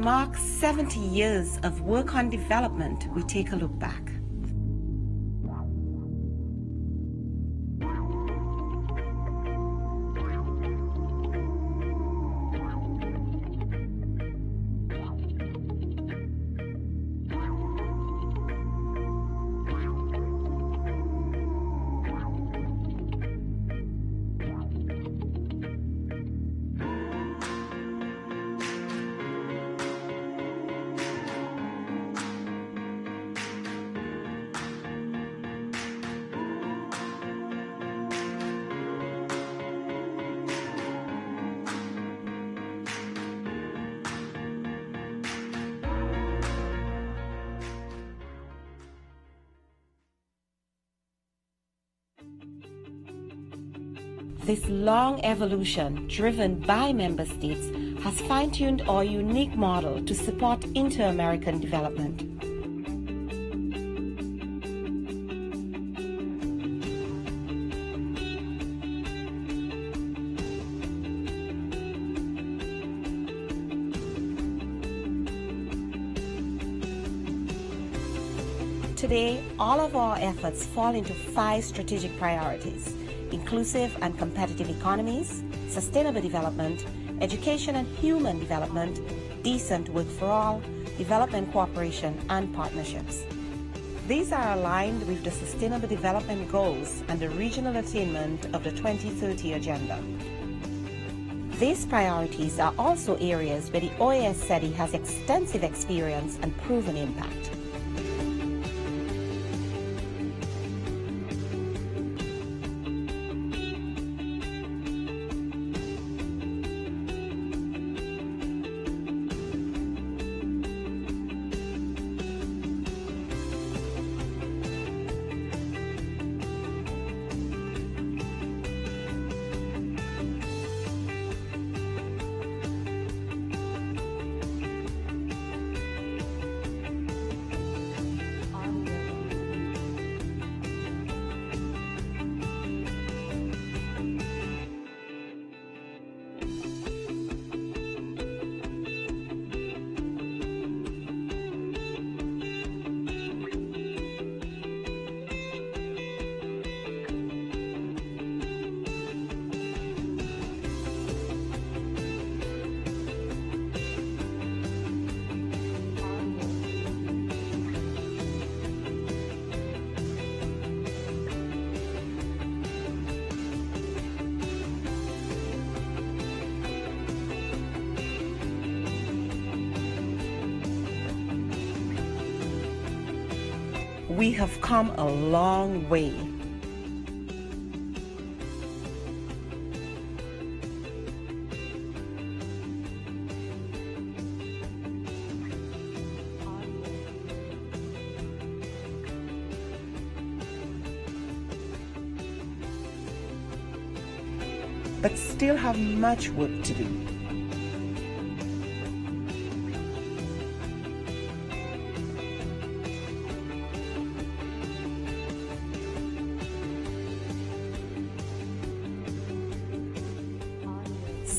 marks 70 years of work on development, we take a look back. This long evolution, driven by member states, has fine-tuned our unique model to support inter-American development. Today, all of our efforts fall into 5 strategic priorities: inclusive and competitive economies, sustainable development, education and human development, decent work for all, development cooperation, and partnerships. These are aligned with the Sustainable Development Goals and the regional attainment of the 2030 Agenda. These priorities are also areas where the OAS SETI has extensive experience and proven impact. We have come a long way. But still have much work to do.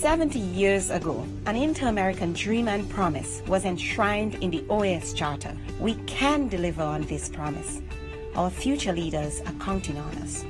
"70 years ago, an inter-American dream and promise was enshrined in the OAS Charter. We can deliver on this promise. Our future leaders are counting on us."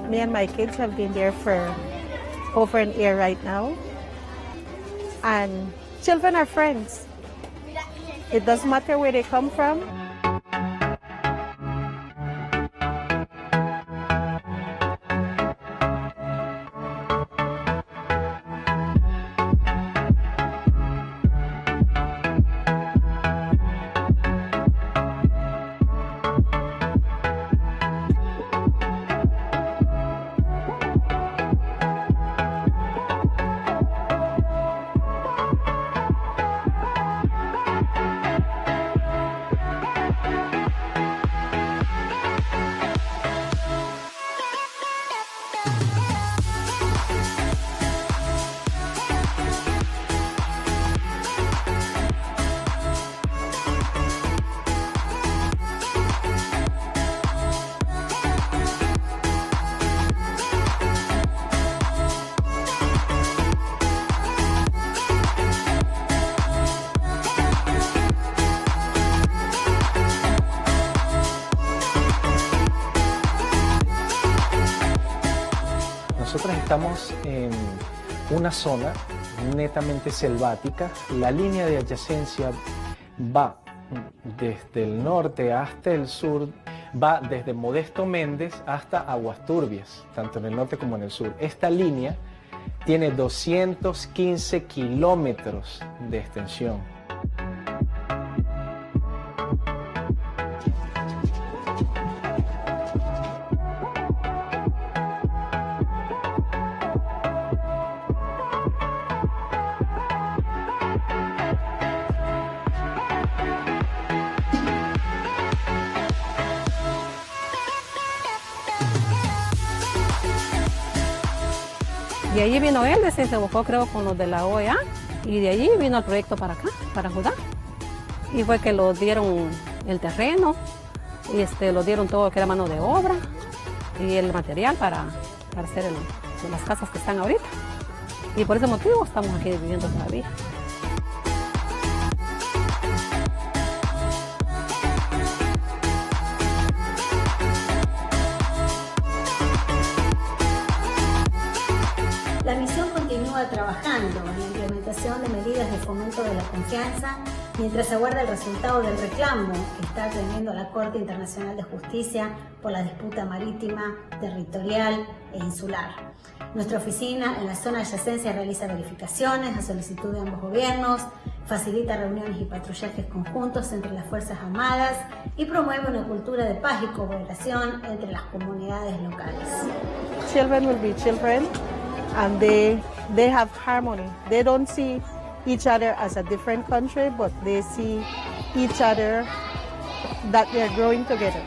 Me and my kids have been there for over an year right now. And children are friends. It doesn't matter where they come from. Nosotros estamos en una zona netamente selvática. La línea de adyacencia va desde el norte hasta el sur, va desde Modesto Méndez hasta Aguas Turbias, tanto en el norte como en el sur. Esta línea tiene 215 kilómetros de extensión. De allí vino él, se buscó creo con los de la OEA y de allí vino el proyecto para acá, para Judá. Y fue que lo dieron el terreno y lo dieron todo que era mano de obra y el material para hacer las casas que están ahorita. Y por ese motivo estamos aquí viviendo todavía. La misión continúa trabajando en la implementación de medidas de fomento de la confianza mientras aguarda el resultado del reclamo que está atendiendo la Corte Internacional de Justicia por la disputa marítima, territorial e insular. Nuestra oficina en la zona de adyacencia realiza verificaciones a solicitud de ambos gobiernos, facilita reuniones y patrullajes conjuntos entre las Fuerzas Armadas y promueve una cultura de paz y cooperación entre las comunidades locales. Children will be children. And they have harmony. They don't see each other as a different country, but they see each other that they're growing together.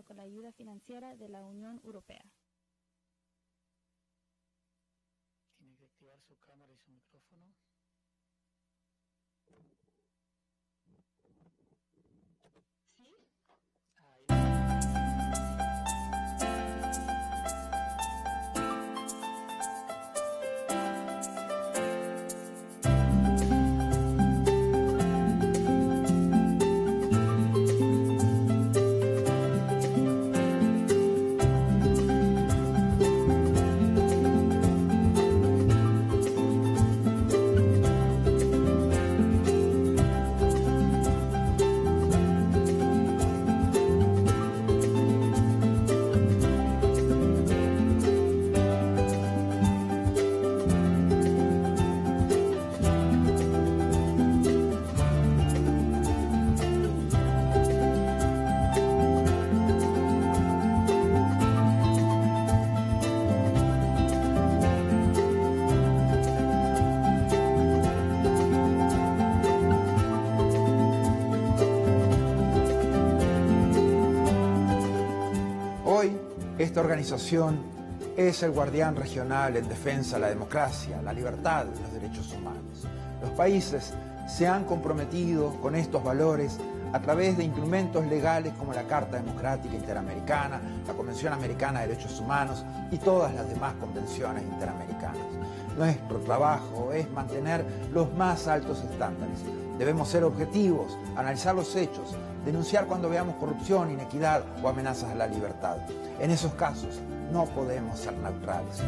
con la ayuda financiera de la Unión Europea. Tiene que activar su cámara y su micrófono. ¿Sí? Hoy, esta organización es el guardián regional en defensa de la democracia, la libertad y los derechos humanos. Los países se han comprometido con estos valores a través de instrumentos legales como la Carta Democrática Interamericana, la Convención Americana de Derechos Humanos y todas las demás convenciones interamericanas. Nuestro trabajo es mantener los más altos estándares. Debemos ser objetivos, analizar los hechos, denunciar cuando veamos corrupción, inequidad o amenazas a la libertad. En esos casos no podemos ser neutrales.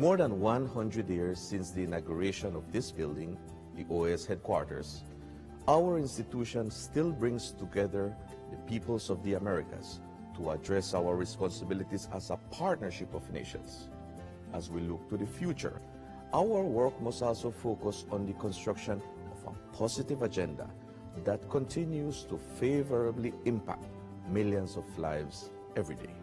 More than 100 years since the inauguration of this building, the OAS headquarters, our institution still brings together the peoples of the Americas to address our responsibilities as a partnership of nations. As we look to the future, our work must also focus on the construction of a positive agenda that continues to favorably impact millions of lives every day.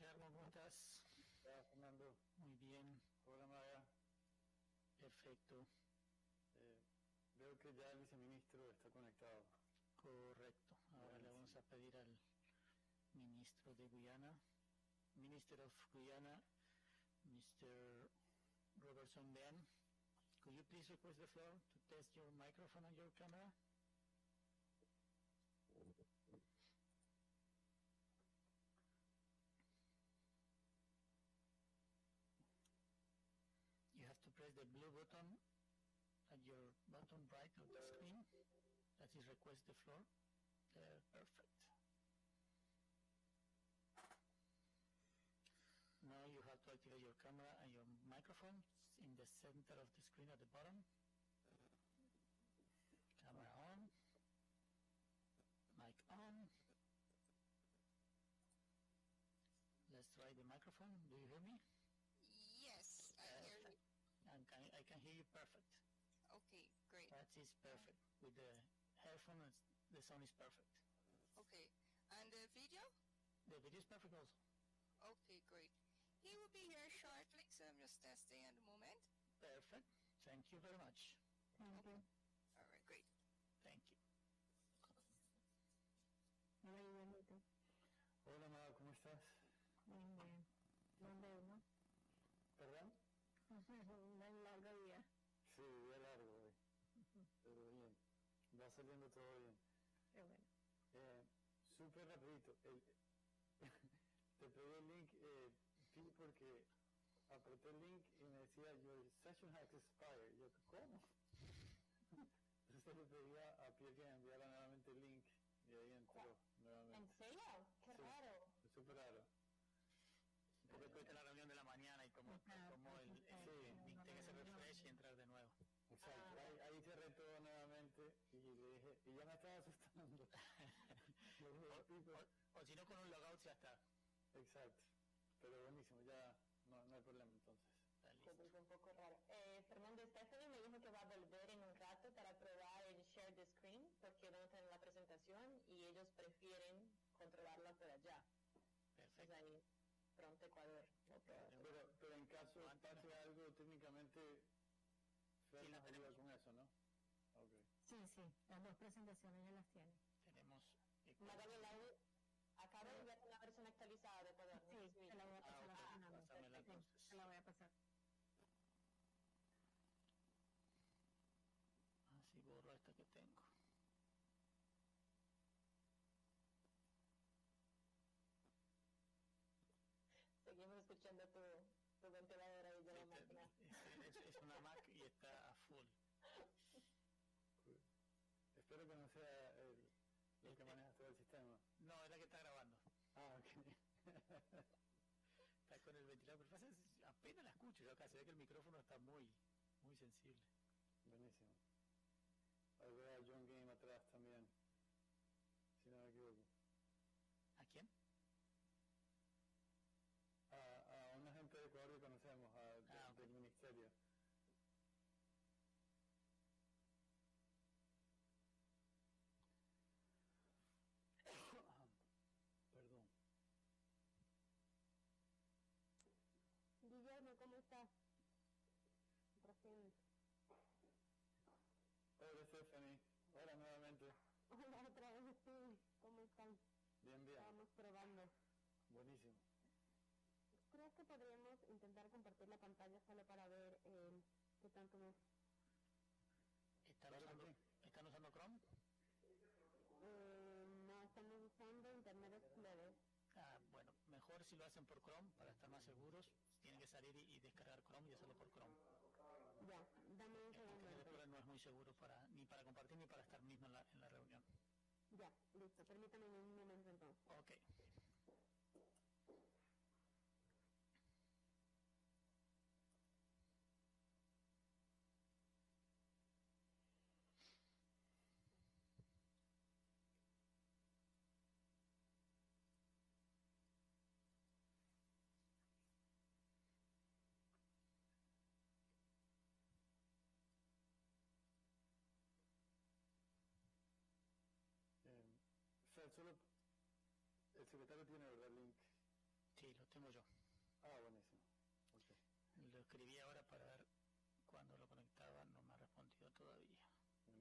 Guillermo, ¿cómo estás? Hola, Fernando. Muy bien. Programa ya. Perfecto. Veo que ya el viceministro está conectado. Correcto. Ahora le vamos a pedir al ministro de Guyana, Minister of Guyana, Mr. Robertson Ben. Could you please request the floor to test your microphone and your camera? You have to press the blue button at your bottom right of the screen. That is request the floor. There, perfect. Now you have to activate your camera and your microphone in the center of the screen at the bottom. Camera on. Mic on. Let's try the microphone. Do you hear me? Yes, I hear you. And I can hear you perfect. Okay, great. That is perfect. With the headphones, the sound is perfect. Okay, and the video? The video is perfect also. Okay, great. He will be here shortly, so I'm just testing at the moment. Perfect. Thank you very much. Thank you. All right, great. Thank you. Hola, Igualito. Hola, Amado, ¿cómo estás? Bien, bien. ¿Dónde uno? ¿Perdón? Un largo día. Sí, día largo hoy. Pero bien. Va saliendo todo bien. Qué bueno. Súper rapidito. Te pedí el link, porque apreté el link y me decía, your session has expired. Yo, ¿cómo? Entonces le pedí a Pierre que me enviara nuevamente el link y ahí entró nuevamente. ¿En serio? Qué Sí, raro. es súper raro. Después de la reunión de la mañana y tomó el link de que se refresh y entrar de nuevo. Exacto, ahí cerré todo nuevamente y le dije, y ya me estaba asustando. o si no, con un logout ya está. Exacto, pero buenísimo, ya no hay problema entonces. Está listo. Es un poco raro. Fernando, Stephanie me dijo que va a volver en un rato para probar el share the screen porque van a tener la presentación y ellos prefieren controlarla por allá. Perfecto. Entonces ahí, pronto Ecuador. Pero en caso pase algo técnicamente, Fer nos ayuda con eso, ¿no? Okay. Sí, sí, las dos presentaciones ya las tiene. Tenemos... Magallanes, acaba de enviar una versión actualizada de Ecuador. Sí, se la voy a pasar a Fernando. Pásamela entonces. Se la voy a pasar. Así borro esta que tengo. Seguimos escuchando tu ventilador ahí de la máquina. Es una Mac y está a full. Espero que no sea lo que maneja todo el sistema. No, es la que está grabando. Ah, ok. Está con el ventilador, pero apenas la escucho yo acá, se ve que el micrófono está muy sensible. Buenísimo. Ahí veo a John Game atrás también, si no me equivoco. ¿A quién? A una gente de Ecuador que conocemos, del ministerio. Perdón. Guillermo, ¿cómo estás? Hola Stephanie, hola nuevamente. Hola, otra vez sí. ¿Cómo están? Bien, bien. Estamos probando. Buenísimo. ¿Crees que podríamos intentar compartir la pantalla solo para ver qué tanto nos... ¿Están usando Chrome? No, estamos usando Internet Explorer. Bueno, mejor si lo hacen por Chrome para estar más seguros. Tienen que salir y descargar Chrome y hacerlo por Chrome. Ya, dame un segundo. Explorer no es muy seguro ni para compartir ni para estar mismo en la reunión. Ya, listo. Permítame un momento entonces. Ok. Solo el secretario tiene, ¿verdad, el link? Sí, lo tengo yo. Ah, buenísimo. Okay. Lo escribí ahora para ver cuándo lo conectaba, no me ha respondido todavía. Buenísimo.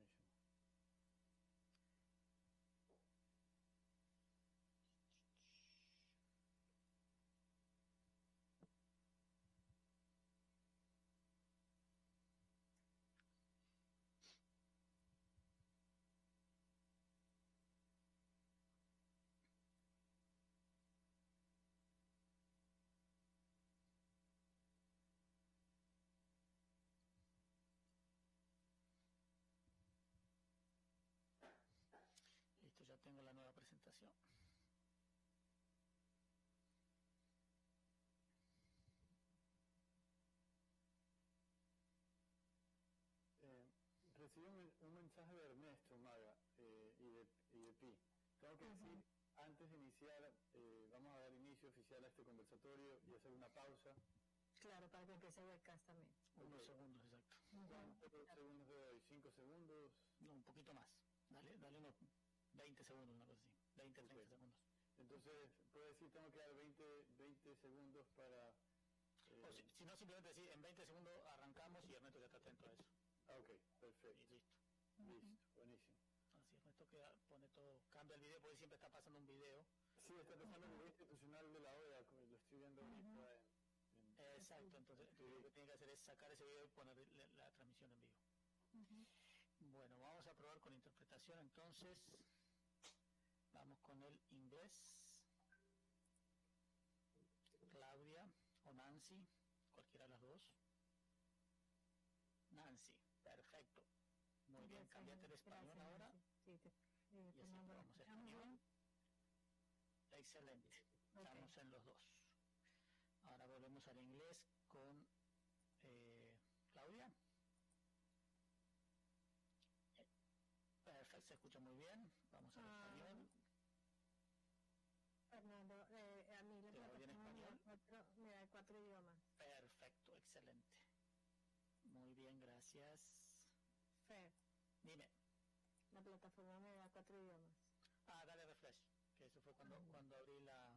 Recibí un mensaje de Ernesto, Maga, y de Pi. Tengo que decir, antes de iniciar, vamos a dar inicio oficial a este conversatorio y hacer una pausa. Claro, para que empiece el webcast también. Unos segundos, exacto. ¿Cuántos segundos le doy? ¿5 segundos? No, un poquito más. Dale unos 20 segundos, una cosa así. 20, 30 segundos. Entonces, puedo decir, tengo que dar 20 segundos para... O si no, simplemente decir, en 20 segundos arrancamos y Ernesto ya está atento a eso. Ah, ok, perfecto. Y listo. Listo, buenísimo. Así Ernesto pone todo, cambia el video, porque siempre está pasando un video. Sí, está pasando el video institucional de la OEA, lo estoy viendo ahorita Exacto, entonces lo que tiene que hacer es sacar ese video y poner la transmisión en vivo. Bueno, vamos a probar con interpretación entonces. Vamos con el inglés. Claudia o Nancy, cualquiera de las dos. Nancy, perfecto. Muy bien, cámbiate el español ahora. Sí, Y así probamos español. Excelente, estamos en los dos. Ahora volvemos al inglés con Claudia. Perfecto, se escucha muy bien. Vamos al español. Fernando, a mí la plataforma me da 4 idiomas. Perfecto, excelente. Muy bien, gracias. Fer, Dime. la plataforma me da 4 idiomas. Dale refresh, que eso fue cuando abrí la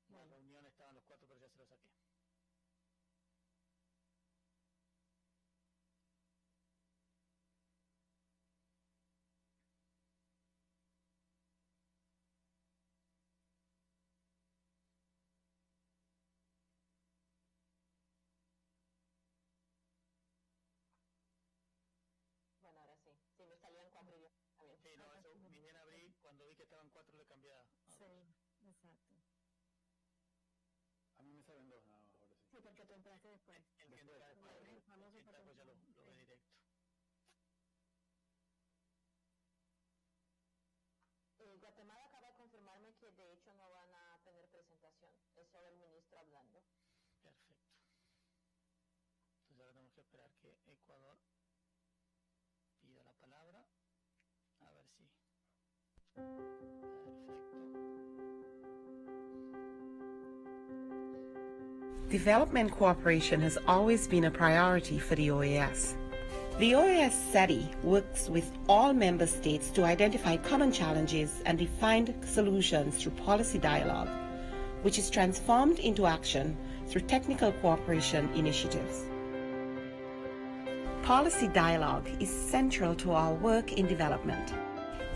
reunión, estaban los 4, pero ya se los saqué. Bueno, ahora sí. Sí, me salían 4 idiomas también. Sí, no, eso ni bien abrí, cuando vi que estaban 4 le cambié a Sí, exacto. A mí me salen 2 nada más, ahora sí. Sí, porque tú entraste después. El que entra después, pues ya lo ve directo. Guatemala acaba de confirmarme que de hecho no van a tener presentación. Es solo el ministro hablando. Perfecto. Entonces ahora tenemos que esperar que Ecuador pida la palabra. A ver si. Perfecto. Development cooperation has always been a priority for the OAS. The OAS SETI works with all member states to identify common challenges and define solutions through policy dialogue, which is transformed into action through technical cooperation initiatives. Policy dialogue is central to our work in development.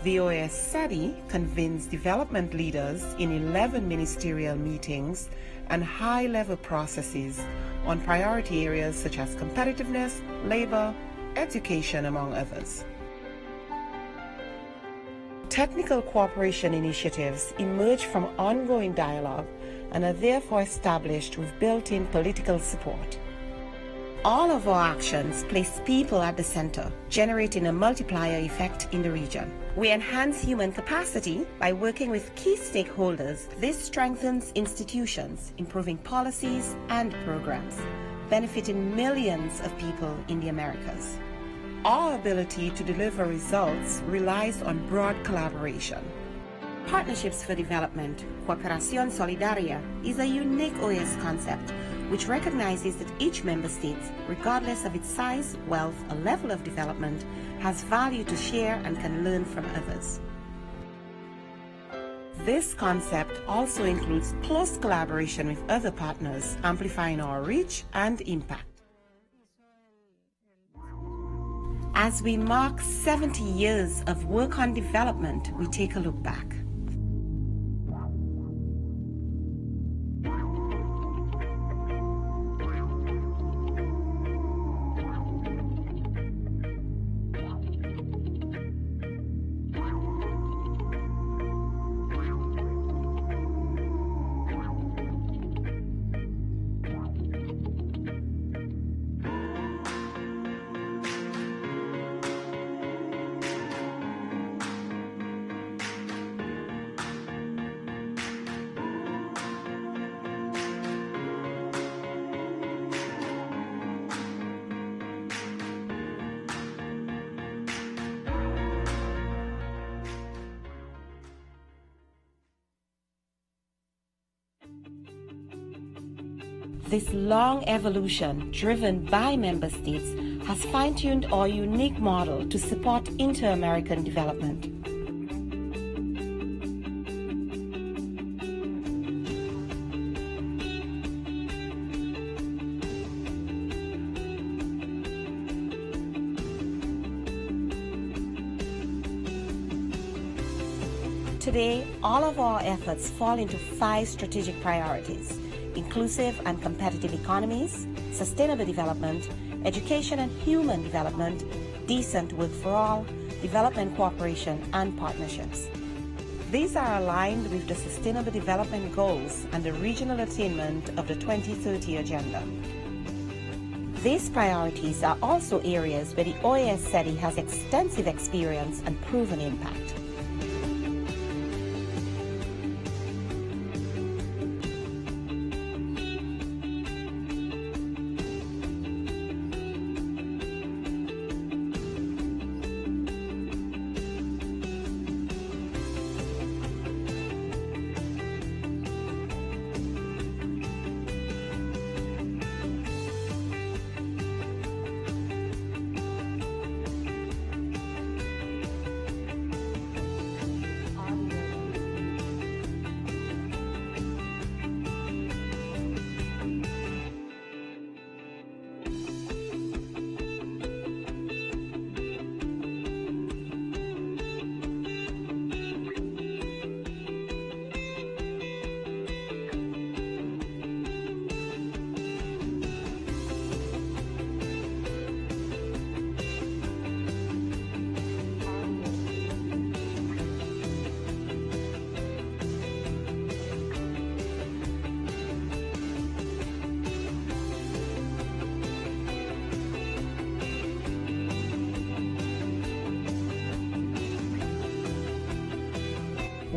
The OAS SETI convenes development leaders in 11 ministerial meetings and high-level processes on priority areas such as competitiveness, labor, education, among others. Technical cooperation initiatives emerge from ongoing dialogue and are therefore established with built-in political support. All of our actions place people at the center, generating a multiplier effect in the region. We enhance human capacity by working with key stakeholders. This strengthens institutions, improving policies and programs, benefiting millions of people in the Americas. Our ability to deliver results relies on broad collaboration. Partnerships for Development, Cooperación Solidaria, is a unique OAS concept which recognizes that each member state, regardless of its size, wealth, or level of development, has value to share and can learn from others. This concept also includes close collaboration with other partners, amplifying our reach and impact. As we mark 70 years of work on development, we take a look back. This long evolution, driven by member states, has fine-tuned our unique model to support inter-American development. Today, all of our efforts fall into 5 strategic priorities: inclusive and competitive economies, sustainable development, education and human development, decent work for all, development cooperation, and partnerships. These are aligned with the Sustainable Development Goals and the regional attainment of the 2030 Agenda. These priorities are also areas where the OAS SETI has extensive experience and proven impact.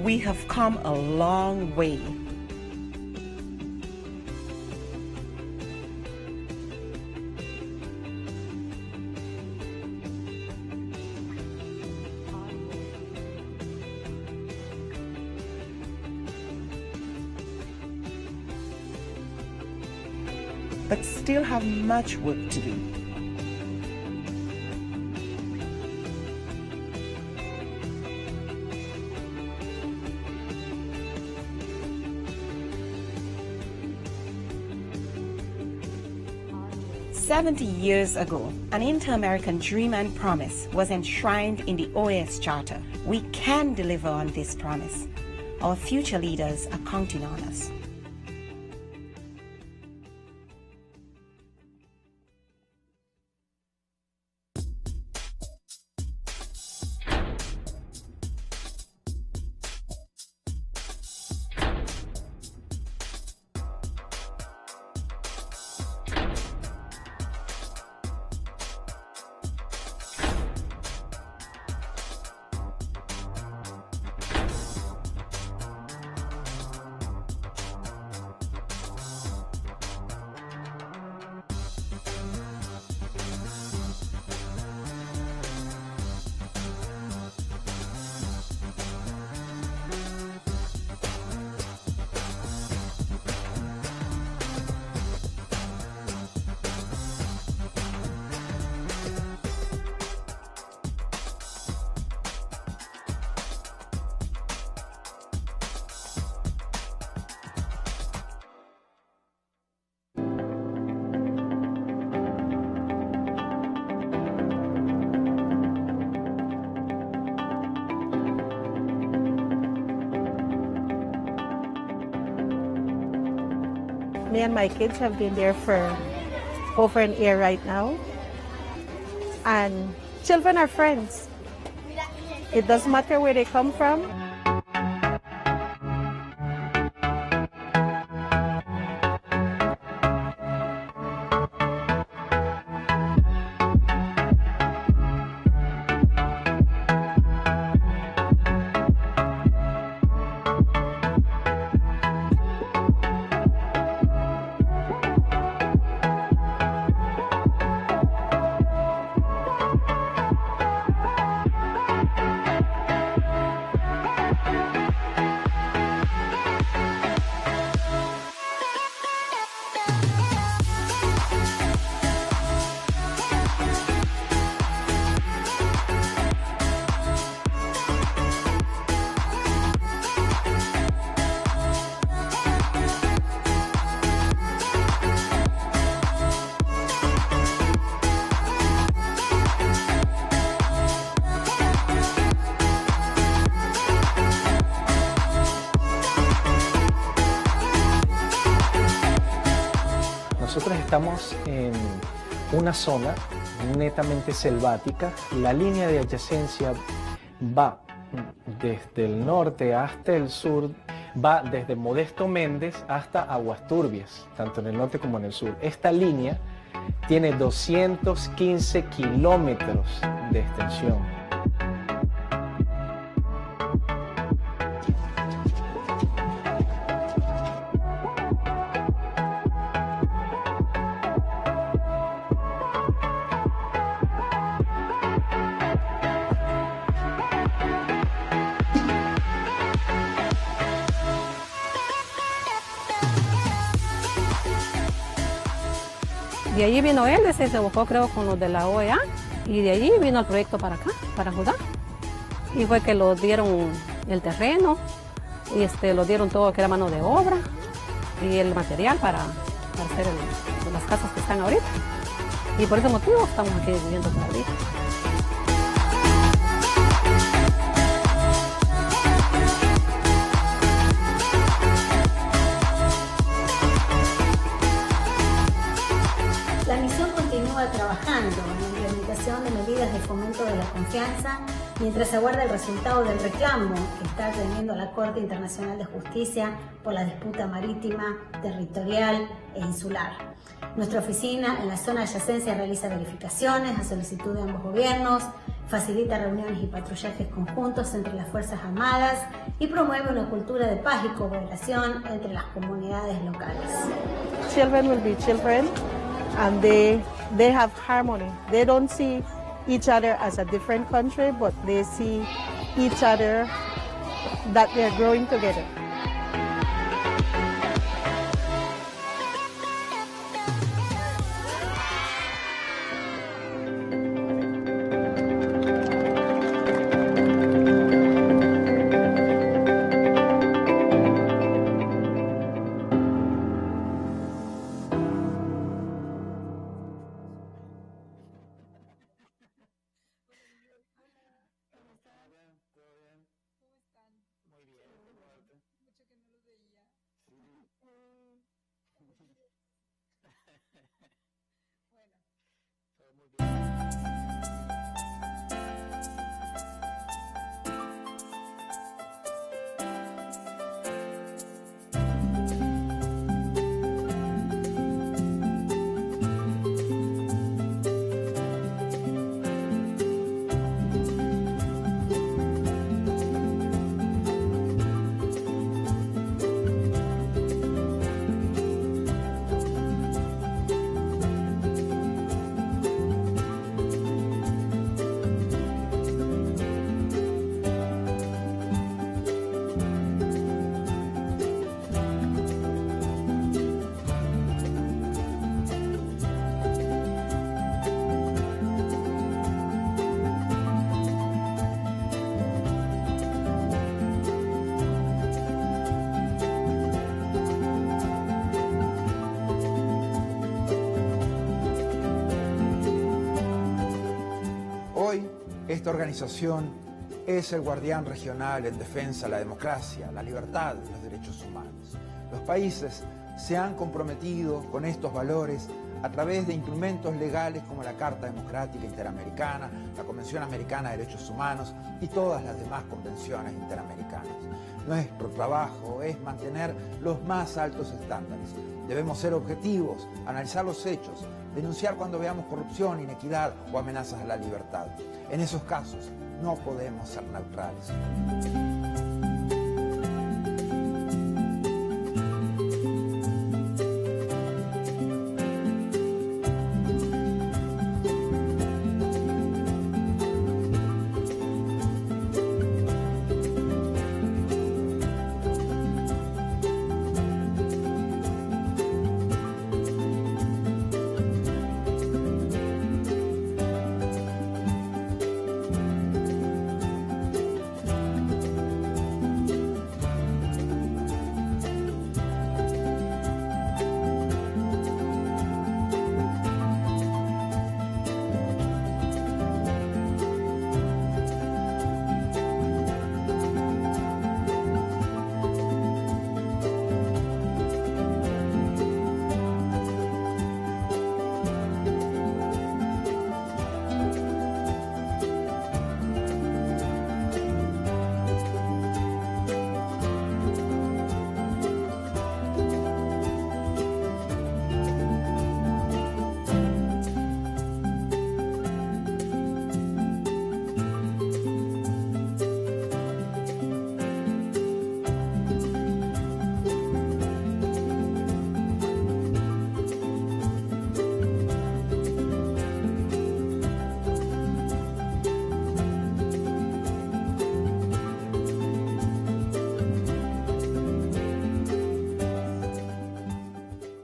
We have come a long way. But still have much work to do. "70 years ago, an inter-American dream and promise was enshrined in the OAS Charter. We can deliver on this promise. Our future leaders are counting on us." Me and my kids have been there for over an year right now. And children are friends. It doesn't matter where they come from. nosotros estamos en una zona netamente selvática. La línea de adyacencia va desde el norte hasta el sur, va desde Modesto Méndez hasta Aguas Turbias, tanto en el norte como en el sur. Esta línea tiene 215 kilómetros de extensión. De allí vino él, se buscó creo con los de la OEA y de allí vino el proyecto para acá, para Judá. Y fue que lo dieron el terreno, y lo dieron todo que era mano de obra y el material para hacer las casas que están ahorita. Y por ese motivo estamos aquí viviendo todavía. La misión continúa trabajando en la implementación de medidas de fomento de la confianza mientras se aguarda el resultado del reclamo que está atendiendo la Corte Internacional de Justicia por la disputa marítima, territorial e insular. Nuestra oficina en la zona de adyacencia realiza verificaciones a solicitud de ambos gobiernos, facilita reuniones y patrullajes conjuntos entre las Fuerzas Armadas y promueve una cultura de paz y cooperación entre las comunidades locales. Children will be children, and they have harmony. They don't see each other as a different country, but they see each other that they're growing together. Hoy, esta organización es el guardián regional en defensa de la democracia, la libertad y los derechos humanos. Los países se han comprometido con estos valores a través de instrumentos legales como la Carta Democrática Interamericana, la Convención Americana de Derechos Humanos y todas las demás convenciones interamericanas. Nuestro trabajo es mantener los más altos estándares. Debemos ser objetivos, analizar los hechos, denunciar cuando veamos corrupción, inequidad o amenazas a la libertad. En esos casos, no podemos ser neutrales.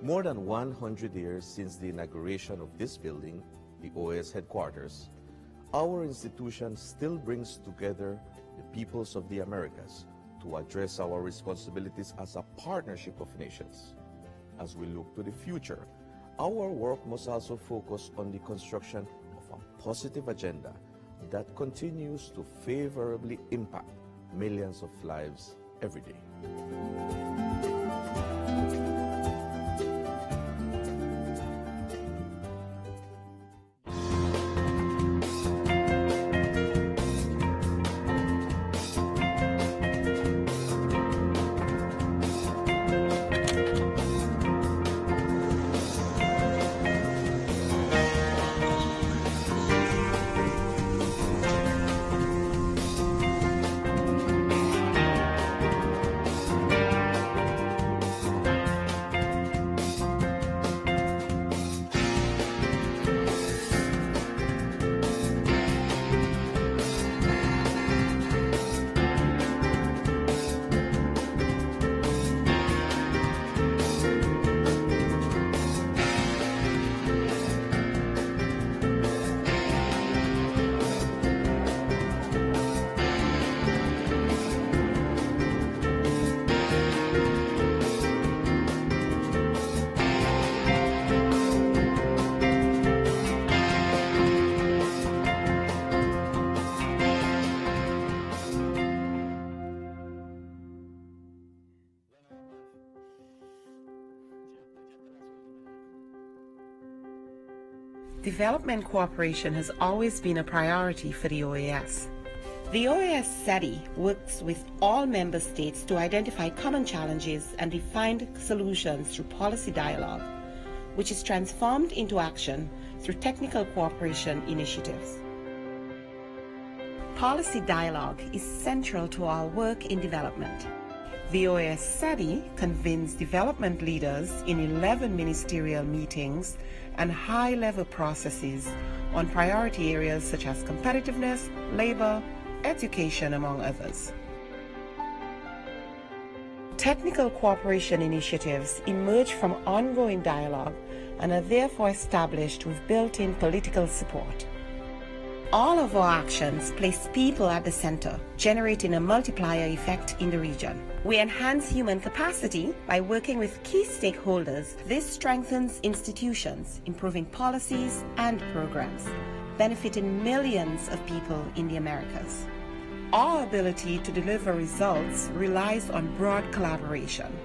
more than 100 years since the inauguration of this building, the OAS headquarters, our institution still brings together the peoples of the Americas to address our responsibilities as a partnership of nations. As we look to the future, our work must also focus on the construction of a positive agenda that continues to favorably impact millions of lives every day. Development cooperation has always been a priority for the OAS. The OAS SETI works with all member states to identify common challenges and define solutions through policy dialogue, which is transformed into action through technical cooperation initiatives. Policy dialogue is central to our work in development. The OAS SETI convenes development leaders in 11 ministerial meetings and high-level processes on priority areas such as competitiveness, labor, education, among others. Technical cooperation initiatives emerge from ongoing dialogue and are therefore established with built-in political support. All of our actions place people at the center, generating a multiplier effect in the region. We enhance human capacity by working with key stakeholders. This strengthens institutions, improving policies and programs, benefiting millions of people in the Americas. Our ability to deliver results relies on broad collaboration.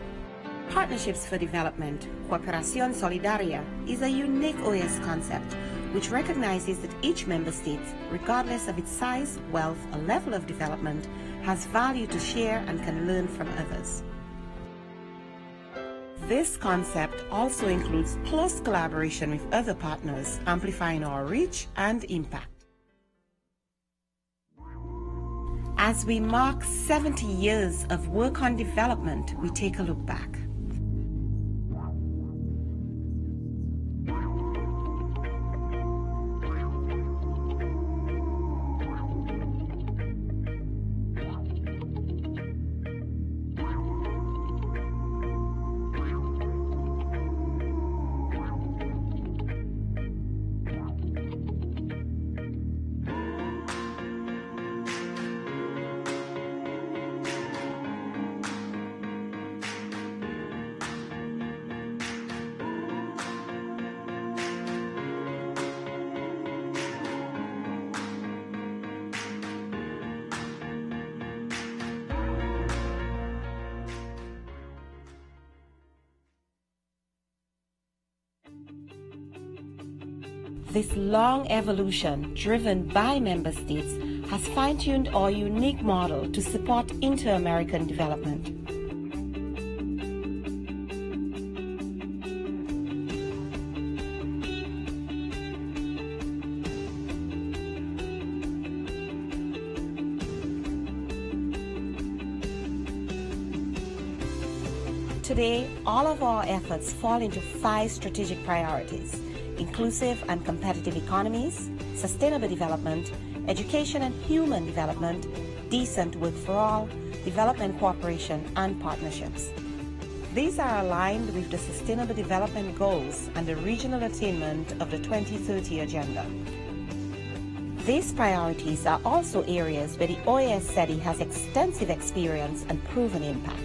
Partnerships for Development, Cooperación Solidaria, is a unique OAS concept which recognizes that each member state, regardless of its size, wealth, or level of development, has value to share and can learn from others. This concept also includes close collaboration with other partners, amplifying our reach and impact. As we mark 70 years of work on development, we take a look back. This long evolution, driven by member states, has fine-tuned our unique model to support inter-American development. Today, all of our efforts fall into 5 strategic priorities: inclusive and competitive economies, sustainable development, education and human development, decent work for all, development cooperation and partnerships. These are aligned with the Sustainable Development Goals and the regional attainment of the 2030 Agenda. These priorities are also areas where the OAS SETI has extensive experience and proven impact.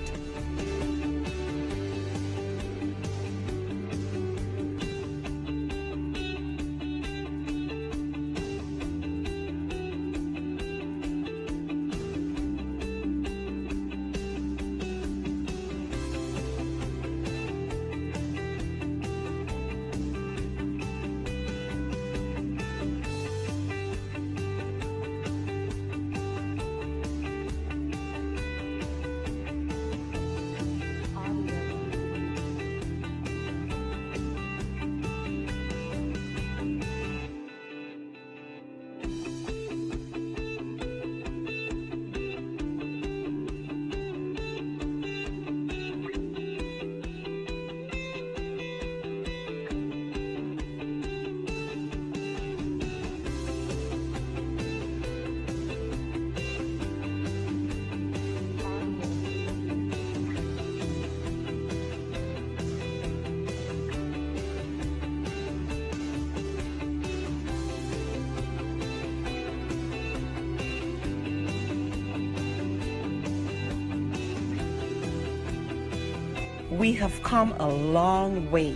We have come a long way.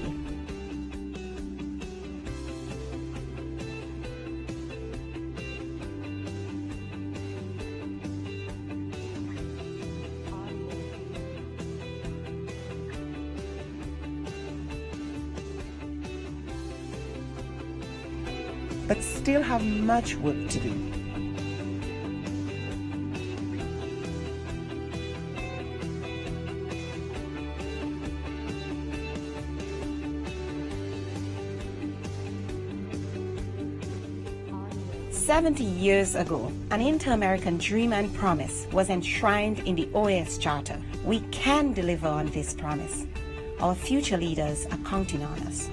But still have much work to do. "70 years ago, an inter-American dream and promise was enshrined in the OAS Charter. We can deliver on this promise. Our future leaders are counting on us."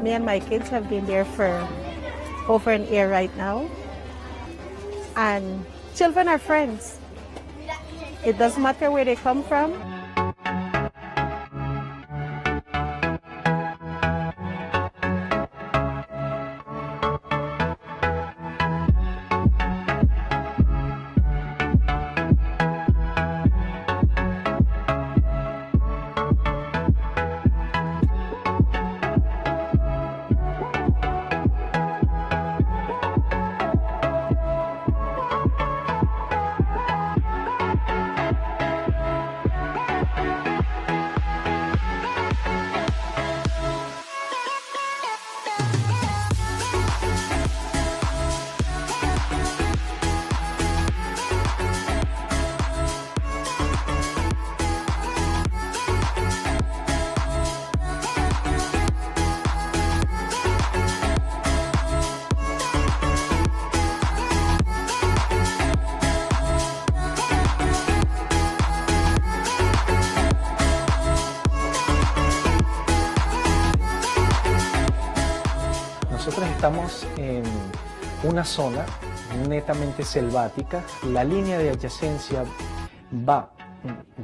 Me and my kids have been there for over an year right now. And children are friends. It doesn't matter where they come from. Nosotros estamos en una zona netamente selvática. La línea de adyacencia va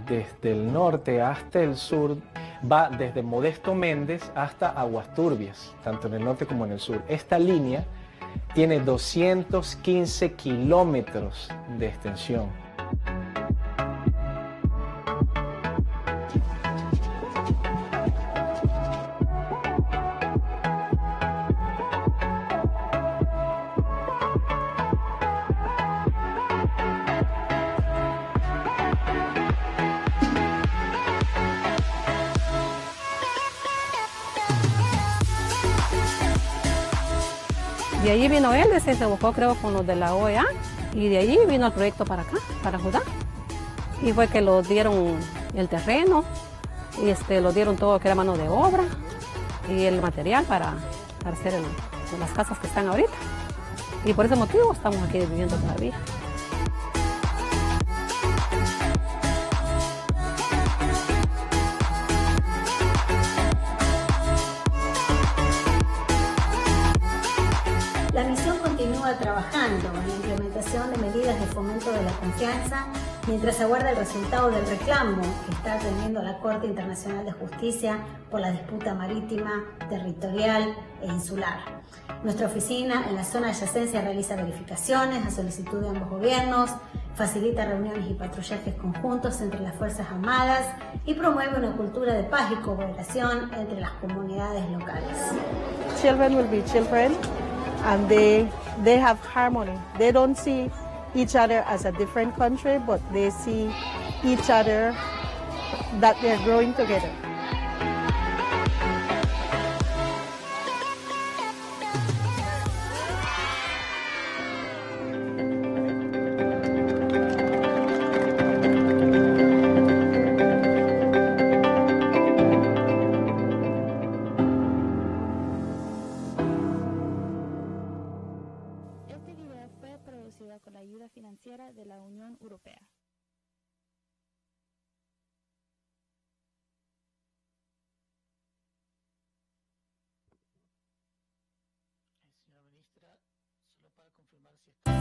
desde el norte hasta el sur, va desde Modesto Méndez hasta Aguas Turbias, tanto en el norte como en el sur. Esta línea tiene 215 kilómetros de extensión. De allí vino él, se buscó creo con los de la OEA y de allí vino el proyecto para acá, para Judá. Y fue que lo dieron el terreno y lo dieron todo que era mano de obra y el material para hacer las casas que están ahorita. Y por ese motivo estamos aquí viviendo todavía. La misión continúa trabajando en la implementación de medidas de fomento de la confianza mientras aguarda el resultado del reclamo que está atendiendo la Corte Internacional de Justicia por la disputa marítima, territorial e insular. Nuestra oficina en la zona de adyacencia realiza verificaciones a solicitud de ambos gobiernos, facilita reuniones y patrullajes conjuntos entre las Fuerzas Armadas y promueve una cultura de paz y cooperación entre las comunidades locales. Children will be children. And they have harmony. They don't see each other as a different country, but they see each other that they're growing together. Este video fue producido con la ayuda financiera de la Unión Europea. Señora ministra, solo para confirmar si está...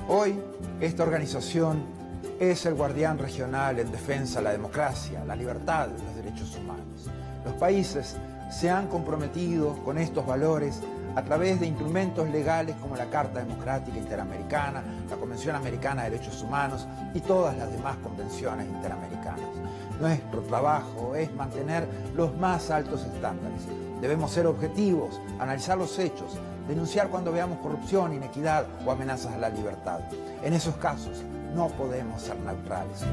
Hoy, esta organización es el guardián regional en defensa de la democracia, la libertad y los derechos humanos. Los países se han comprometido con estos valores a través de instrumentos legales como la Carta Democrática Interamericana, la Convención Americana de Derechos Humanos y todas las demás convenciones interamericanas. Nuestro trabajo es mantener los más altos estándares. Debemos ser objetivos, analizar los hechos, denunciar cuando veamos corrupción, inequidad o amenazas a la libertad. En esos casos no podemos ser neutrales.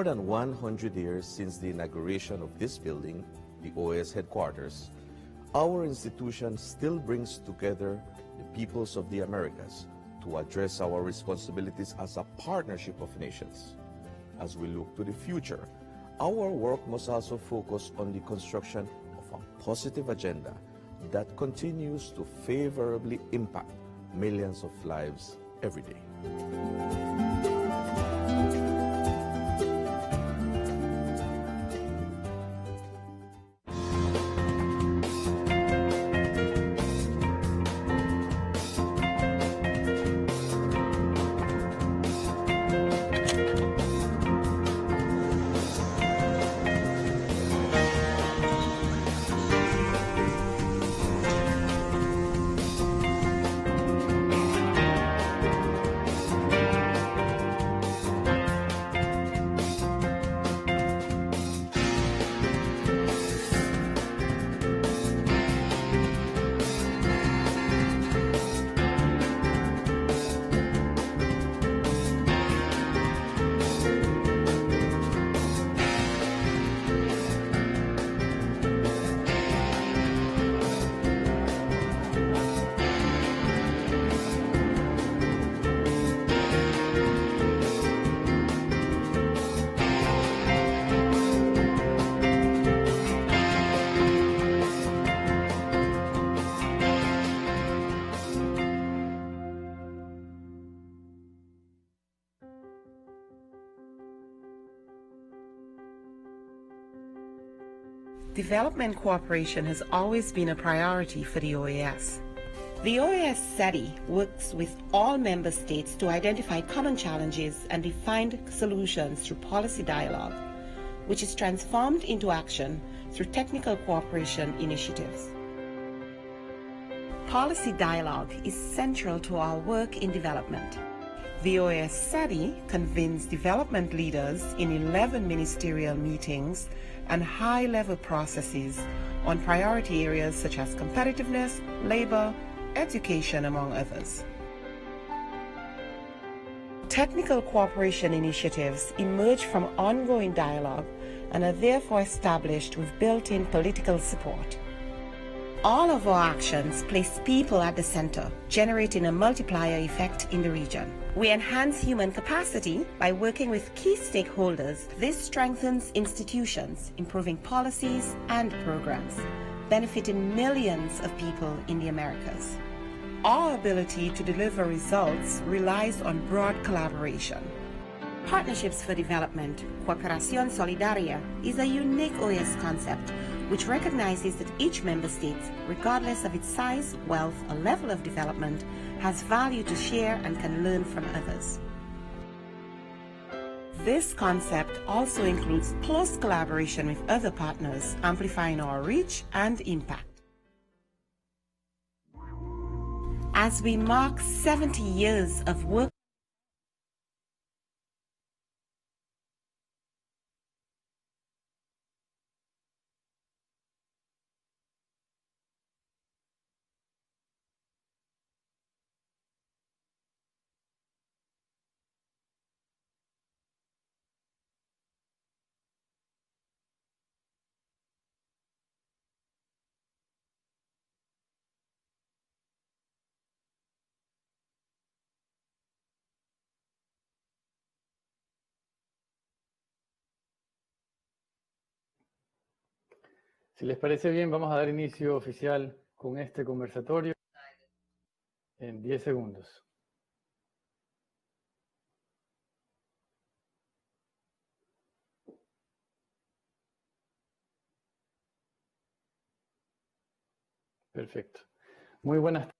more than 100 years since the inauguration of this building, the OAS headquarters, our institution still brings together the peoples of the Americas to address our responsibilities as a partnership of nations. As we look to the future, our work must also focus on the construction of a positive agenda that continues to favorably impact millions of lives every day. Development cooperation has always been a priority for the OAS. The OAS SETI works with all member states to identify common challenges and define solutions through policy dialogue, which is transformed into action through technical cooperation initiatives. Policy dialogue is central to our work in development. The OAS SETI convenes development leaders in 11 ministerial meetings and high-level processes on priority areas such as competitiveness, labor, education, among others. Technical cooperation initiatives emerge from ongoing dialogue and are therefore established with built-in political support. All of our actions place people at the center, generating a multiplier effect in the region. We enhance human capacity by working with key stakeholders. This strengthens institutions, improving policies and programs, benefiting millions of people in the Americas. Our ability to deliver results relies on broad collaboration. Partnerships for Development, Cooperación Solidaria, is a unique OAS concept which recognizes that each member state, regardless of its size, wealth, or level of development, has value to share and can learn from others. This concept also includes close collaboration with other partners, amplifying our reach and impact. As we mark 70 years of work, Si les parece bien, vamos a dar inicio oficial con este conversatorio en 10 segundos. Perfecto. Muy buenas tardes.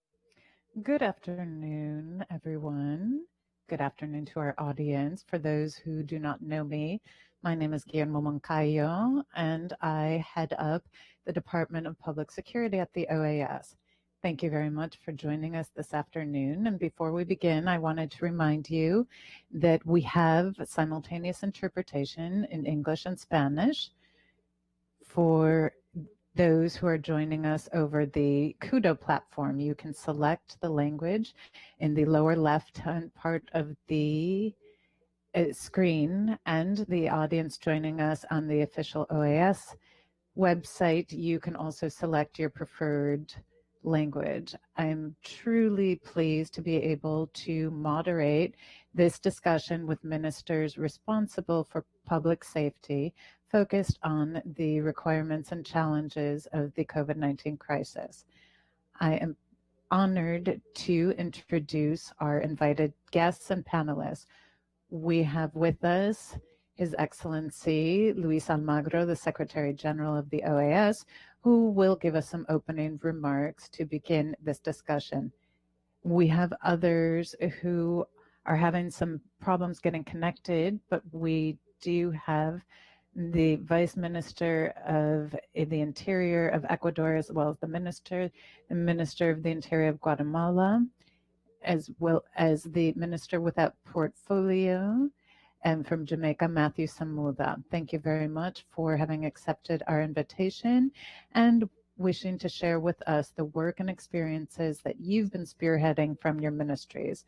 Good afternoon, everyone. Good afternoon to our audience. For those who do not know me, my name is Guillermo Moncayo, and I head up the Department of Public Security at the OAS. Thank you very much for joining us this afternoon. And before we begin, I wanted to remind you that we have simultaneous interpretation in English and Spanish for those who are joining us over the Kudo platform. You can select the language in the lower left-hand part of the screen and the audience joining us on the official OAS website, you can also select your preferred language. I'm truly pleased to be able to moderate this discussion with ministers responsible for public safety, focused on the requirements and challenges of the COVID-19 crisis. I am honored to introduce our invited guests and panelists. We have with us His Excellency Luis Almagro, the Secretary General of the OAS, who will give us some opening remarks to begin this discussion. We have others who are having some problems getting connected, but we do have the Vice Minister of the Interior of Ecuador, as well as the Minister of the Interior of Guatemala, as well as the Minister without Portfolio, and from Jamaica, Matthew Samuda. Thank you very much for having accepted our invitation and wishing to share with us the work and experiences that you've been spearheading from your ministries.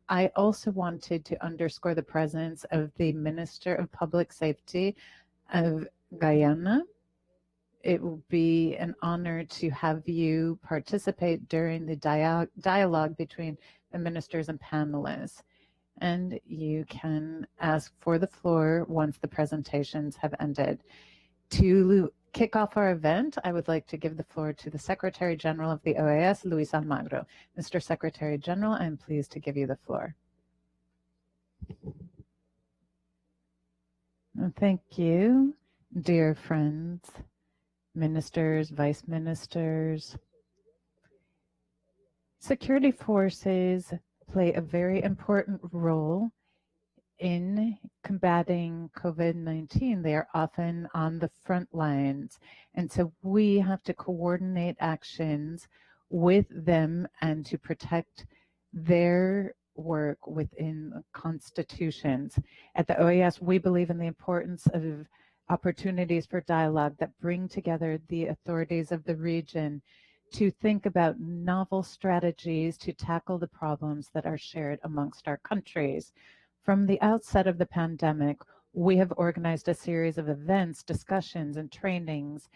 I also wanted to underscore the presence of the Minister of Public Safety of Guyana. It will be an honor to have you participate during the dialogue between the ministers and panelists. And you can ask for the floor once the presentations have ended. To kick off our event, I would like to give the floor to the Secretary General of the OAS, Luis Almagro. Mr. Secretary General, I'm pleased to give you the floor. Thank you, dear friends, ministers, vice ministers. Security forces play a very important role in combating COVID-19. They are often on the front lines. And so we have to coordinate actions with them and to protect their work within constitutions. At the OAS, we believe in the importance of opportunities for dialogue that bring together the authorities of the region to think about novel strategies to tackle the problems that are shared amongst our countries. From the outset of the pandemic, we have organized a series of events, discussions, and trainings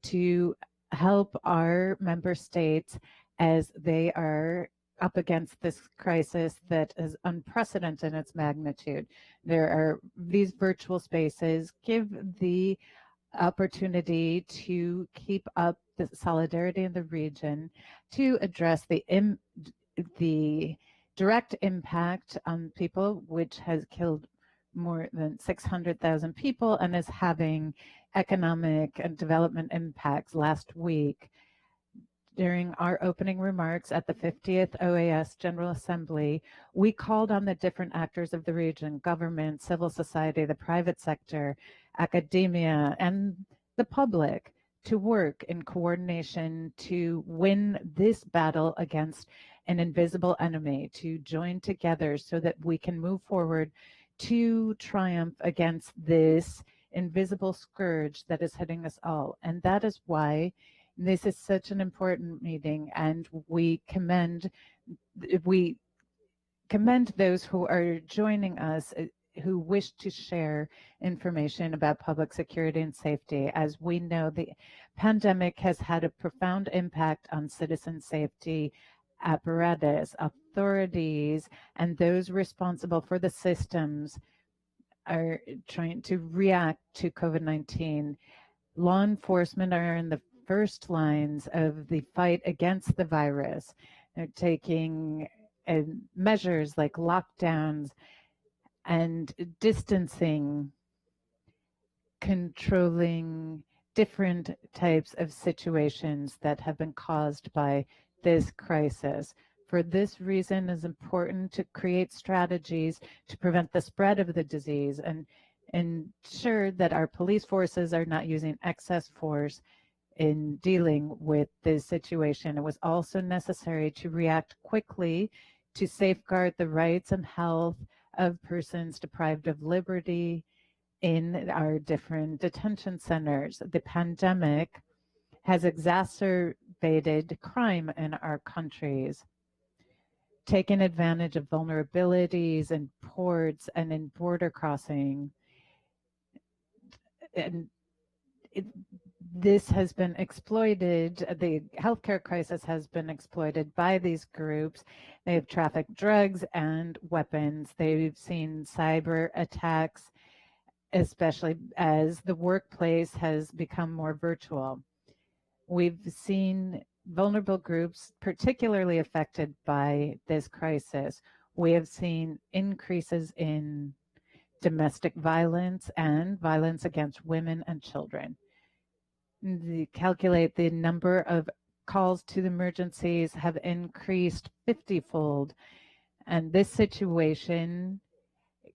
to help our member states as they are up against this crisis that is unprecedented in its magnitude. These virtual spaces give the opportunity to keep up the solidarity in the region, to address the direct impact on people, which has killed more than 600,000 people and is having economic and development impacts. Last week, during our opening remarks at the 50th OAS General Assembly, we called on the different actors of the region, government, civil society, the private sector, academia, and the public to work in coordination to win this battle against an invisible enemy, to join together so that we can move forward to triumph against this invisible scourge that is hitting us all. And that is why this is such an important meeting, and we commend those who are joining us who wish to share information about public security and safety. As we know, the pandemic has had a profound impact on citizen safety apparatus, authorities, and those responsible for the systems are trying to react to COVID-19. Law enforcement are in the first lines of the fight against the virus. They're taking measures like lockdowns and distancing, controlling different types of situations that have been caused by this crisis. For this reason, it's important to create strategies to prevent the spread of the disease and ensure that our police forces are not using excess force in dealing with this situation. It was also necessary to react quickly to safeguard the rights and health of persons deprived of liberty in our different detention centers. The pandemic has exacerbated crime in our countries. taking advantage of vulnerabilities in ports and in border crossing. And this has been exploited. The healthcare crisis has been exploited by these groups. They have trafficked drugs and weapons. They've seen cyber attacks, especially as the workplace has become more virtual. We've seen vulnerable groups particularly affected by this crisis. We have seen increases in domestic violence and violence against women and children. Calculate the number of calls to the emergencies have increased 50-fold. And this situation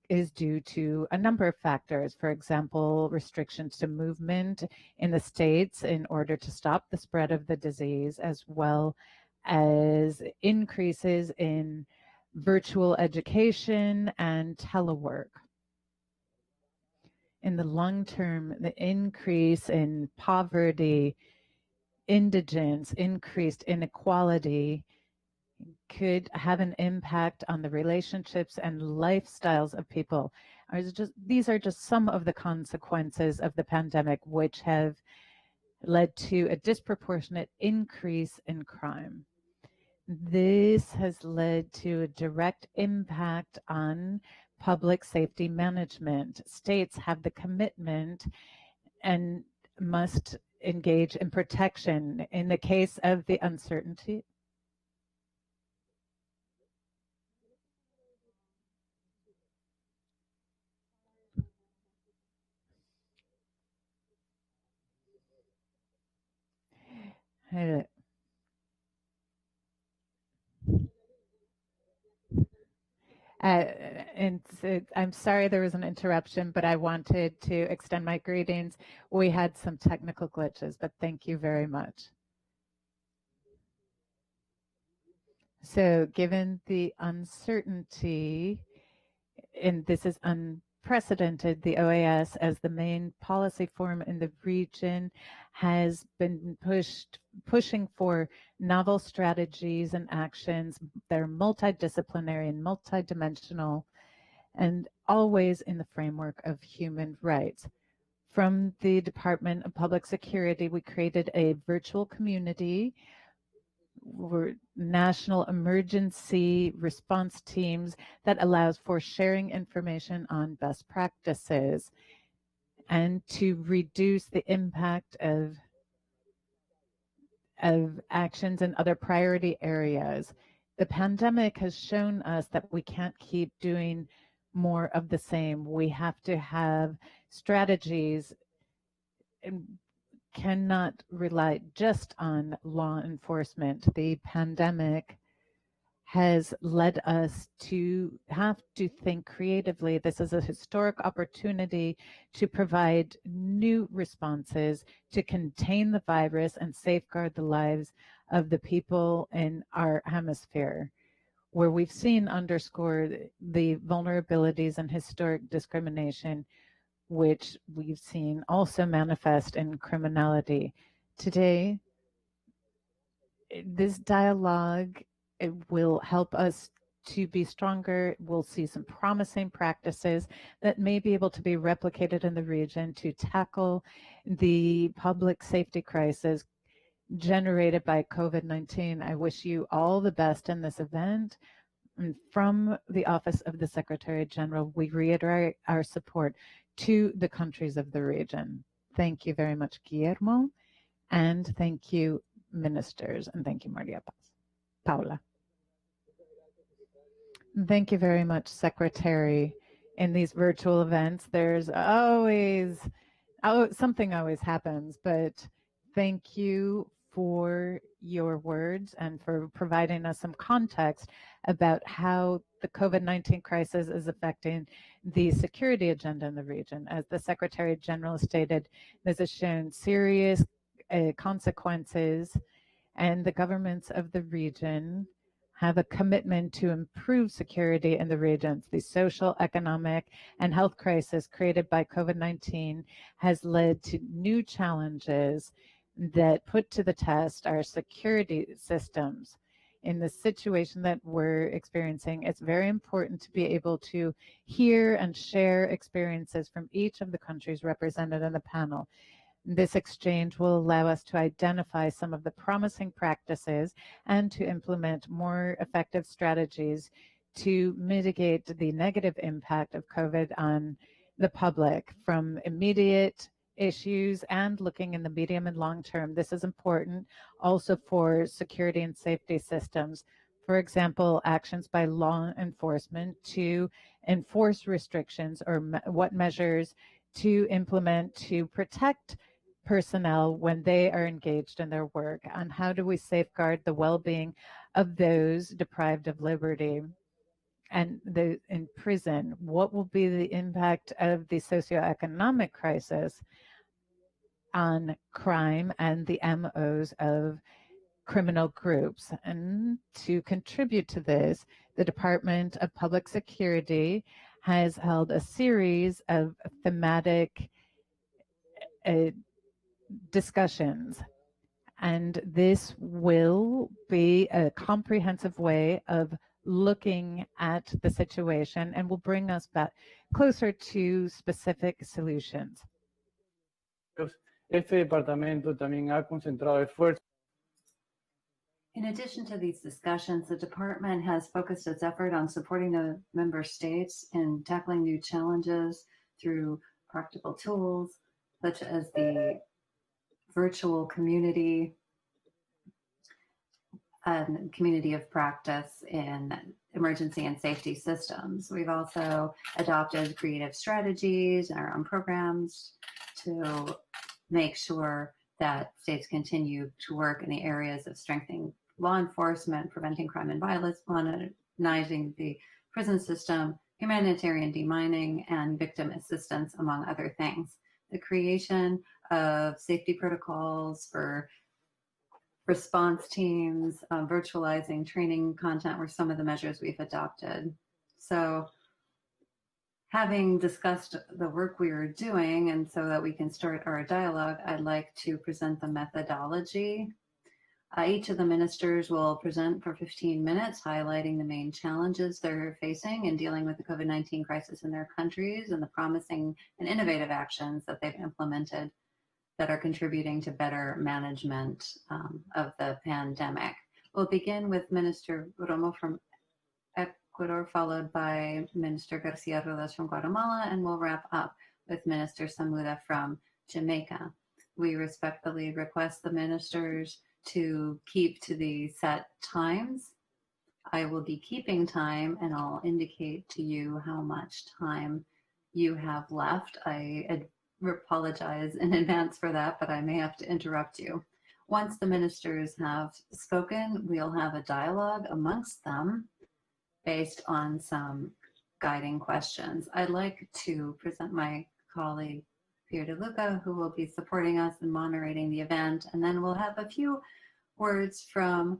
is due to a number of factors. For example, restrictions to movement in the states in order to stop the spread of the disease, as well as increases in virtual education and telework. In the long term, the increase in poverty, indigence, increased inequality could have an impact on the relationships and lifestyles of people. These are just some of the consequences of the pandemic, which have led to a disproportionate increase in crime. This has led to a direct impact on public safety management. States have the commitment and must engage in protection in the case of the uncertainty. And I'm sorry there was an interruption, but I wanted to extend my greetings. We had some technical glitches, but thank you very much. So given the uncertainty, and this is unprecedented, the OAS as the main policy forum in the region has been pushing for novel strategies and actions that are multidisciplinary and multidimensional, and always in the framework of human rights. From the Department of Public Security, we created a virtual community, national emergency response teams that allows for sharing information on best practices and to reduce the impact of actions in other priority areas. The pandemic has shown us that we can't keep doing more of the same. We have to have strategies and cannot rely just on law enforcement. The pandemic has led us to have to think creatively. This is a historic opportunity to provide new responses to contain the virus and safeguard the lives of the people in our hemisphere, where we've seen underscored the vulnerabilities and historic discrimination, which we've seen also manifest in criminality. Today, this dialogue, it will help us to be stronger. We'll see some promising practices that may be able to be replicated in the region to tackle the public safety crisis generated by COVID-19. I wish you all the best in this event. And from the Office of the Secretary General, we reiterate our support to the countries of the region. Thank you very much, Guillermo, and thank you, ministers, and thank you, Maria Paz. Paula. Thank you very much, Secretary. In these virtual events, there's always, something always happens, but thank you for your words and for providing us some context about how the COVID-19 crisis is affecting the security agenda in the region. As the Secretary General stated, this has shown serious consequences, and the governments of the region have a commitment to improve security in the regions. The social, economic, and health crisis created by COVID-19 has led to new challenges that put to the test our security systems. in the situation that we're experiencing, it's very important to be able to hear and share experiences from each of the countries represented in the panel. This exchange will allow us to identify some of the promising practices and to implement more effective strategies to mitigate the negative impact of COVID on the public from immediate issues and looking in the medium and long term. This is important also for security and safety systems. For example, actions by law enforcement to enforce restrictions or what measures to implement to protect personnel when they are engaged in their work, and how do we safeguard the well-being of those deprived of liberty and in prison. What will be the impact of the socioeconomic crisis on crime and the MOs of criminal groups? And to contribute to this, the Department of Public Security has held a series of thematic discussions, and this will be a comprehensive way of looking at the situation and will bring us back closer to specific solutions. Este departamento también ha concentrado esfuerzos. In addition to these discussions, the department has focused its effort on supporting the member states in tackling new challenges through practical tools, such as the virtual community and community of practice in emergency and safety systems. We've also adopted creative strategies in our own programs to make sure that states continue to work in the areas of strengthening law enforcement, preventing crime and violence, modernizing the prison system, humanitarian demining, and victim assistance, among other things. The creation of safety protocols for response teams, virtualizing training content were some of the measures we've adopted. So having discussed the work we are doing, and so that we can start our dialogue, I'd like to present the methodology. Each of the ministers will present for 15 minutes, highlighting the main challenges they're facing in dealing with the COVID-19 crisis in their countries and the promising and innovative actions that they've implemented that are contributing to better management of the pandemic. We'll begin with Minister Romo from Ecuador, followed by Minister Garcia Rodas from Guatemala, and we'll wrap up with Minister Samuda from Jamaica. We respectfully request the ministers to keep to the set times. I will be keeping time and I'll indicate to you how much time you have left. I apologize in advance for that, but I may have to interrupt you. Once the ministers have spoken, we'll have a dialogue amongst them based on some guiding questions. I'd like to present my colleague, Pierre De Luca, who will be supporting us and moderating the event, and then we'll have a few words from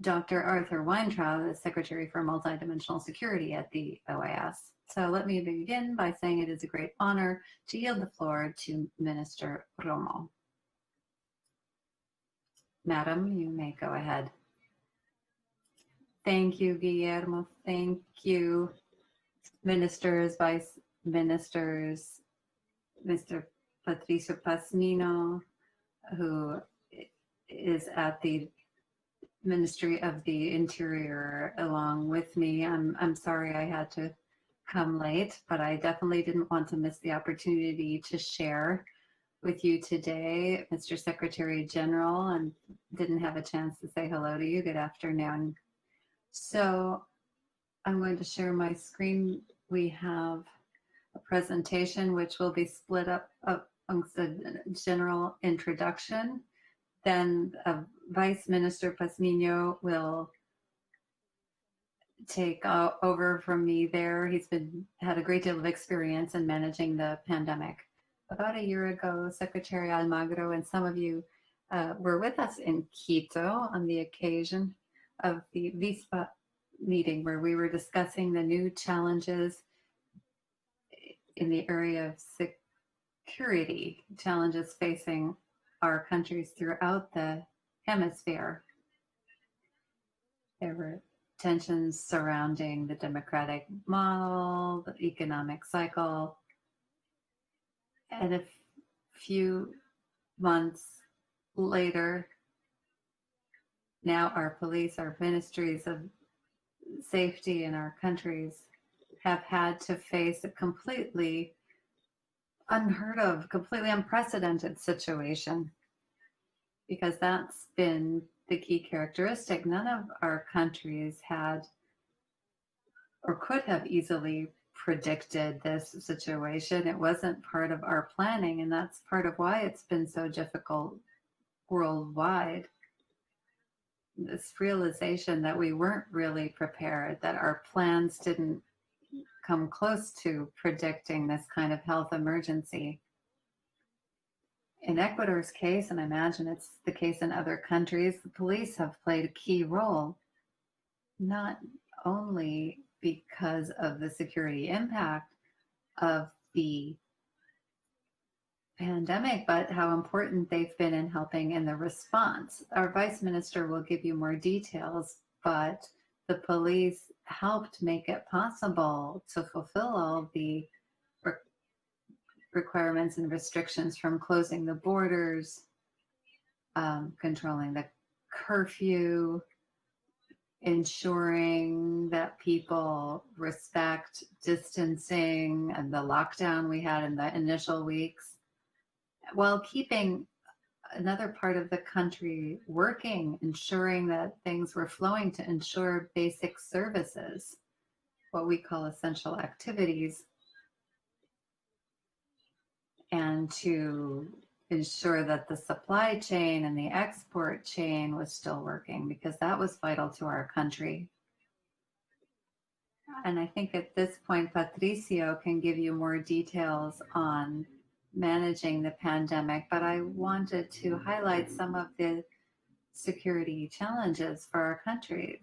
Dr. Arthur Weintraub, the Secretary for Multidimensional Security at the OAS. So let me begin by saying it is a great honor to yield the floor to Minister Romo. Madam, you may go ahead. Thank you, Guillermo. Thank you, ministers, vice ministers, Mr. Patricio Pasmino, who is at the Ministry of the Interior along with me. I'm sorry I had to come late, but I definitely didn't want to miss the opportunity to share with you today, Mr. Secretary General, and didn't have a chance to say hello to you. Good afternoon. So I'm going to share my screen. We have a presentation which will be split up amongst a general introduction. Then Vice Minister Pasmino will take over from me there. He's had a great deal of experience in managing the pandemic. About a year ago, Secretary Almagro and some of you were with us in Quito on the occasion of the VISPA meeting, where we were discussing the new challenges in the area of security, challenges facing our countries throughout the hemisphere. There were tensions surrounding the democratic model, the economic cycle, and a few months later, now our police, our ministries of safety in our countries have had to face a completely unheard of, completely unprecedented situation, because that's been the key characteristic. None of our countries had or could have easily predicted this situation. It wasn't part of our planning, and that's part of why it's been so difficult worldwide. This realization that we weren't really prepared, that our plans didn't come close to predicting this kind of health emergency. In Ecuador's case, and I imagine it's the case in other countries, the police have played a key role, not only because of the security impact of the pandemic, but how important they've been in helping in the response. Our vice minister will give you more details, but the police helped make it possible to fulfill all the requirements and restrictions, from closing the borders, controlling the curfew, ensuring that people respect distancing and the lockdown we had in the initial weeks, while keeping another part of the country working, ensuring that things were flowing to ensure basic services, what we call essential activities, and to ensure that the supply chain and the export chain was still working, because that was vital to our country. And I think at this point, Patricio can give you more details on managing the pandemic, but I wanted to highlight some of the security challenges for our countries.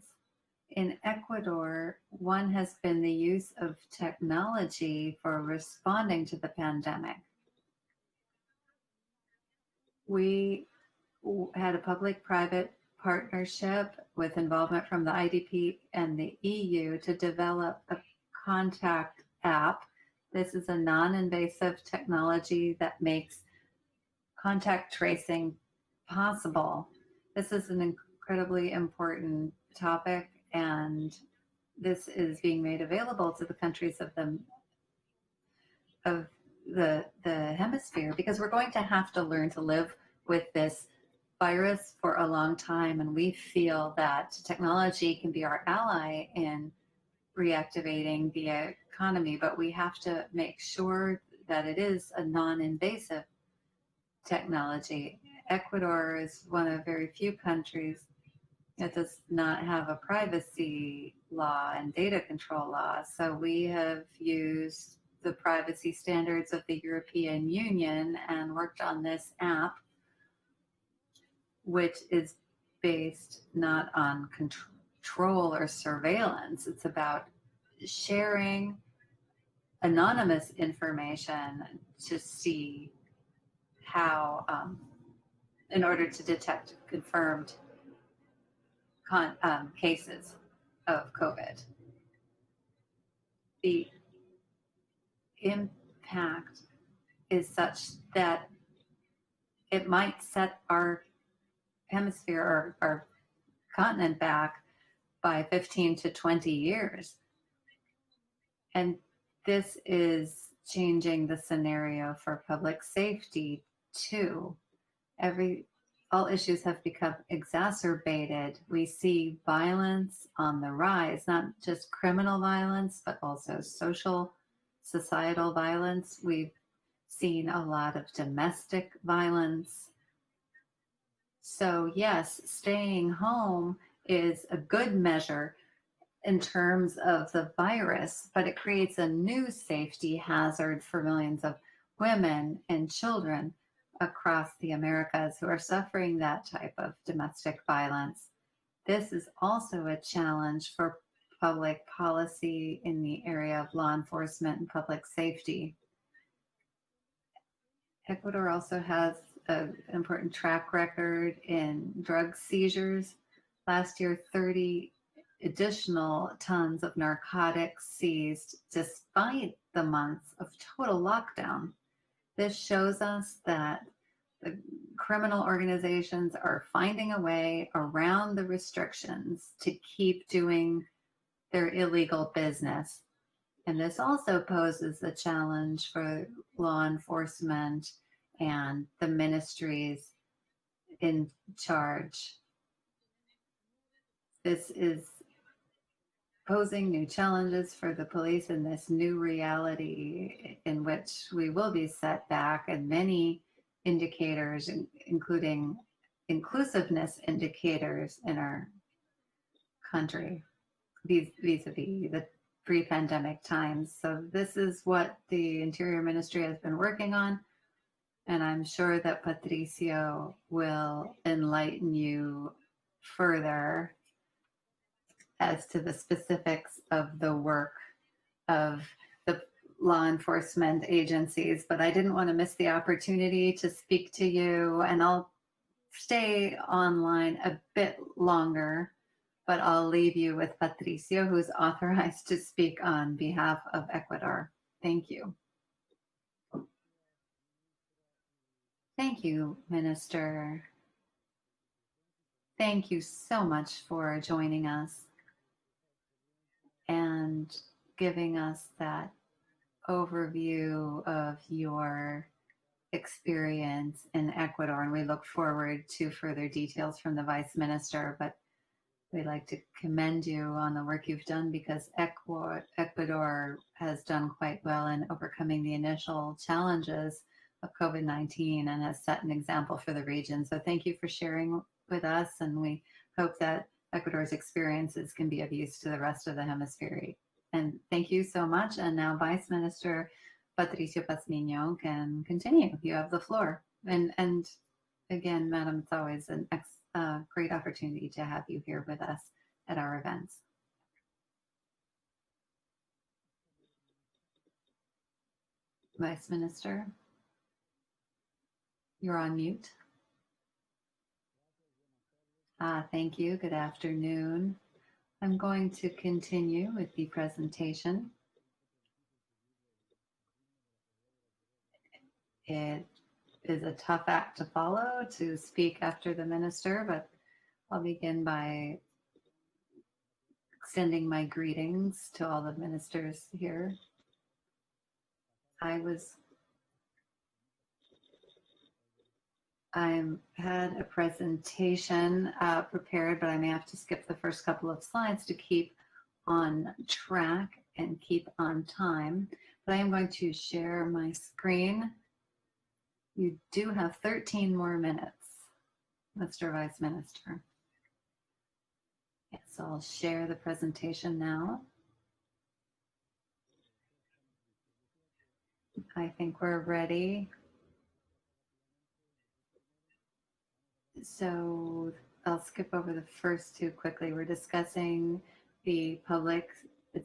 In Ecuador, one has been the use of technology for responding to the pandemic. We had a public-private partnership with involvement from the IDP and the EU to develop a contact app. This is a non-invasive technology that makes contact tracing possible. This is an incredibly important topic, and this is being made available to the countries of the hemisphere, because we're going to have to learn to live with this virus for a long time, and we feel that technology can be our ally in reactivating the economy, but we have to make sure that it is a non-invasive technology. Ecuador is one of very few countries that does not have a privacy law and data control law, so we have used the privacy standards of the European Union and worked on this app, which is based not on control or surveillance. It's about sharing anonymous information to see how, in order to detect confirmed cases of COVID. The impact is such that it might set our hemisphere or our continent back by 15 to 20 years. And this is changing the scenario for public safety too. All issues have become exacerbated. We see violence on the rise, not just criminal violence, but also societal violence. We've seen a lot of domestic violence. So yes, staying home is a good measure in terms of the virus, but it creates a new safety hazard for millions of women and children across the Americas who are suffering that type of domestic violence. This is also a challenge for public policy in the area of law enforcement and public safety. Ecuador also has an important track record in drug seizures. Last year, 30 additional tons of narcotics seized despite the months of total lockdown. This shows us that the criminal organizations are finding a way around the restrictions to keep doing their illegal business. And this also poses a challenge for law enforcement and the ministries in charge. This is posing new challenges for the police in this new reality in which we will be set back, and many indicators, including inclusiveness indicators in our country, vis-a-vis the pre-pandemic times. So this is what the Interior Ministry has been working on, and I'm sure that Patricio will enlighten you further as to the specifics of the work of the law enforcement agencies. But I didn't want to miss the opportunity to speak to you, and I'll stay online a bit longer, but I'll leave you with Patricio, who's authorized to speak on behalf of Ecuador. Thank you. Thank you, Minister. Thank you so much for joining us and giving us that overview of your experience in Ecuador. And we look forward to further details from the Vice Minister, but we'd like to commend you on the work you've done, because Ecuador has done quite well in overcoming the initial challenges of COVID-19 and has set an example for the region. So thank you for sharing with us, and we hope that Ecuador's experiences can be of use to the rest of the hemisphere. And thank you so much. And now Vice Minister Patricio Pazmiño can continue. You have the floor. And again, Madam, it's always a great opportunity to have you here with us at our events. Vice Minister, you're on mute. Thank you. Good afternoon. I'm going to continue with the presentation. It is a tough act to follow to speak after the minister, but I'll begin by extending my greetings to all the ministers here. I had a presentation prepared, but I may have to skip the first couple of slides to keep on track and keep on time. But I am going to share my screen. You do have 13 more minutes, Mr. Vice Minister. Yes, I'll share the presentation now. I think we're ready. So I'll skip over the first two quickly. We're discussing the public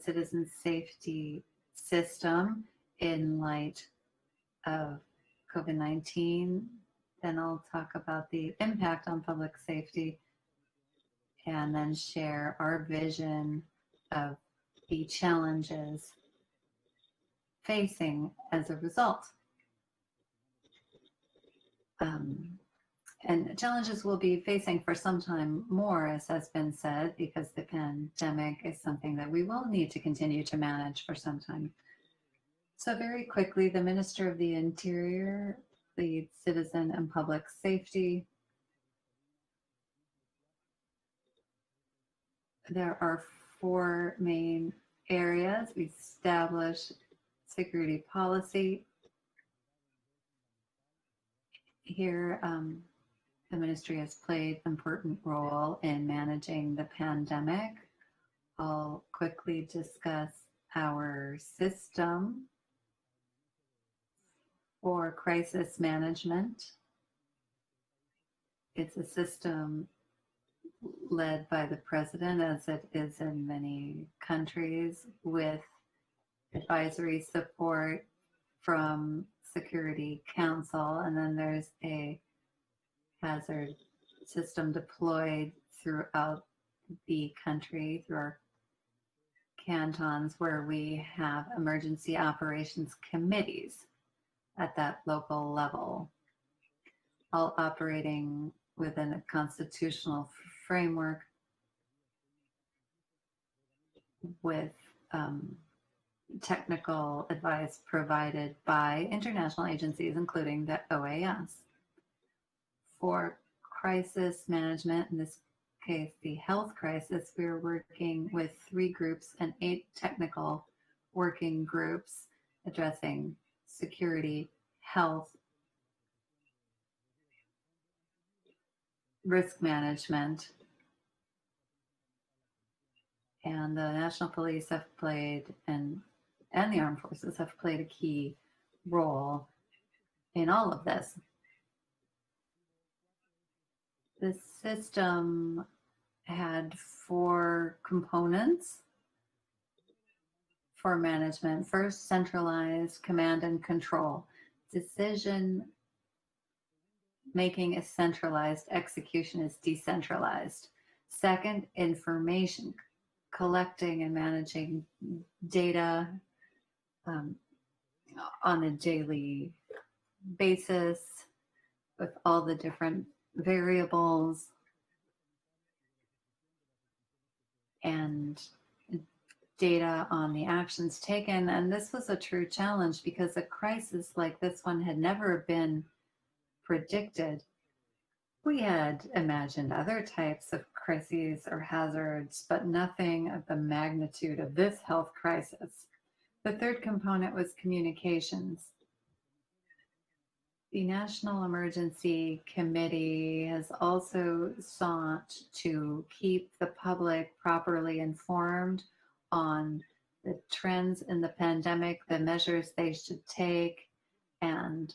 citizen safety system in light of COVID-19. Then I'll talk about the impact on public safety, and then share our vision of the challenges facing as a result. And challenges we'll be facing for some time more, as has been said, because the pandemic is something that we will need to continue to manage for some time. So very quickly, the Minister of the Interior leads citizen and public safety. There are four main areas. We establish security policy. Here, the ministry has played an important role in managing the pandemic. I'll quickly discuss our system for crisis management. It's a system led by the president, as it is in many countries, with advisory support from Security Council. And then there's a hazard system deployed throughout the country through our cantons where we have emergency operations committees at that local level, all operating within a constitutional framework with technical advice provided by international agencies, including the OAS. For crisis management, in this case, the health crisis, we're working with 3 groups and 8 technical working groups addressing security, health, risk management. And the National Police have played, and the Armed Forces have played a key role in all of this. The system had 4 components for management. First, centralized command and control. Decision making is centralized, execution is decentralized. Second, information, collecting and managing data on a daily basis with all the different variables and data on the actions taken. And this was a true challenge because a crisis like this one had never been predicted. We had imagined other types of crises or hazards, but nothing of the magnitude of this health crisis. The third component was communications. The National Emergency Committee has also sought to keep the public properly informed on the trends in the pandemic, the measures they should take, and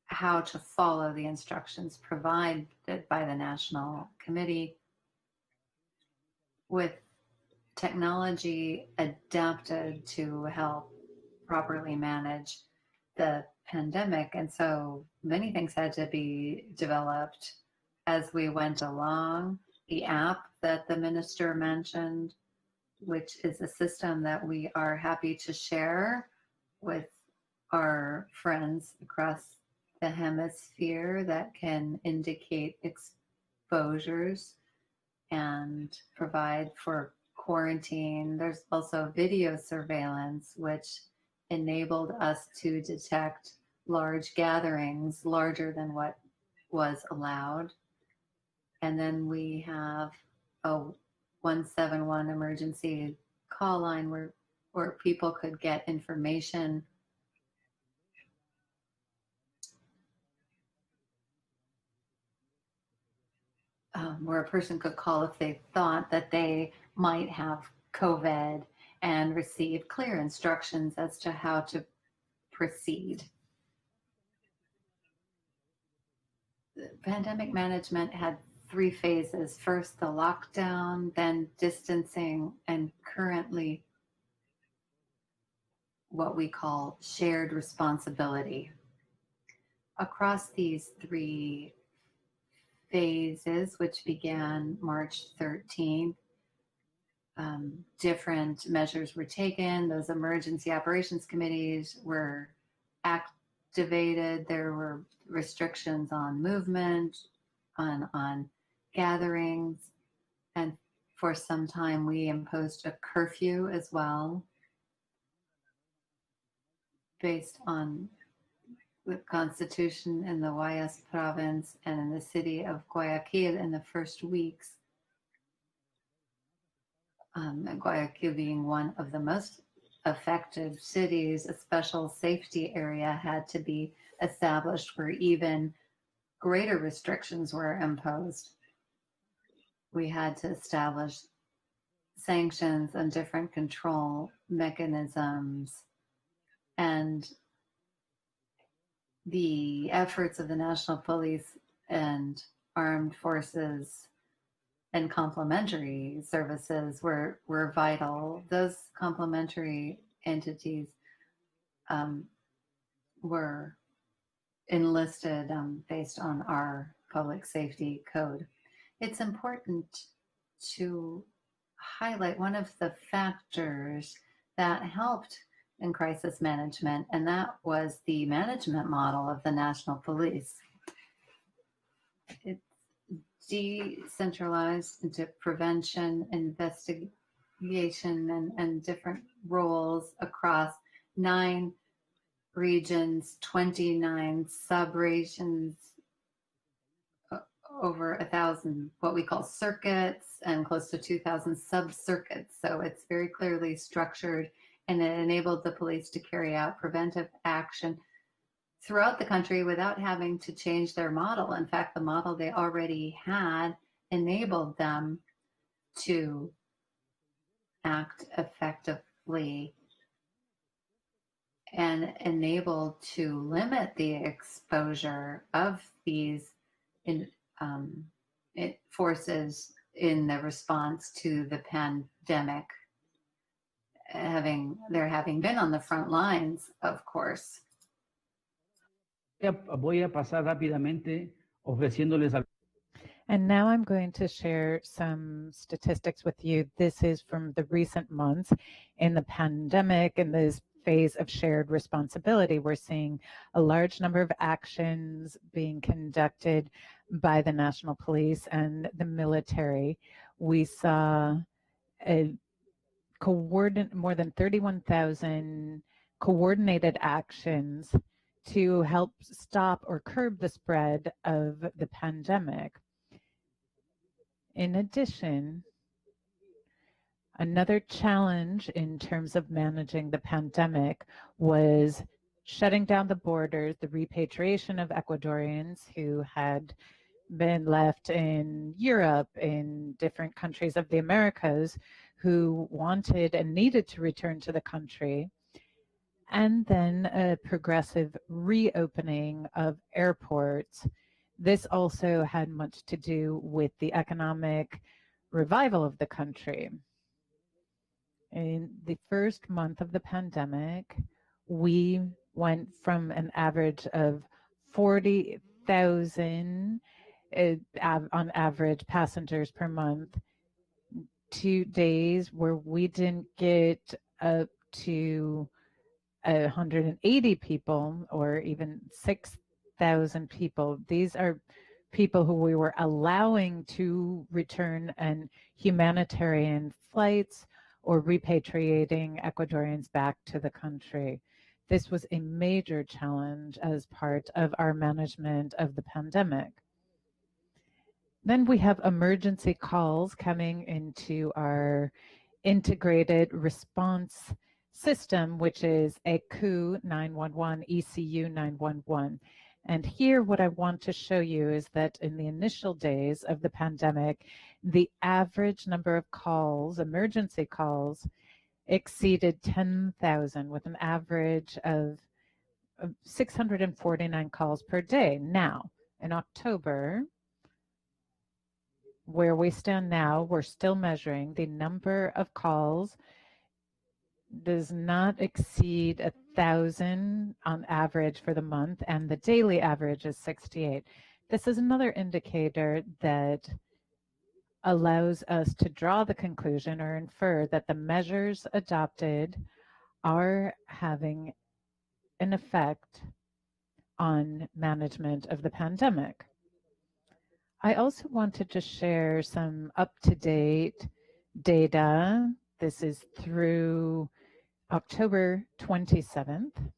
how to follow the instructions provided by the National Committee with technology adapted to help properly manage the pandemic. And so many things had to be developed as we went along. The app that the minister mentioned, which is a system that we are happy to share with our friends across the hemisphere, that can indicate exposures and provide for quarantine. There's also video surveillance, which enabled us to detect large gatherings, larger than what was allowed. And then we have a 171 emergency call line where people could get information where a person could call if they thought that they might have COVID and receive clear instructions as to how to proceed. The pandemic management had 3 phases. First, the lockdown, then distancing, and currently what we call shared responsibility. Across these 3 phases, which began March 13th, different measures were taken. Those emergency operations committees were activated. There were restrictions on movement, on gatherings, and for some time we imposed a curfew as well, based on the constitution in the OAS province and in the city of Guayaquil in the first weeks. Guayaquil being one of the most affected cities, a special safety area had to be established where even greater restrictions were imposed. We had to establish sanctions and different control mechanisms, and the efforts of the National Police and Armed Forces and complementary services were vital. Those complementary entities were enlisted based on our public safety code. It's important to highlight one of the factors that helped in crisis management, and that was the management model of the National Police. It's decentralized into prevention, investigation, and different roles across 9 regions, 29 sub-regions, over 1,000 what we call circuits, and close to 2,000 sub-circuits. So it's very clearly structured, and it enabled the police to carry out preventive action throughout the country without having to change their model. In fact, the model they already had enabled them to act effectively and enabled to limit the exposure of these forces in the response to the pandemic, having been on the front lines, of course. Voy a pasar rápidamente ofreciéndoles. And now I'm going to share some statistics with you. This is from the recent months in the pandemic, in this phase of shared responsibility. We're seeing a large number of actions being conducted by the National Police and the military. We saw more than 31,000 coordinated actions to help stop or curb the spread of the pandemic. In addition, another challenge in terms of managing the pandemic was shutting down the borders, the repatriation of Ecuadorians who had been left in Europe, in different countries of the Americas, who wanted and needed to return to the country, and then a progressive reopening of airports. This also had much to do with the economic revival of the country. In the first month of the pandemic, we went from an average of 40,000 on average passengers per month to days where we didn't get up to 180 people or even 6,000 people. These are people who we were allowing to return on humanitarian flights or repatriating Ecuadorians back to the country. This was a major challenge as part of our management of the pandemic. Then we have emergency calls coming into our integrated response system, which is ECU 911, ECU 911. And here what I want to show you is that in the initial days of the pandemic, the average number of calls, emergency calls, exceeded 10,000 with an average of 649 calls per day. Now, in October, where we stand now, we're still measuring the number of calls does not exceed 1,000 on average for the month, and the daily average is 68. This is another indicator that allows us to draw the conclusion or infer that the measures adopted are having an effect on management of the pandemic. I also wanted to share some up-to-date data. This is through October 27th.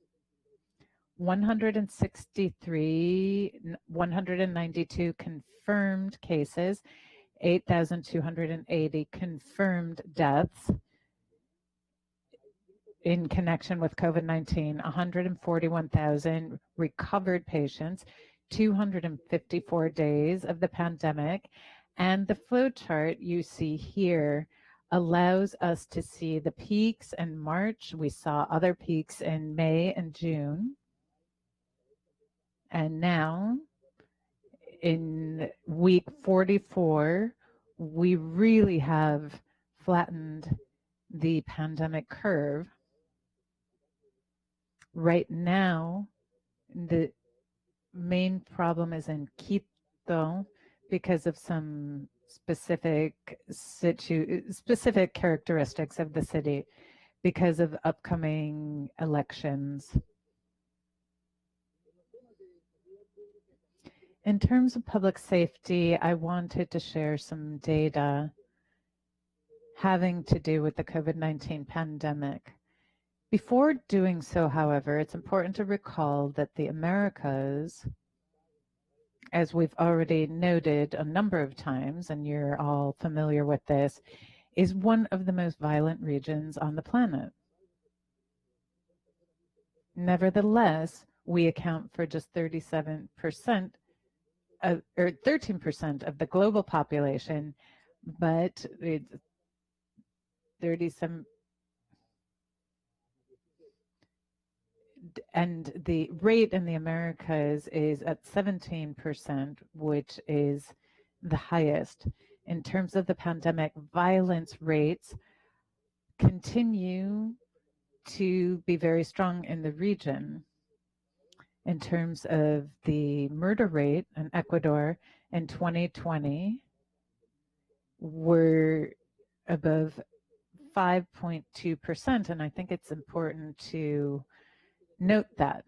192 confirmed cases, 8,280 confirmed deaths in connection with COVID-19, 141,000 recovered patients, 254 days of the pandemic, and the flow chart you see here allows us to see the peaks in March. We saw other peaks in May and June. And now in week 44, we really have flattened the pandemic curve. Right now, the main problem is in Quito. because of some specific characteristics of the city, because of upcoming elections. In terms of public safety, I wanted to share some data having to do with the COVID-19 pandemic. Before doing so, however, it's important to recall that the Americas, as we've already noted a number of times, and you're all familiar with this, is one of the most violent regions on the planet. Nevertheless, we account for just 37% or 13% of the global population, but it's 37, and the rate in the Americas is at 17%, which is the highest. In terms of the pandemic, violence rates continue to be very strong in the region. In terms of the murder rate in Ecuador in 2020, we're above 5.2%, and I think it's important to note that.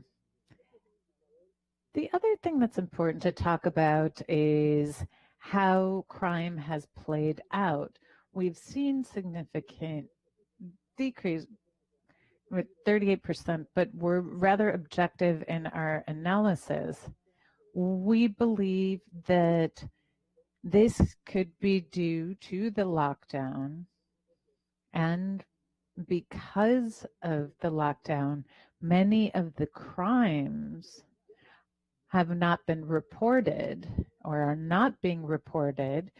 The other thing that's important to talk about is how crime has played out. We've seen significant decrease with 38%, but we're rather objective in our analysis. We believe that this could be due to the lockdown, and because of the lockdown, many of the crimes have not been reported or are not being reported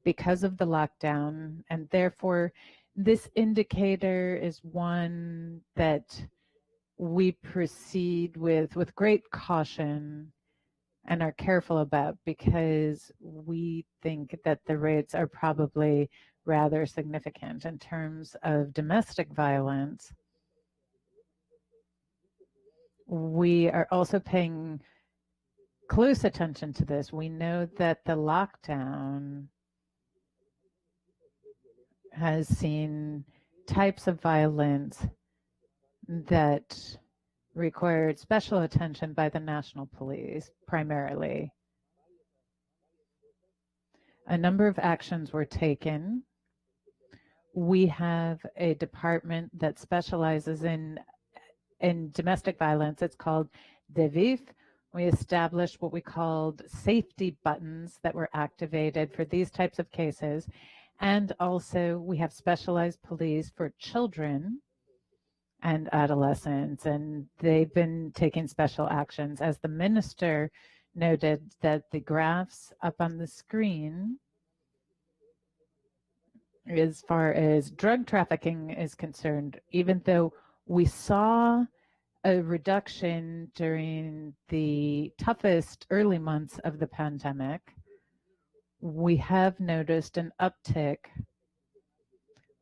because of the lockdown, and therefore this indicator is one that we proceed with great caution and are careful about, because we think that the rates are probably rather significant. In terms of domestic violence, we are also paying close attention to this. We know that the lockdown has seen types of violence that required special attention by the national police primarily. A number of actions were taken. We have a department that specializes in domestic violence. It's called DEVIF. We established what we called safety buttons that were activated for these types of cases. And also we have specialized police for children and adolescents, and they've been taking special actions. As the minister noted, that the graphs up on the screen, as far as drug trafficking is concerned, even though we saw a reduction during the toughest early months of the pandemic, we have noticed an uptick.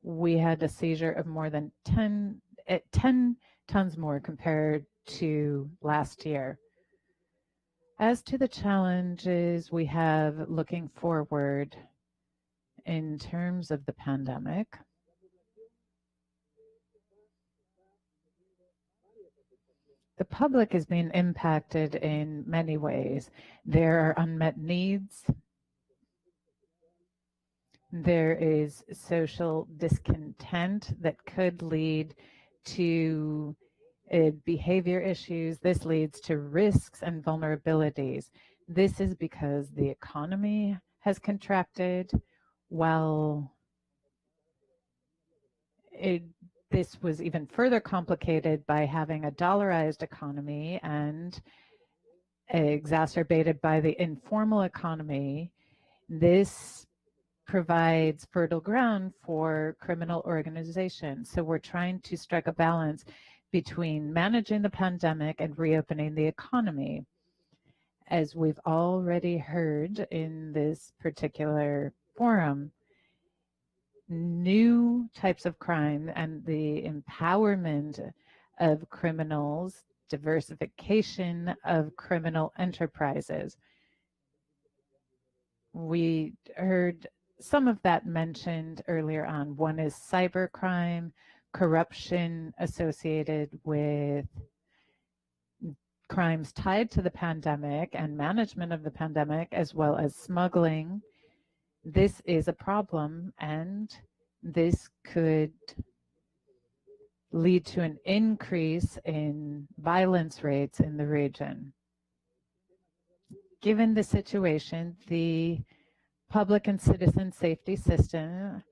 We had a seizure of more than 10 tons more compared to last year. As to the challenges we have looking forward in terms of the pandemic, the public is being impacted in many ways. There are unmet needs. There is social discontent that could lead to behavior issues. This leads to risks and vulnerabilities. This is because the economy has contracted, while this was even further complicated by having a dollarized economy and exacerbated by the informal economy. This provides fertile ground for criminal organizations. So we're trying to strike a balance between managing the pandemic and reopening the economy. As we've already heard in this particular forum, new types of crime and the empowerment of criminals, diversification of criminal enterprises. We heard some of that mentioned earlier on. One is cybercrime, corruption associated with crimes tied to the pandemic and management of the pandemic, as well as smuggling. This is a problem, and this could lead to an increase in violence rates in the region. Given the situation, the public and citizen safety system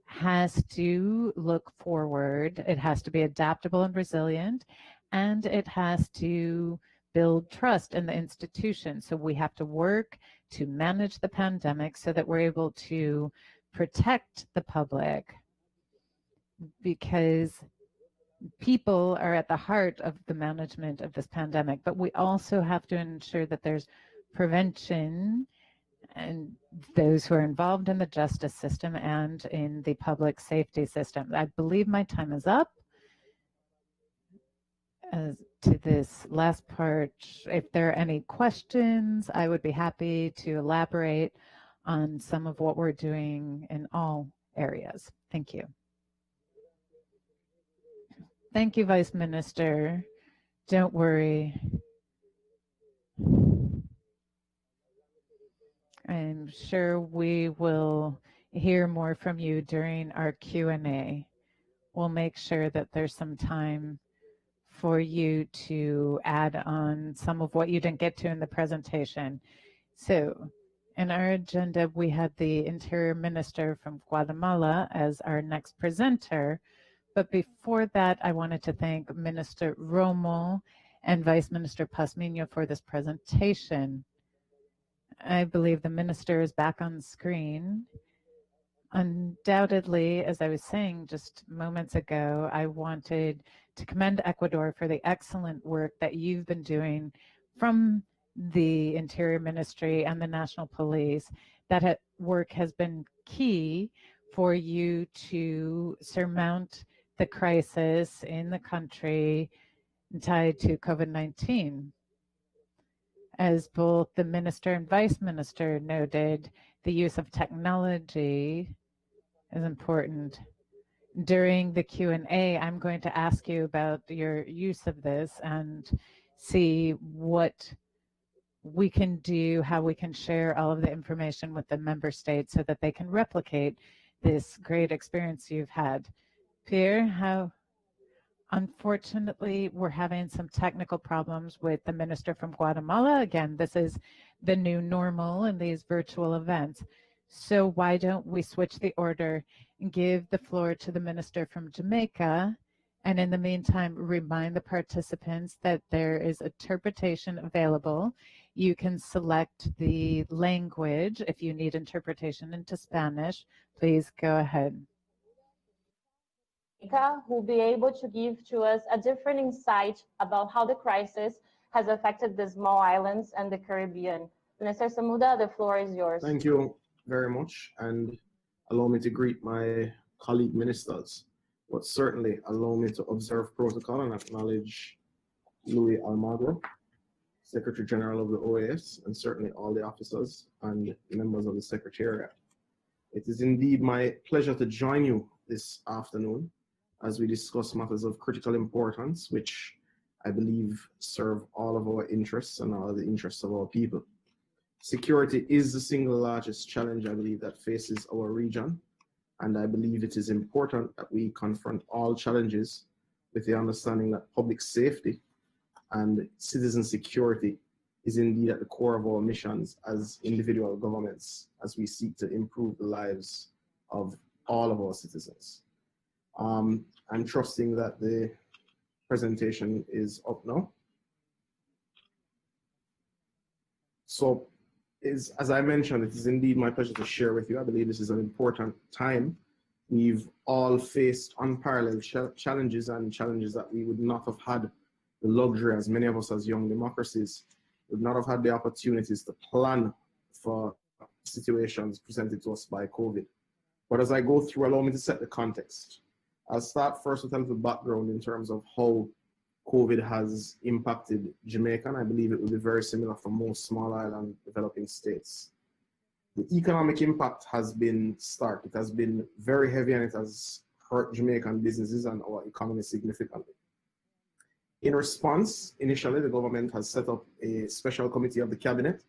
has to look forward. It has to be adaptable and resilient, and it has to build trust in the institution. So we have to work to manage the pandemic so that we're able to protect the public, because people are at the heart of the management of this pandemic. But we also have to ensure that there's prevention and those who are involved in the justice system and in the public safety system. I believe my time is up. As to this last part, if there are any questions, I would be happy to elaborate on some of what we're doing in all areas. Thank you. Thank you, Vice Minister. Don't worry. I'm sure we will hear more from you during our Q&A. We'll make sure that there's some time for you to add on some of what you didn't get to in the presentation. So in our agenda, we had the Interior Minister from Guatemala as our next presenter. But before that, I wanted to thank Minister Romo and Vice Minister Pazmiño for this presentation. I believe the minister is back on screen. Undoubtedly, as I was saying just moments ago, I wanted to commend Ecuador for the excellent work that you've been doing from the Interior Ministry and the National Police. That work has been key for you to surmount the crisis in the country tied to COVID-19. As both the minister and vice minister noted, the use of technology is important. During the Q&A, I'm going to ask you about your use of this and see what we can do, how we can share all of the information with the member states so that they can replicate this great experience you've had. Pierre, how? Unfortunately, we're having some technical problems with the minister from Guatemala. Again, this is the new normal in these virtual events. So why don't we switch the order and give the floor to the minister from Jamaica, and in the meantime, remind the participants that there is interpretation available. You can select the language. If you need interpretation into Spanish, please go ahead. Who will be able to give to us a different insight about how the crisis has affected the small islands and the Caribbean. Minister Samuda, the floor is yours. Thank you very much, and allow me to greet my colleague ministers, but certainly allow me to observe protocol and acknowledge Louis Almagro, Secretary General of the OAS, and certainly all the officers and members of the Secretariat. It is indeed my pleasure to join you this afternoon as we discuss matters of critical importance, which I believe serve all of our interests and all of the interests of our people. Security is the single largest challenge, I believe, that faces our region, and I believe it is important that we confront all challenges with the understanding that public safety and citizen security is indeed at the core of our missions as individual governments as we seek to improve the lives of all of our citizens. I'm trusting that the presentation is up now. So, as I mentioned, it is indeed my pleasure to share with you. I believe this is an important time. We've all faced unparalleled challenges, and challenges that we would not have had the luxury, as many of us as young democracies, would not have had the opportunities to plan for situations presented to us by COVID. But as I go through, allow me to set the context. I'll start first with a little background in terms of how COVID has impacted Jamaica, and I believe it will be very similar for most small island developing states. The economic impact has been stark. It has been very heavy and it has hurt Jamaican businesses and our economy significantly. In response, initially, the government has set up a special committee of the cabinet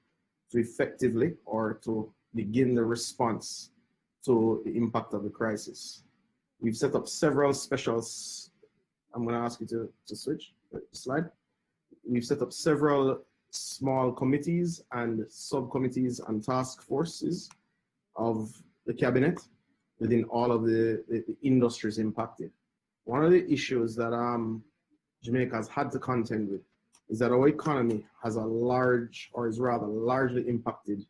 to effectively or to begin the response to the impact of the crisis. We've set up several specials. I'm going to ask you to switch the slide. We've set up several small committees and subcommittees and task forces of the cabinet within all of the industries impacted. One of the issues that Jamaica has had to contend with is that our economy has a large, or is rather largely impacted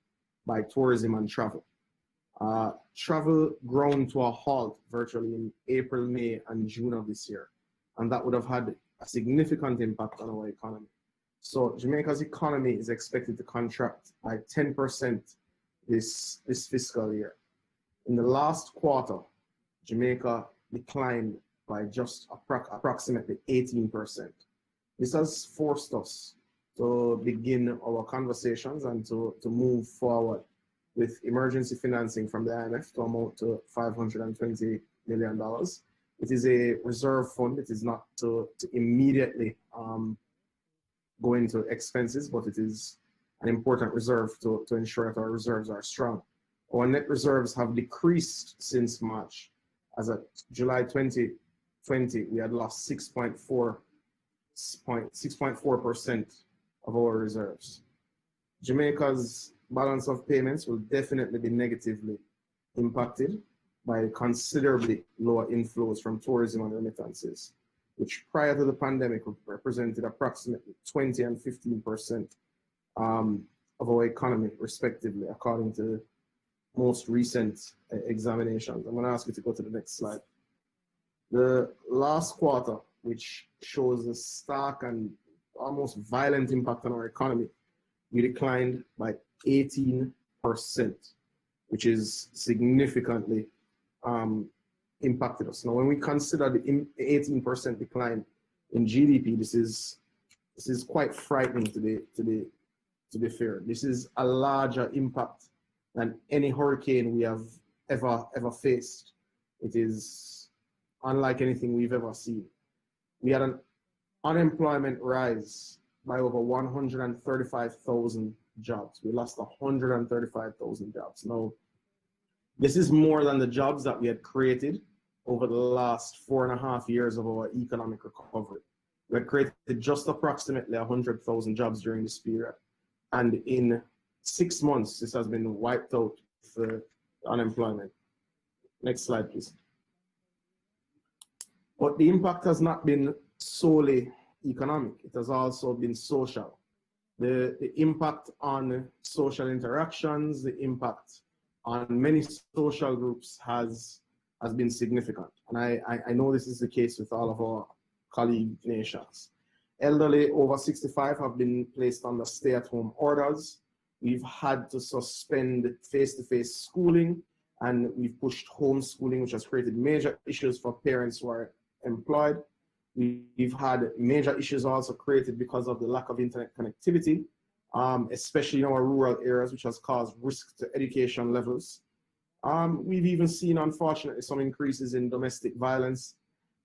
by tourism and travel. Travel ground to a halt virtually in April, May, and June of this year, and that would have had a significant impact on our economy. So Jamaica's economy is expected to contract by 10% this fiscal year. In the last quarter, Jamaica declined by just approximately 18%. This has forced us to begin our conversations and to move forward with emergency financing from the IMF to amount to $520 million. It is a reserve fund. It is not to immediately go into expenses, but it is an important reserve to ensure that our reserves are strong. Our net reserves have decreased since March. As of July 2020, we had lost 6.4% of our reserves. Jamaica's balance of payments will definitely be negatively impacted by considerably lower inflows from tourism and remittances, which prior to the pandemic represented approximately 20 and 15% of our economy, respectively, according to most recent examinations. I'm going to ask you to go to the next slide. The last quarter, which shows a stark and almost violent impact on our economy, we declined by 18%, which is significantly impacted us. Now, when we consider the 18% decline in GDP, this is quite frightening to be fair. This is a larger impact than any hurricane we have ever faced. It is unlike anything we've ever seen. We had an unemployment rise by over 135,000 jobs. We lost 135,000 jobs. Now, this is more than the jobs that we had created over the last 4.5 years of our economic recovery. We had created just approximately 100,000 jobs during this period. And in 6 months, this has been wiped out for unemployment. Next slide, please. But the impact has not been solely economic. It has also been social. The impact on social interactions, the impact on many social groups has been significant. And I know this is the case with all of our colleague nations. Elderly over 65 have been placed under stay-at-home orders. We've had to suspend face-to-face schooling, and we've pushed homeschooling, which has created major issues for parents who are employed. We've had major issues also created because of the lack of internet connectivity, especially in our rural areas, which has caused risk to education levels. We've even seen, unfortunately, some increases in domestic violence,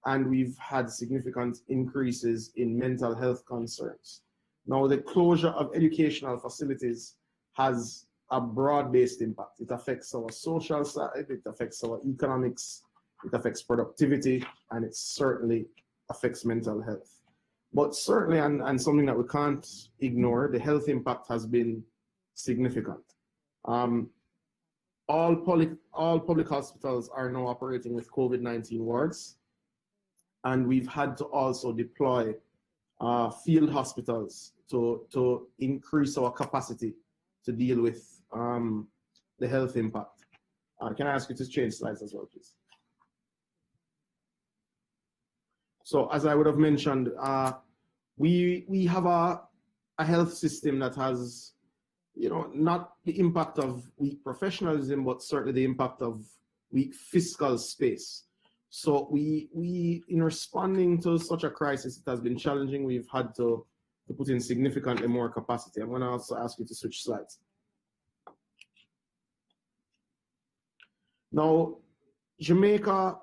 and we've had significant increases in mental health concerns. Now, the closure of educational facilities has a broad-based impact. It affects our social side, it affects our economics, it affects productivity, and it certainly affects mental health. But certainly, and something that we can't ignore, the health impact has been significant. All public hospitals are now operating with COVID-19 wards, and we've had to also deploy field hospitals to increase our capacity to deal with the health impact. Can I ask you to change slides as well, please? So as I would have mentioned, we have a health system that has, not the impact of weak professionalism, but certainly the impact of weak fiscal space. So we in responding to such a crisis, it has been challenging. We've had to put in significantly more capacity. I'm going to also ask you to switch slides. Now, Jamaica,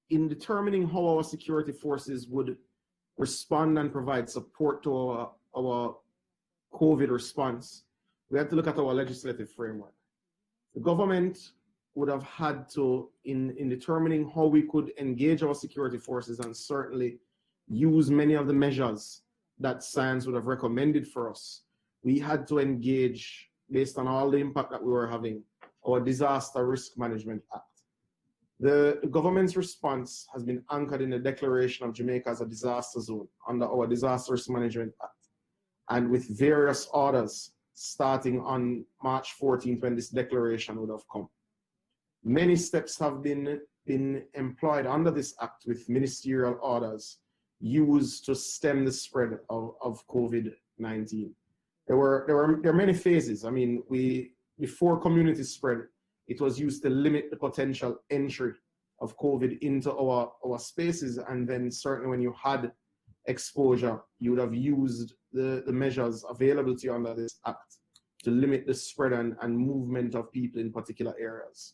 in determining how our security forces would respond and provide support to our COVID response, we had to look at our legislative framework. The government would have had to, in determining how we could engage our security forces and certainly use many of the measures that science would have recommended for us, we had to engage, based on all the impact that we were having, our Disaster Risk Management Act. The government's response has been anchored in the declaration of Jamaica as a disaster zone under our Disaster Risk Management Act, and with various orders starting on March 14th when this declaration would have come. Many steps have been employed under this act with ministerial orders used to stem the spread of COVID-19. There were many phases. I mean, before community spread, it was used to limit the potential entry of COVID into our spaces. And then certainly when you had exposure, you would have used the measures available to you under this act to limit the spread and movement of people in particular areas.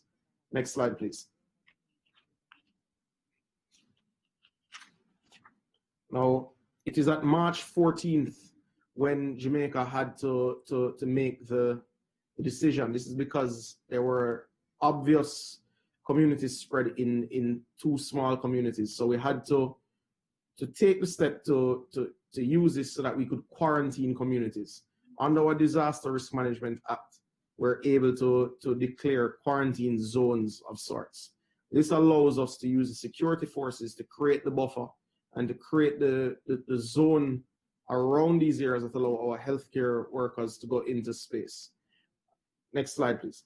Next slide, please. Now, it is at March 14th when Jamaica had to make the decision. This is because there were obvious community spread in two small communities. So we had to take the step to use this so that we could quarantine communities. Under our Disaster Risk Management Act, we're able to declare quarantine zones of sorts. This allows us to use the security forces to create the buffer and to create the zone around these areas that allow our healthcare workers to go into space. Next slide, please.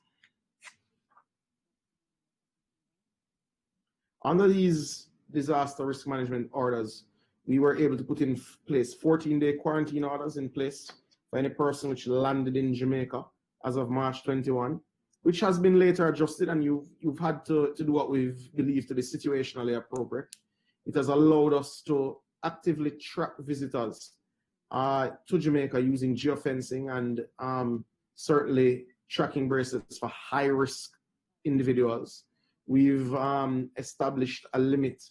Under these disaster risk management orders, we were able to put in place 14-day quarantine orders in place for any person which landed in Jamaica as of March 21, which has been later adjusted, and you've had to do what we've believed to be situationally appropriate. It has allowed us to actively track visitors to Jamaica using geofencing and certainly tracking bracelets for high-risk individuals. We've established a limit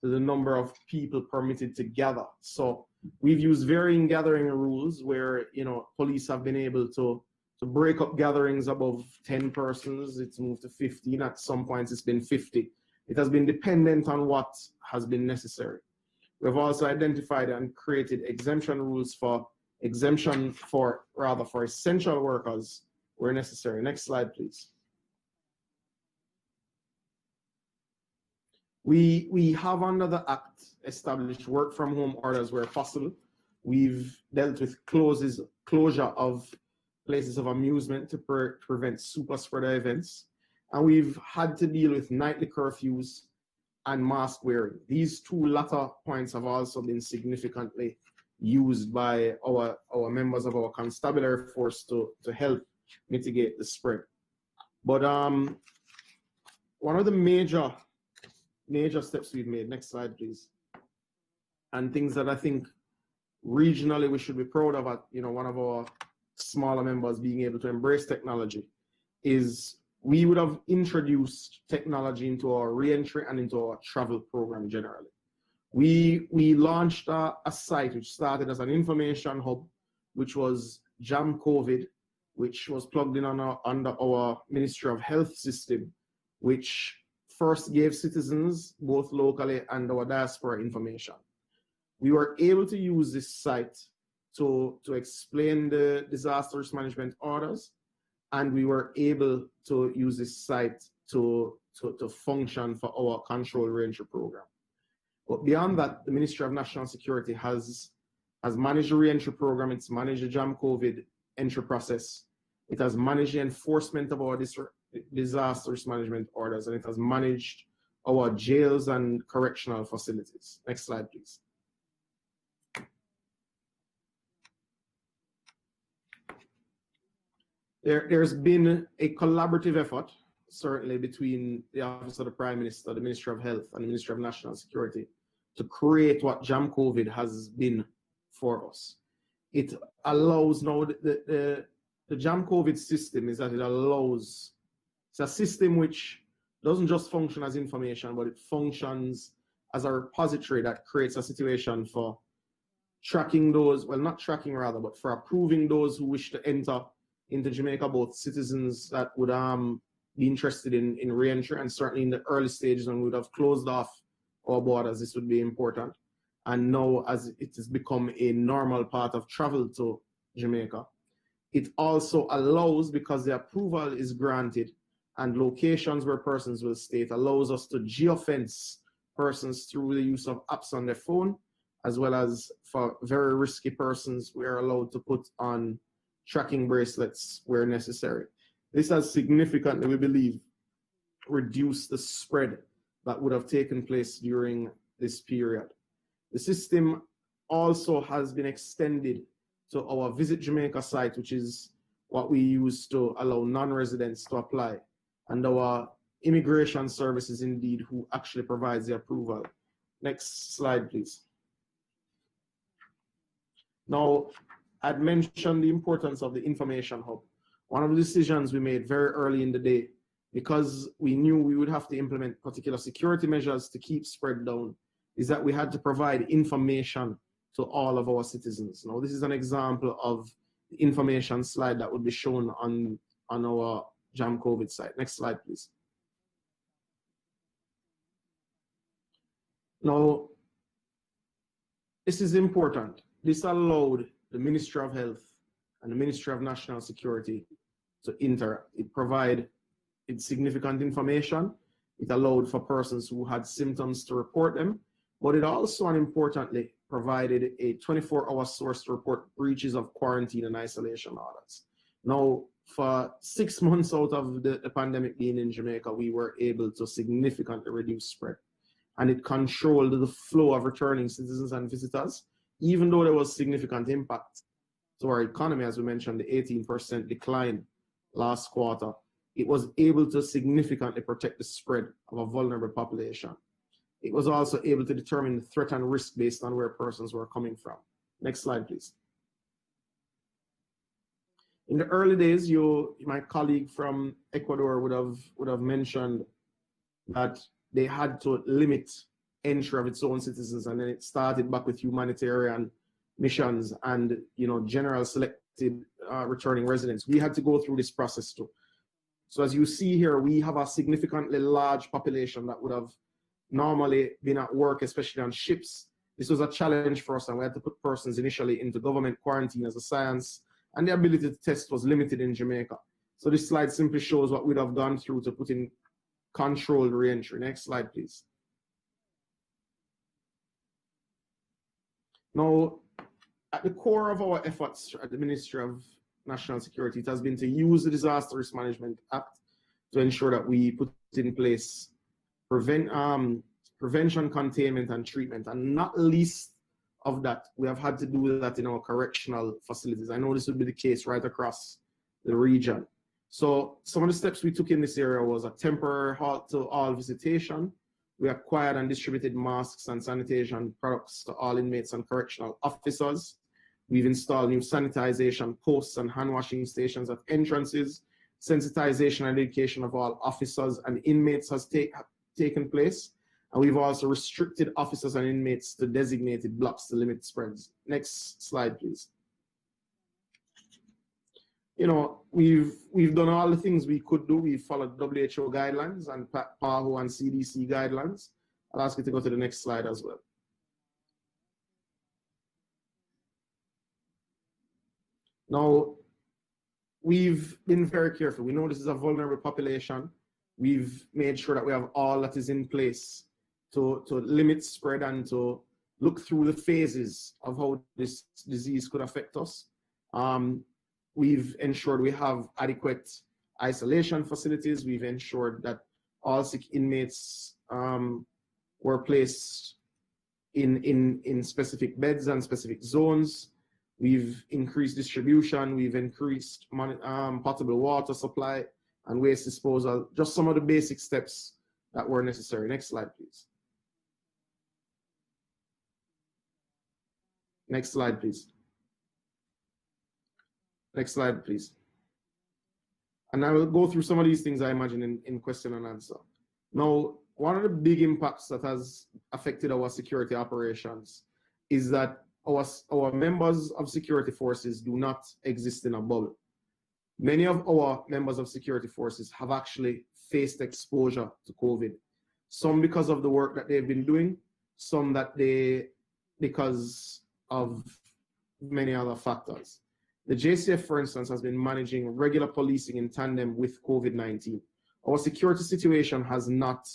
to the number of people permitted to gather. So we've used varying gathering rules where, police have been able to break up gatherings above 10 persons. It's moved to 15. At some points, it's been 50. It has been dependent on what has been necessary. We've also identified and created exemption rules for essential workers where necessary. Next slide, please. We have under the Act established work from home orders where possible. We've dealt with closure of places of amusement to prevent super spreader events. And we've had to deal with nightly curfews and mask wearing. These two latter points have also been significantly used by our members of our constabulary force to help mitigate the spread. But one of the major steps we've made, next slide please, and things that I think regionally we should be proud of, one of our smaller members being able to embrace technology, is we would have introduced technology into our re-entry and into our travel program generally. We launched a site which started as an information hub, which was Jam COVID, which was plugged in under our Ministry of Health system, which first gave citizens, both locally and our diaspora, information. We were able to use this site to explain the disaster risk management orders, and we were able to use this site to function for our control re-entry program. But beyond that, the Ministry of National Security has managed the re-entry program. It's managed the Jam COVID entry process. It has managed the enforcement of our disaster risk management orders, and it has managed our jails and correctional facilities. Next slide, please. There's been a collaborative effort, certainly between the Office of the Prime Minister, the Ministry of Health, and the Ministry of National Security to create what Jam COVID has been for us. It allows now, the Jam COVID system is that it's a system which doesn't just function as information, but it functions as a repository that creates a situation for tracking those, well, not tracking rather, but for approving those who wish to enter into Jamaica, both citizens that would be interested in re-entry, and certainly in the early stages when we would have closed off our borders, this would be important. And now, as it has become a normal part of travel to Jamaica, it also allows, because the approval is granted and locations where persons will stay, it allows us to geofence persons through the use of apps on their phone, as well as for very risky persons, we are allowed to put on tracking bracelets where necessary. This has significantly, we believe, reduced the spread that would have taken place during this period. The system also has been extended to our Visit Jamaica site, which is what we use to allow non-residents to apply, and our immigration services, indeed, who actually provides the approval. Next slide, please. Now, I'd mentioned the importance of the information hub. One of the decisions we made very early in the day, because we knew we would have to implement particular security measures to keep spread down, is that we had to provide information to all of our citizens. Now, this is an example of the information slide that would be shown on our Jam COVID site. Next slide, please. Now, this is important. This allowed the Ministry of Health and the Ministry of National Security to provide significant information. It allowed for persons who had symptoms to report them, but it also, and importantly, provided a 24-hour source to report breaches of quarantine and isolation orders. Now, for 6 months out of the pandemic being in Jamaica, we were able to significantly reduce spread, and it controlled the flow of returning citizens and visitors, even though there was significant impact to our economy, as we mentioned, the 18% decline last quarter. It was able to significantly protect the spread of a vulnerable population. It was also able to determine the threat and risk based on where persons were coming from. Next slide, please. In the early days, my colleague from Ecuador would have mentioned that they had to limit entry of its own citizens, and then it started back with humanitarian missions and general selected returning residents. We had to go through this process too. So as you see here, we have a significantly large population that would have normally been at work, especially on ships. This was a challenge for us, and we had to put persons initially into government quarantine as a science, and the ability to test was limited in Jamaica. So this slide simply shows what we'd have gone through to put in controlled re-entry. Next slide, please. Now, at the core of our efforts at the Ministry of National Security, it has been to use the Disaster Risk Management Act to ensure that we put in place prevention, containment, and treatment. And not least of that, we have had to do that in our correctional facilities. I know this would be the case right across the region. So some of the steps we took in this area was a temporary halt to all visitation. We acquired and distributed masks and sanitation products to all inmates and correctional officers. We've installed new sanitization posts and hand washing stations at entrances. Sensitization and education of all officers and inmates has taken place. And we've also restricted officers and inmates to designated blocks to limit spreads. Next slide, please. We've done all the things we could do. We've followed WHO guidelines and PAHO and CDC guidelines. I'll ask you to go to the next slide as well. Now, we've been very careful. We know this is a vulnerable population. We've made sure that we have all that is in place to limit spread and to look through the phases of how this disease could affect us. We've ensured we have adequate isolation facilities. We've ensured that all sick inmates were placed in specific beds and specific zones. We've increased distribution. We've increased potable water supply and waste disposal. Just some of the basic steps that were necessary. Next slide, please. Next slide, please. Next slide, please. And I will go through some of these things, I imagine, in question and answer. Now, one of the big impacts that has affected our security operations is that our members of security forces do not exist in a bubble. Many of our members of security forces have actually faced exposure to COVID. Some because of the work that they've been doing, some because of many other factors. The JCF, for instance, has been managing regular policing in tandem with COVID-19. Our security situation has not,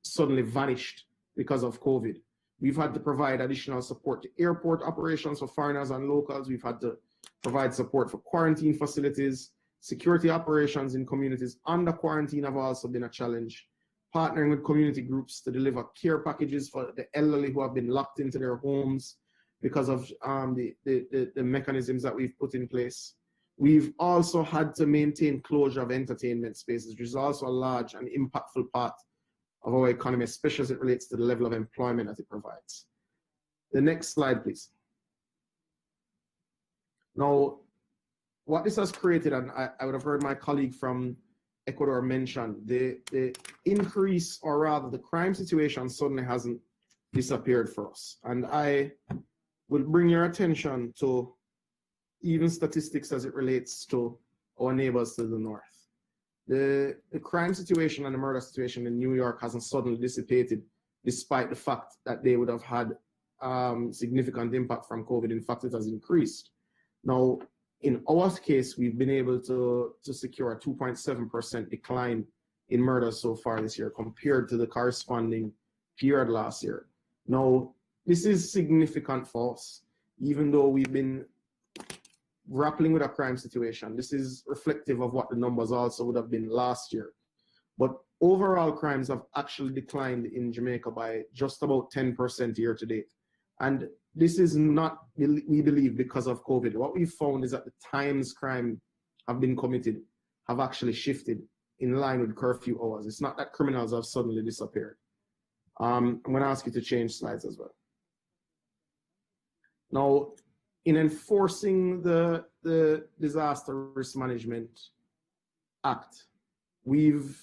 suddenly vanished because of COVID. We've had to provide additional support to airport operations for foreigners and locals. We've had to provide support for quarantine facilities. Security operations in communities under quarantine have also been a challenge. Partnering with community groups to deliver care packages for the elderly who have been locked into their homes because of the mechanisms that we've put in place. We've also had to maintain closure of entertainment spaces, which is also a large and impactful part of our economy, especially as it relates to the level of employment that it provides. The next slide, please. Now, what this has created, and I would have heard my colleague from Ecuador mention, the increase, or rather the crime situation suddenly hasn't disappeared for us. And I will bring your attention to even statistics as it relates to our neighbors to the north. The crime situation and the murder situation in New York hasn't suddenly dissipated, despite the fact that they would have had significant impact from COVID. In fact, it has increased. Now, in our case, we've been able to secure a 2.7% decline in murders so far this year compared to the corresponding period last year. Now, this is significant for us, even though we've been grappling with a crime situation. This is reflective of what the numbers also would have been last year. But overall crimes have actually declined in Jamaica by just about 10% year to date. And this is not, we believe, because of COVID. What we've found is that the times crime have been committed have actually shifted in line with curfew hours. It's not that criminals have suddenly disappeared. I'm going to ask you to change slides as well. Now, in enforcing the Disaster Risk Management Act, we've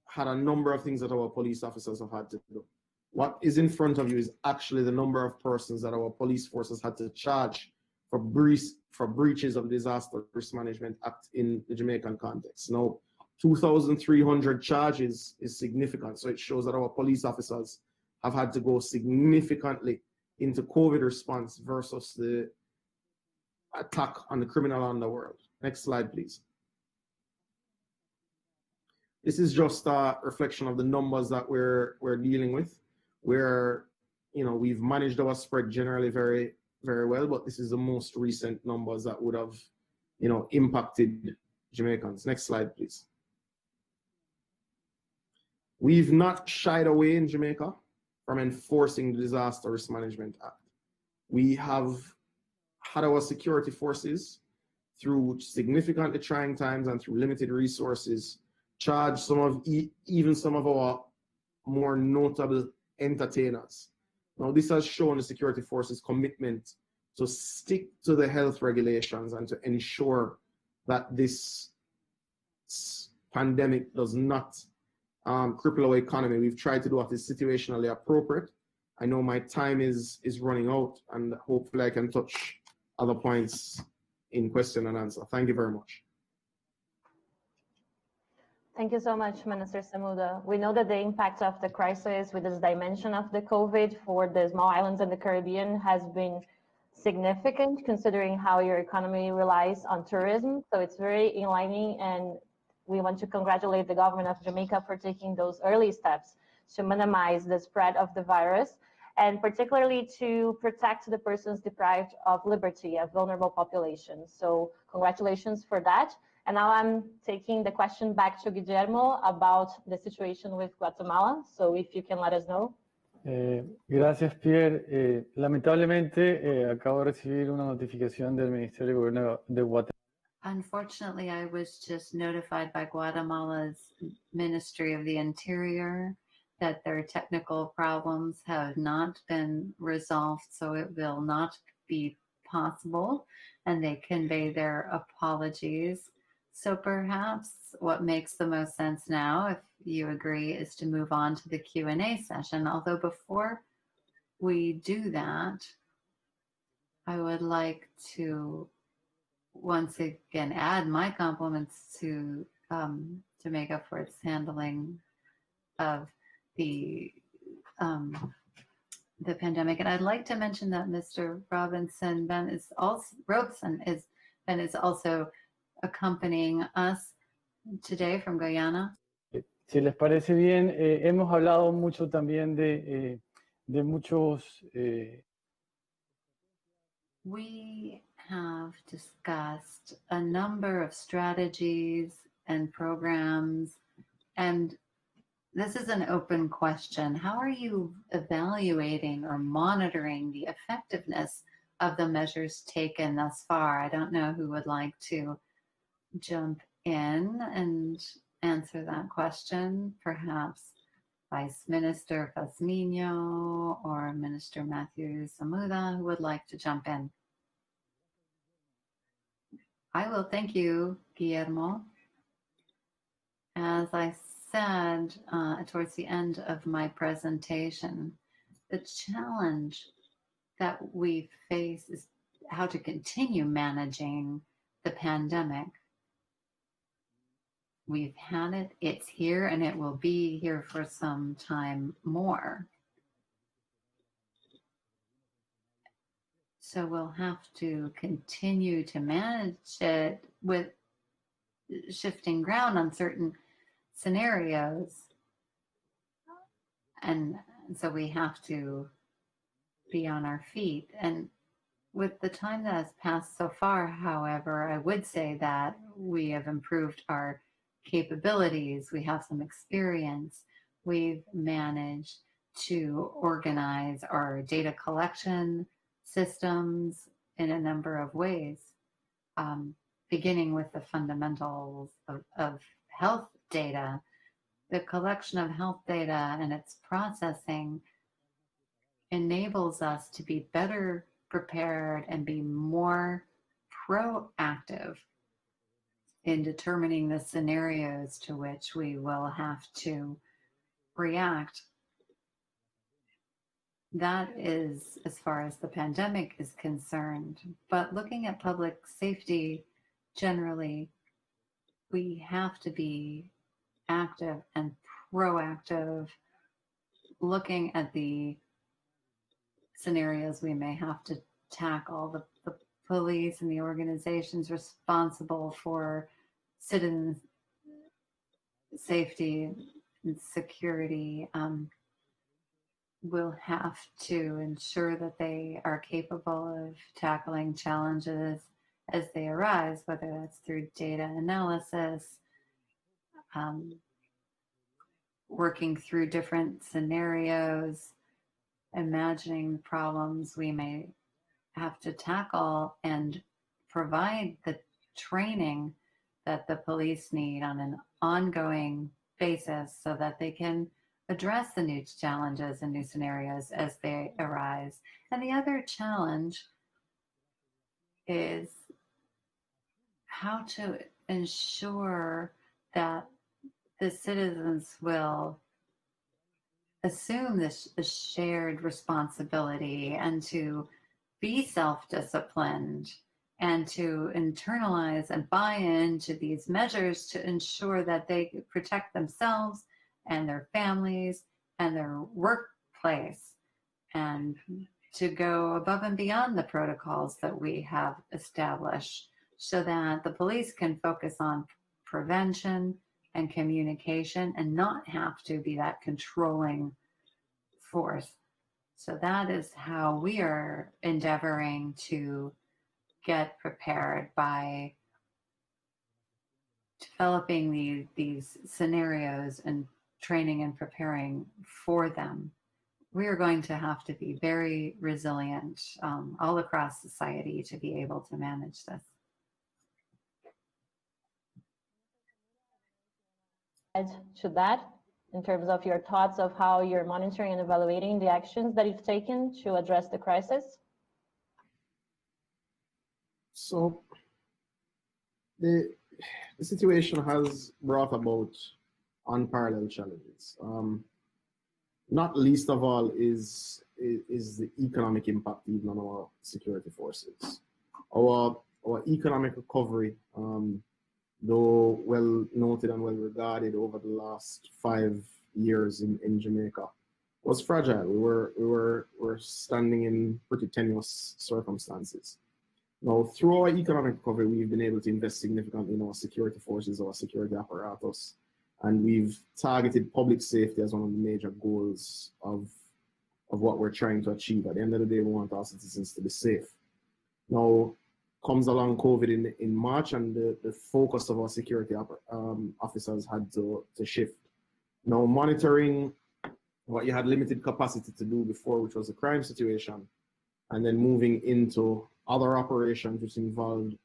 had a number of things that our police officers have had to do. What is in front of you is actually the number of persons that our police forces had to charge for breaches of the Disaster Risk Management Act in the Jamaican context. Now, 2,300 charges is significant, so it shows that our police officers have had to go significantly into COVID response versus the attack on the criminal underworld. Next slide, please. This is just a reflection of the numbers that we're dealing with, where we've managed our spread generally very, very well, but this is the most recent numbers that would have impacted Jamaicans. Next slide, please. We've not shied away in Jamaica from enforcing the Disaster Risk Management Act. We have had our security forces, through significantly trying times and through limited resources, charge even some of our more notable entertainers. Now, this has shown the security forces' commitment to stick to the health regulations and to ensure that this pandemic does not cripple our economy. We've tried to do what is situationally appropriate. I know my time is running out, and hopefully I can touch other points in question and answer. Thank you very much. Thank you so much, Minister Samuda. We know that the impact of the crisis with this dimension of the COVID for the small islands in the Caribbean has been significant, considering how your economy relies on tourism. So it's very enlightening, and we want to congratulate the government of Jamaica for taking those early steps to minimize the spread of the virus, and particularly to protect the persons deprived of liberty, of vulnerable populations. So congratulations for that. And now I'm taking the question back to Guillermo about the situation with Guatemala. So if you can let us know. Gracias, Pierre. Lamentablemente, acabo de recibir una notificación del Ministerio de Gobierno de Guatemala. Unfortunately, I was just notified by Guatemala's Ministry of the Interior that their technical problems have not been resolved, so it will not be possible, and they convey their apologies. So perhaps what makes the most sense now, if you agree, is to move on to the Q&A session. Although before we do that, I would like to once again add my compliments to Jamaica for its handling of the pandemic. And I'd like to mention that Mr. Ben is also accompanying us today from Guyana. Si les parece bien, hemos hablado mucho también de muchos... We have discussed a number of strategies and programs, and this is an open question. How are you evaluating or monitoring the effectiveness of the measures taken thus far? I don't know who would like to jump in and answer that question. Perhaps Vice Minister Fasmino or Minister Matthew Samuda, who would like to jump in. I will. Thank you, Guillermo. As I said towards the end of my presentation, the challenge that we face is how to continue managing the pandemic. We've had it, it's here, and it will be here for some time more. So we'll have to continue to manage it with shifting ground on certain scenarios. And so we have to be on our feet. And with the time that has passed so far, however, I would say that we have improved our capabilities. We have some experience. We've managed to organize our data collection systems in a number of ways, beginning with the fundamentals of health data. The collection of health data and its processing enables us to be better prepared and be more proactive in determining the scenarios to which we will have to react. That is as far as the pandemic is concerned. But looking at public safety generally, we have to be active and proactive, looking at the scenarios we may have to tackle, the police and the organizations responsible for citizen safety and security will have to ensure that they are capable of tackling challenges as they arise, whether that's through data analysis, working through different scenarios, imagining problems we may have to tackle, and provide the training that the police need on an ongoing basis so that they can address the new challenges and new scenarios as they arise. And the other challenge is how to ensure that the citizens will assume this shared responsibility and to be self-disciplined and to internalize and buy into these measures to ensure that they protect themselves and their families and their workplace, and to go above and beyond the protocols that we have established so that the police can focus on prevention and communication and not have to be that controlling force. So that is how we are endeavoring to get prepared, by developing these scenarios and training and preparing for them. We are going to have to be very resilient all across society to be able to manage this. Add to that, in terms of your thoughts of how you're monitoring and evaluating the actions that you've taken to address the crisis? So the the situation has brought about unparalleled challenges. Not least of all is the economic impact even on our security forces. Our economic recovery, though well noted and well regarded over the last 5 years in Jamaica, was fragile. We were standing in pretty tenuous circumstances. Now, through our economic recovery, we've been able to invest significantly in our security forces, our security apparatus, and we've targeted public safety as one of the major goals of what we're trying to achieve. At the end of the day, we want our citizens to be safe. Now, comes along COVID in March, and the focus of our security officers had to shift. Now, monitoring what you had limited capacity to do before, which was a crime situation, and then moving into other operations which involved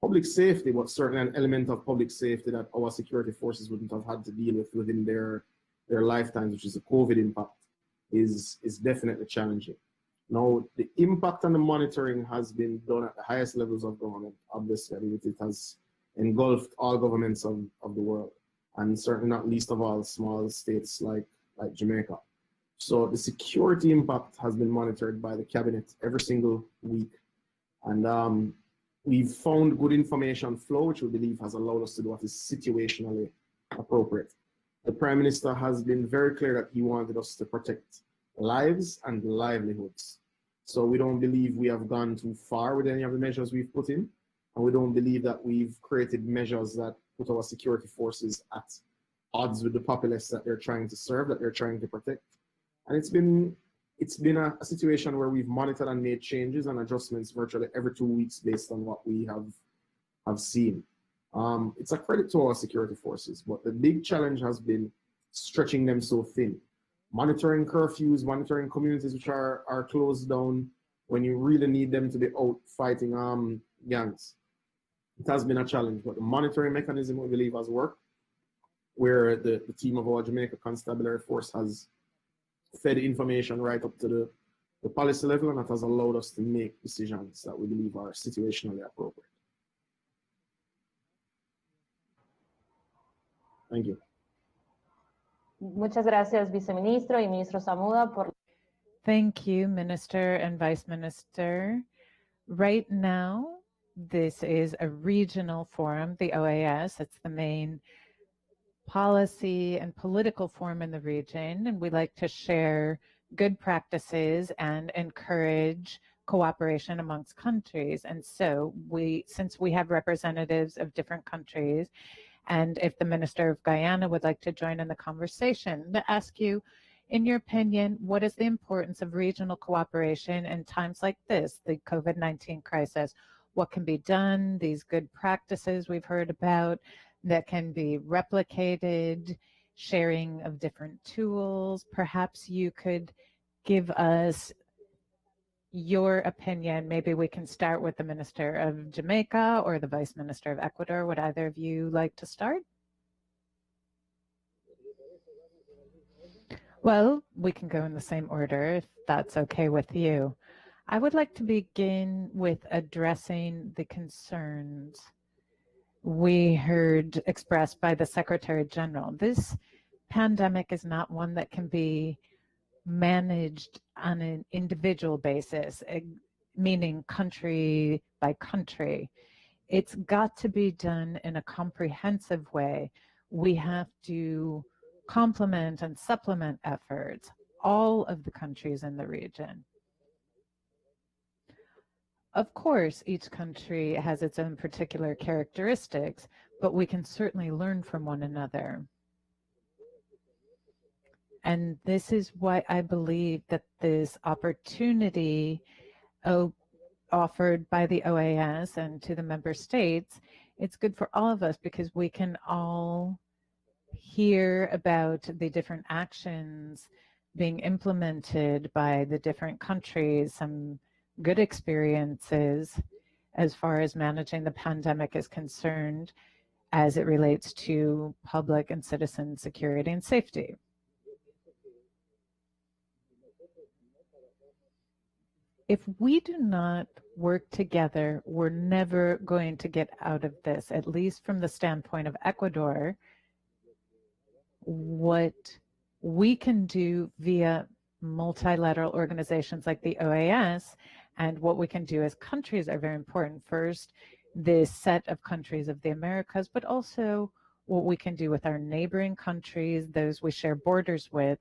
public safety, but certainly an element of public safety that our security forces wouldn't have had to deal with within their lifetimes, which is the COVID impact, is definitely challenging. Now, the impact on the monitoring has been done at the highest levels of government, obviously. I mean, it has engulfed all governments of the world, and certainly not least of all small states like Jamaica. So the security impact has been monitored by the cabinet every single week. And we've found good information flow, which we believe has allowed us to do what is situationally appropriate. The Prime Minister has been very clear that he wanted us to protect lives and livelihoods. So we don't believe we have gone too far with any of the measures we've put in. And we don't believe that we've created measures that put our security forces at odds with the populace that they're trying to serve, that they're trying to protect. And it's been a situation where we've monitored and made changes and adjustments virtually every 2 weeks based on what we have seen. It's a credit to our security forces, but the big challenge has been stretching them so thin. Monitoring curfews, monitoring communities which are closed down when you really need them to be out fighting gangs. It has been a challenge, but the monitoring mechanism we believe has worked, where the team of our Jamaica Constabulary Force has fed information right up to the policy level, and that has allowed us to make decisions that we believe are situationally appropriate. Thank you. Muchas gracias, viceministro y ministro Samuda, por. Thank you, Minister and Vice Minister. Right now, this is a regional forum, the OAS. It's the main policy and political forum in the region, and we like to share good practices and encourage cooperation amongst countries. And so since we have representatives of different countries, and if the Minister of Guyana would like to join in the conversation, to ask you, in your opinion, what is the importance of regional cooperation in times like this, the COVID-19 crisis? What can be done, these good practices we've heard about that can be replicated, sharing of different tools? Perhaps you could give us your opinion. Maybe we can start with the Minister of Jamaica or the Vice Minister of Ecuador. Would either of you like to start? Well, we can go in the same order if that's okay with you. I would like to begin with addressing the concerns we heard expressed by the Secretary General. This pandemic is not one that can be managed on an individual basis, meaning country by country. It's got to be done in a comprehensive way. We have to complement and supplement efforts, all of the countries in the region. Of course, each country has its own particular characteristics, but we can certainly learn from one another. And this is why I believe that this opportunity offered by the OAS and to the member states, it's good for all of us because we can all hear about the different actions being implemented by the different countries, some good experiences as far as managing the pandemic is concerned as it relates to public and citizen security and safety. If we do not work together, we're never going to get out of this, at least from the standpoint of Ecuador. What we can do via multilateral organizations like the OAS and what we can do as countries are very important. First, this set of countries of the Americas, but also what we can do with our neighboring countries, those we share borders with.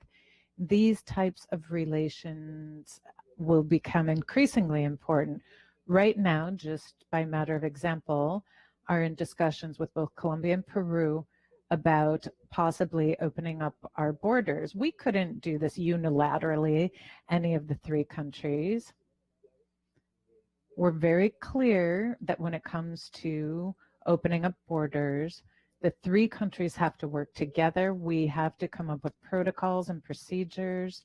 These types of relations will become increasingly important. Right now, just by matter of example, are in discussions with both Colombia and Peru about possibly opening up our borders. We couldn't do this unilaterally, any of the three countries. We're very clear that when it comes to opening up borders, the three countries have to work together. We have to come up with protocols and procedures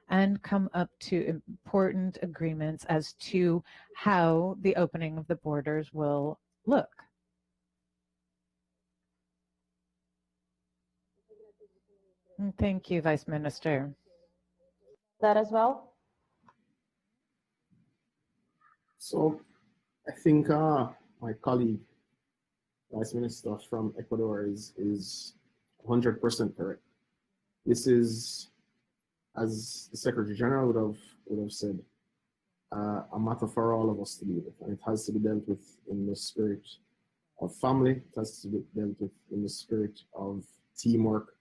and come up to important agreements as to how the opening of the borders will look. Thank you, Vice Minister. That as well? So I think my colleague, Vice Minister from Ecuador, is 100% correct. This is, as the Secretary General would have said, a matter for all of us to deal with, and it has to be dealt with in the spirit of family. It has to be dealt with in the spirit of teamwork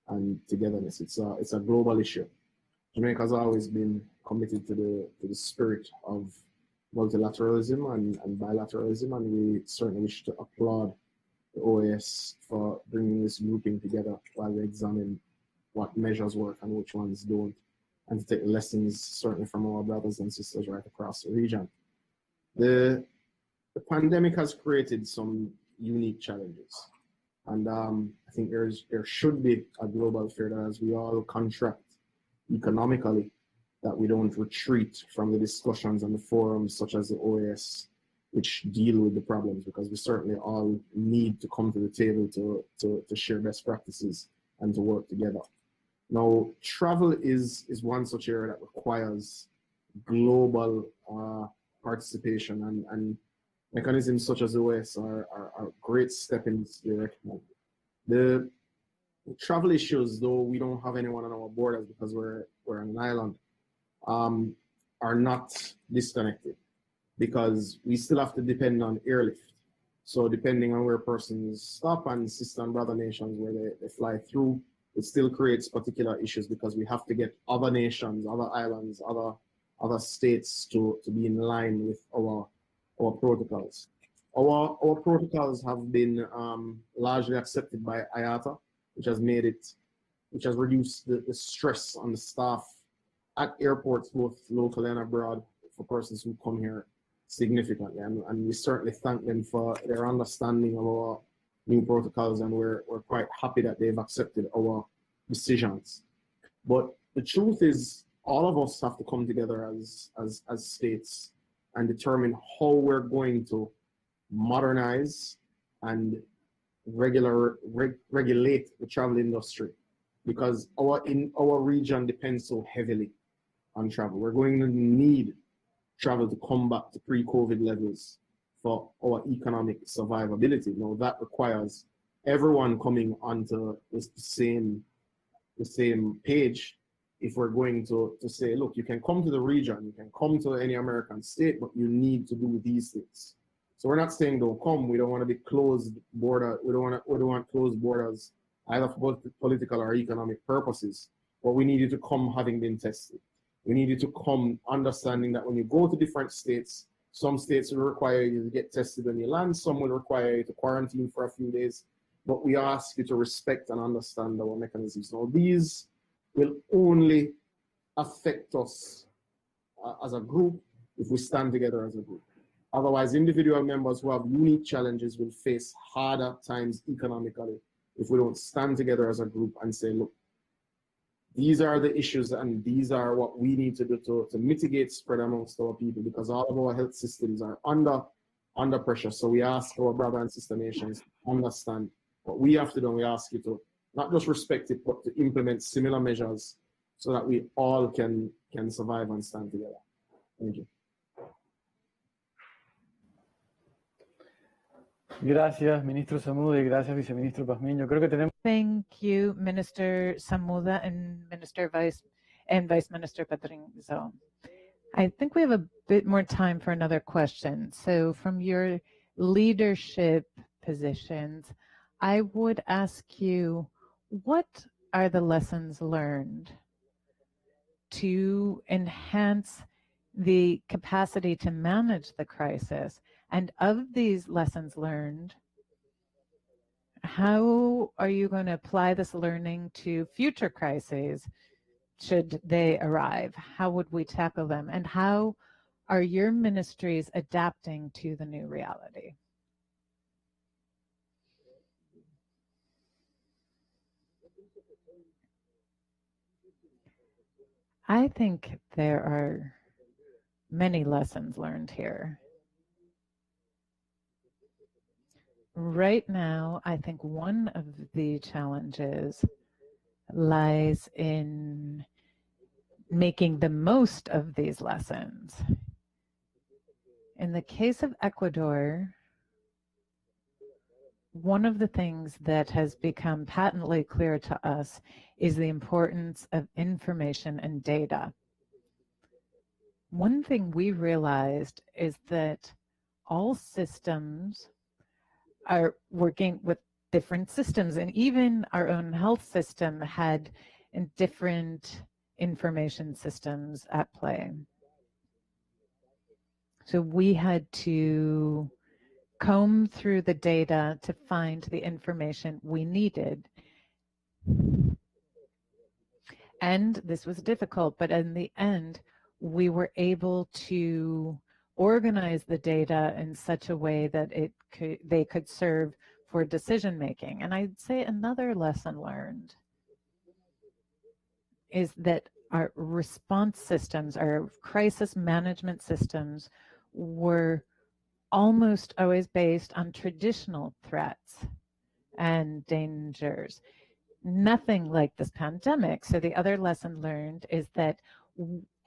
and togetherness. It's a global issue. Jamaica has always been committed to the spirit of multilateralism and bilateralism, and we certainly wish to applaud the OAS for bringing this grouping together while we examine what measures work and which ones don't, and to take lessons certainly from our brothers and sisters right across the region. The pandemic has created some unique challenges, and I think there should be a global fear that as we all contract economically, that we don't retreat from the discussions and the forums such as the OAS, which deal with the problems, because we certainly all need to come to the table to share best practices and to work together. Now, travel is one such area that requires global participation, and mechanisms such as the OAS are a great step in this direction. The travel issues, though we don't have anyone on our borders because we're on an island, are not disconnected, because we still have to depend on airlift. So depending on where persons stop and sister and brother nations where they fly through, it still creates particular issues because we have to get other nations, other islands, other states to be in line with our protocols. Our protocols have been largely accepted by IATA, which has reduced the stress on the staff at airports, both locally and abroad, for persons who come here significantly. And we certainly thank them for their understanding of our new protocols, and we're quite happy that they've accepted our decisions. But the truth is, all of us have to come together as states and determine how we're going to modernize and regulate the travel industry, because our region depends so heavily on travel. We're going to need travel to come back to pre-COVID levels for our economic survivability. Now, that requires everyone coming onto the same page. If we're going to say, look, you can come to the region, you can come to any American state, but you need to do these things. So we're not saying don't come. We don't want to be closed border. We don't want closed borders either for political or economic purposes. But we need you to come having been tested. We need you to come understanding that when you go to different states, some states will require you to get tested when you land, some will require you to quarantine for a few days. But we ask you to respect and understand our mechanisms. Now, these will only affect us as a group if we stand together as a group. Otherwise, individual members who have unique challenges will face harder times economically if we don't stand together as a group and say, look, these are the issues and these are what we need to do to mitigate spread amongst our people, because all of our health systems are under pressure. So we ask our brother and sister nations to understand what we have to do, and we ask you to not just respect it, but to implement similar measures so that we all can survive and stand together. Thank you. Gracias, ministro Samuda, y gracias, viceministro Pazmiño. Creo que tenemos. Thank you, Minister Samuda and Vice Minister Pedrinzo. I think we have a bit more time for another question. So from your leadership positions, I would ask you, what are the lessons learned to enhance the capacity to manage the crisis? And of these lessons learned, how are you going to apply this learning to future crises should they arrive? How would we tackle them? And how are your ministries adapting to the new reality? I think there are many lessons learned here. Right now, I think one of the challenges lies in making the most of these lessons. In the case of Ecuador, one of the things that has become patently clear to us is the importance of information and data. One thing we realized is that all systems are working with different systems, and even our own health system had different information systems at play. So we had to comb through the data to find the information we needed. And this was difficult, but in the end, we were able to organize the data in such a way that they could serve for decision making. And I'd say another lesson learned is that our response systems, our crisis management systems, were almost always based on traditional threats and dangers. Nothing like this pandemic. So the other lesson learned is that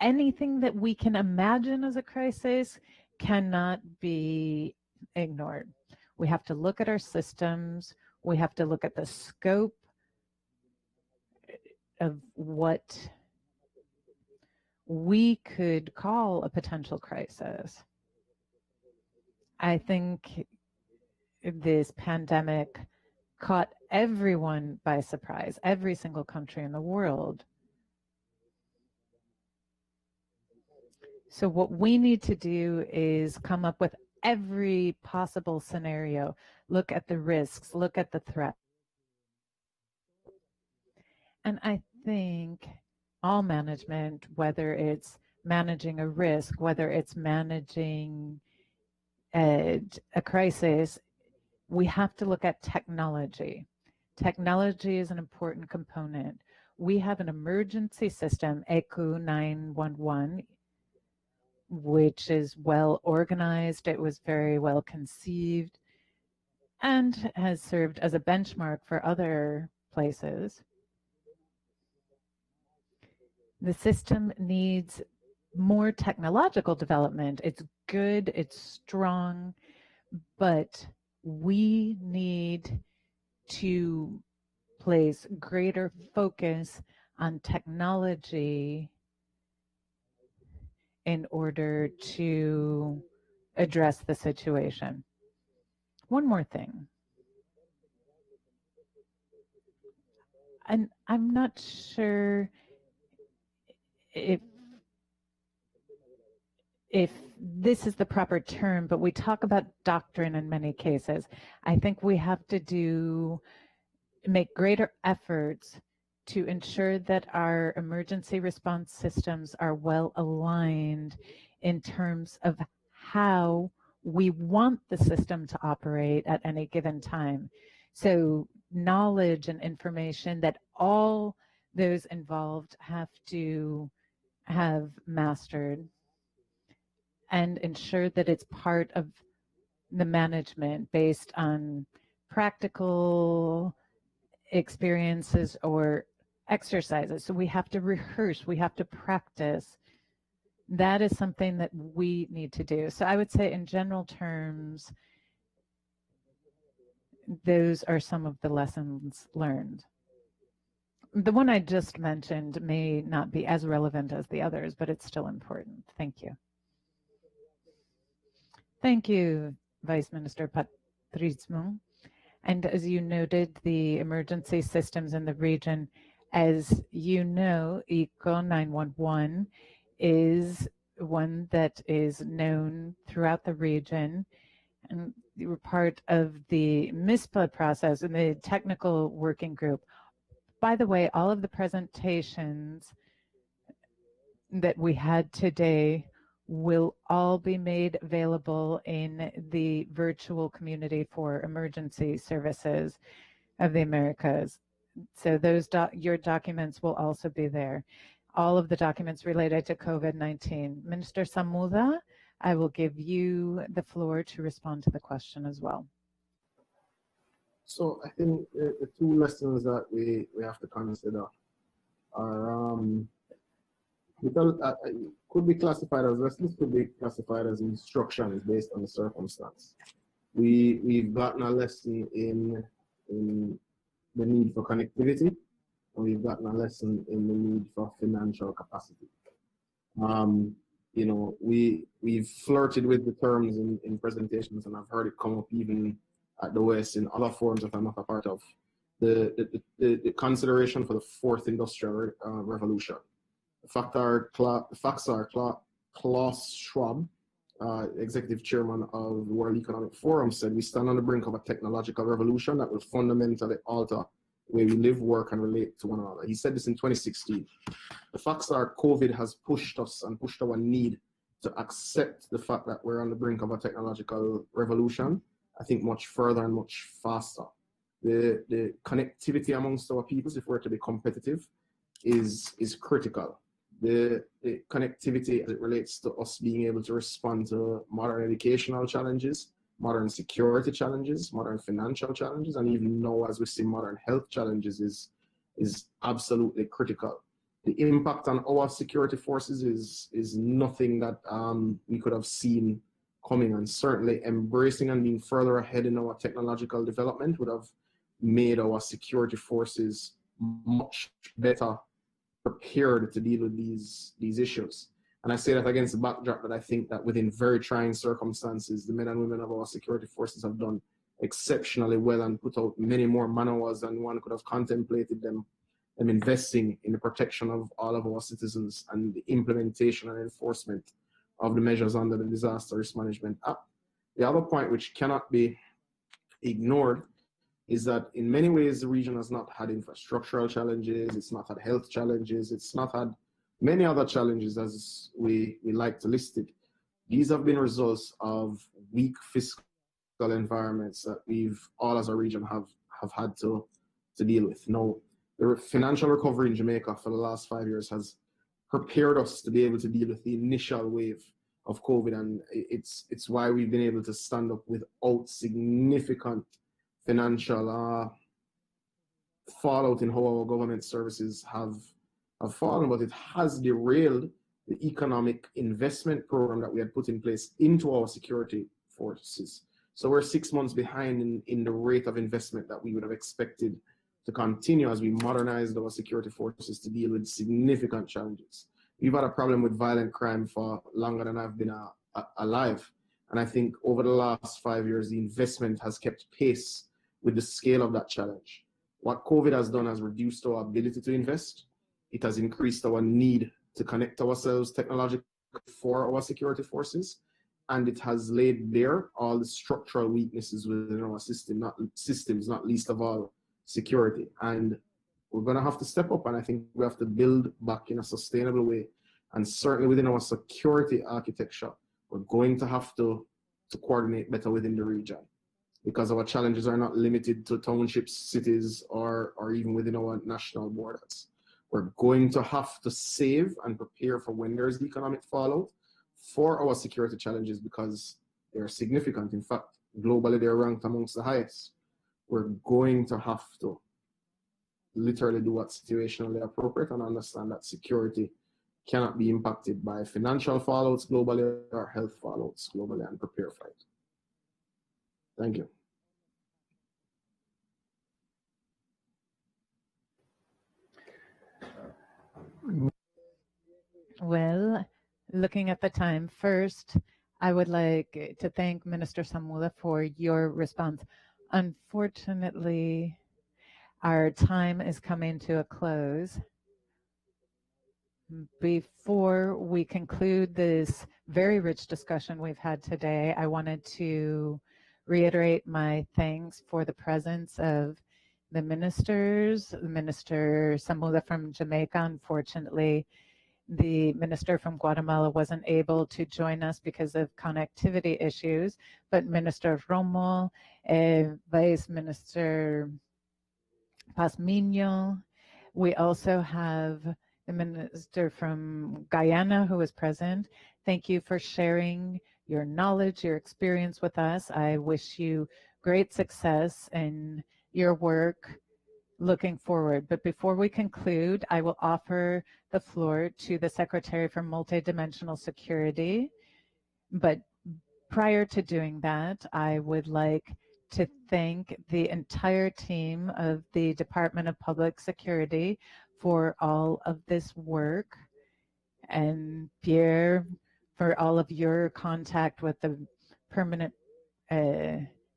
anything that we can imagine as a crisis cannot be ignored. We have to look at our systems. We have to look at the scope of what we could call a potential crisis. I think this pandemic caught everyone by surprise, every single country in the world. So what we need to do is come up with every possible scenario, look at the risks, look at the threat. And I think all management, whether it's managing a risk, whether it's managing a crisis, we have to look at technology. Technology is an important component. We have an emergency system, ECU 911, which is well organized. It was very well conceived and has served as a benchmark for other places. The system needs more technological development. It's good, it's strong, but we need to place greater focus on technology in order to address the situation. One more thing. And I'm not sure if this is the proper term, but we talk about doctrine in many cases. I think we have to make greater efforts to ensure that our emergency response systems are well aligned in terms of how we want the system to operate at any given time. So knowledge and information that all those involved have to have mastered and ensure that it's part of the management based on practical experiences or exercises. So we have to rehearse, we have to practice. That is something that we need to do. So I would say in general terms, those are some of the lessons learned. The one I just mentioned may not be as relevant as the others, but it's still important. Thank you. Thank you, Vice Minister Patrizmo. And as you noted, the emergency systems in the region, as you know, ECO 911 is one that is known throughout the region. And you were part of the MISPA process and the technical working group. By the way, all of the presentations that we had today will all be made available in the virtual community for emergency services of the Americas. So those your documents will also be there. All of the documents related to COVID-19. Minister Samuda, I will give you the floor to respond to the question as well. So I think the two lessons that we have to consider are could be classified as lessons, could be classified as instructions based on the circumstance. We've gotten a lesson in the need for connectivity, and we've gotten a lesson in the need for financial capacity. You know, we've flirted with the terms in presentations, and I've heard it come up even at the OAS in other forums that I'm not a part of. The consideration for the fourth industrial revolution. The facts are Klaus Schwab, executive chairman of the World Economic Forum, said we stand on the brink of a technological revolution that will fundamentally alter the way we live, work, and relate to one another. He said this in 2016. The facts are COVID has pushed us and pushed our need to accept the fact that we're on the brink of a technological revolution, I think much further and much faster. The connectivity amongst our peoples, if we're to be competitive, is critical. The connectivity as it relates to us being able to respond to modern educational challenges, modern security challenges, modern financial challenges, and even now as we see modern health challenges is absolutely critical. The impact on our security forces is nothing that we could have seen coming, and certainly embracing and being further ahead in our technological development would have made our security forces much better prepared to deal with these issues. And I say that against the backdrop that I think that within very trying circumstances, the men and women of our security forces have done exceptionally well and put out many more man hours than one could have contemplated them investing in the protection of all of our citizens and the implementation and enforcement of the measures under the Disaster Risk Management Act. The other point which cannot be ignored is that in many ways the region has not had infrastructural challenges, it's not had health challenges, it's not had many other challenges as we like to list it. These have been results of weak fiscal environments that we've all as a region have had to deal with. Now, the financial recovery in Jamaica for the last 5 years has prepared us to be able to deal with the initial wave of COVID, and it's why we've been able to stand up without significant financial fallout in how our government services have fallen, but it has derailed the economic investment program that we had put in place into our security forces. So we're 6 months behind in the rate of investment that we would have expected to continue as we modernized our security forces to deal with significant challenges. We've had a problem with violent crime for longer than I've been alive. And I think over the last 5 years, the investment has kept pace with the scale of that challenge. What COVID has done has reduced our ability to invest. It has increased our need to connect ourselves technologically for our security forces. And it has laid bare all the structural weaknesses within our systems, not least of all security. And we're going to have to step up, and I think we have to build back in a sustainable way. And certainly within our security architecture, we're going to have to coordinate better within the region, because our challenges are not limited to townships, cities, or even within our national borders. We're going to have to save and prepare for when there's economic fallout for our security challenges, because they're significant. In fact, globally, they're ranked amongst the highest. We're going to have to literally do what's situationally appropriate and understand that security cannot be impacted by financial fallouts globally or health fallouts globally, and prepare for it. Thank you. looking at the time, first, I would like to thank Minister Samuda for your response. Unfortunately, our time is coming to a close. Before we conclude this very rich discussion we've had today, I wanted to reiterate my thanks for the presence of the ministers, Minister Samuda from Jamaica. Unfortunately, the minister from Guatemala wasn't able to join us because of connectivity issues, but Minister Romo, Vice Minister Pazmiño, we also have the minister from Guyana who is present. Thank you for sharing your knowledge, your experience with us. I wish you great success in your work looking forward. But before we conclude, I will offer the floor to the Secretary for Multidimensional Security. But prior to doing that, I would like to thank the entire team of the Department of Public Security for all of this work, and Pierre for all of your contact with the permanent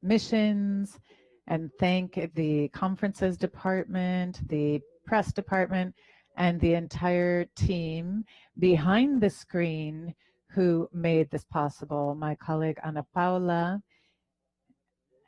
missions, and thank the conferences department, the press department, and the entire team behind the screen who made this possible. My colleague Ana Paula,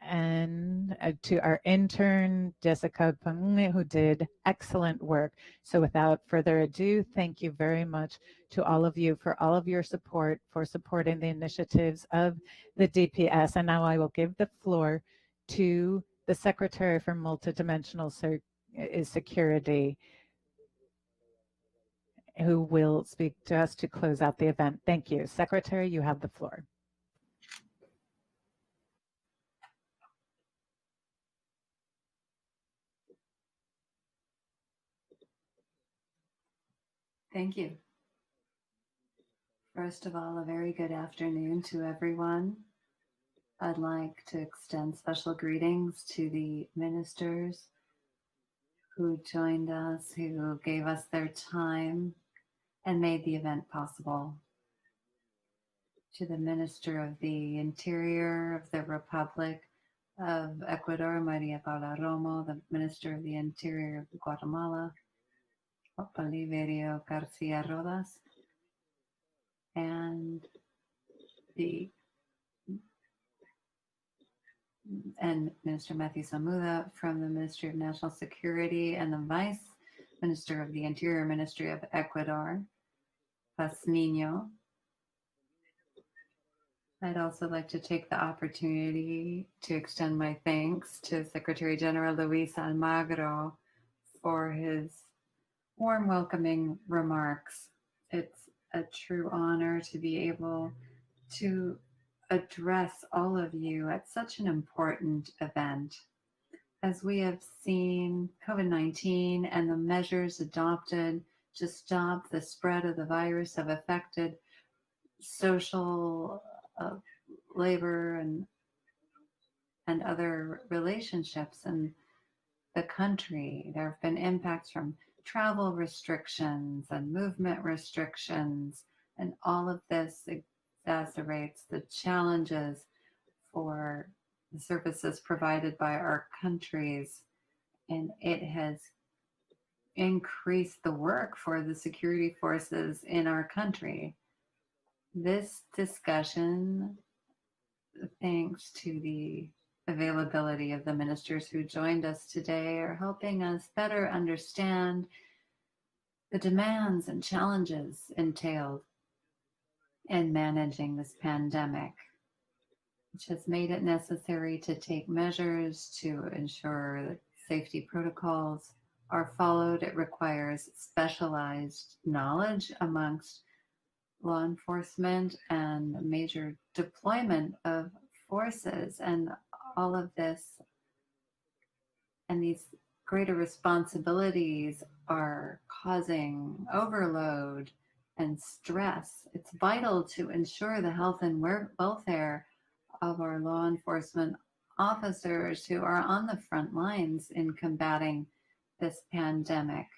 and to our intern, Jessica Pangune, who did excellent work. So without further ado, thank you very much to all of you for all of your support, for supporting the initiatives of the DPS. And now I will give the floor to the Secretary for Multidimensional Security, who will speak to us to close out the event. Thank you. Secretary, you have the floor. Thank you. First of all, a very good afternoon to everyone. I'd like to extend special greetings to the ministers who joined us, who gave us their time and made the event possible. To the Minister of the Interior of the Republic of Ecuador, Maria Paula Romo, the Minister of the Interior of Guatemala, Oliverio Garcia Rodas, and Minister Matthew Samuda from the Ministry of National Security, and the Vice Minister of the Interior Ministry of Ecuador, Pazmiño. I'd also like to take the opportunity to extend my thanks to Secretary General Luis Almagro for his warm welcoming remarks. It's a true honor to be able to address all of you at such an important event. As we have seen, COVID-19 and the measures adopted to stop the spread of the virus have affected social, labor, and other relationships in the country. There have been impacts from travel restrictions and movement restrictions, and all of this exacerbates the challenges for the services provided by our countries, and it has increased the work for the security forces in our country. This discussion, thanks to the availability of the ministers who joined us today, are helping us better understand the demands and challenges entailed in managing this pandemic, which has made it necessary to take measures to ensure that safety protocols are followed. It requires specialized knowledge amongst law enforcement and major deployment of forces, and all of this and these greater responsibilities are causing overload and stress. It's vital to ensure the health and welfare of our law enforcement officers who are on the front lines in combating this pandemic.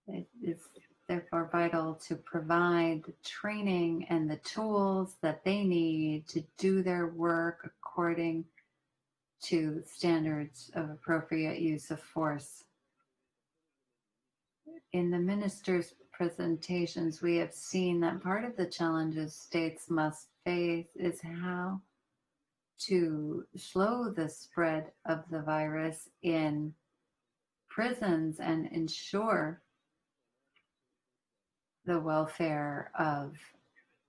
It is therefore vital to provide the training and the tools that they need to do their work according to standards of appropriate use of force. In the minister's presentations, we have seen that part of the challenges states must face is how to slow the spread of the virus in prisons and ensure the welfare of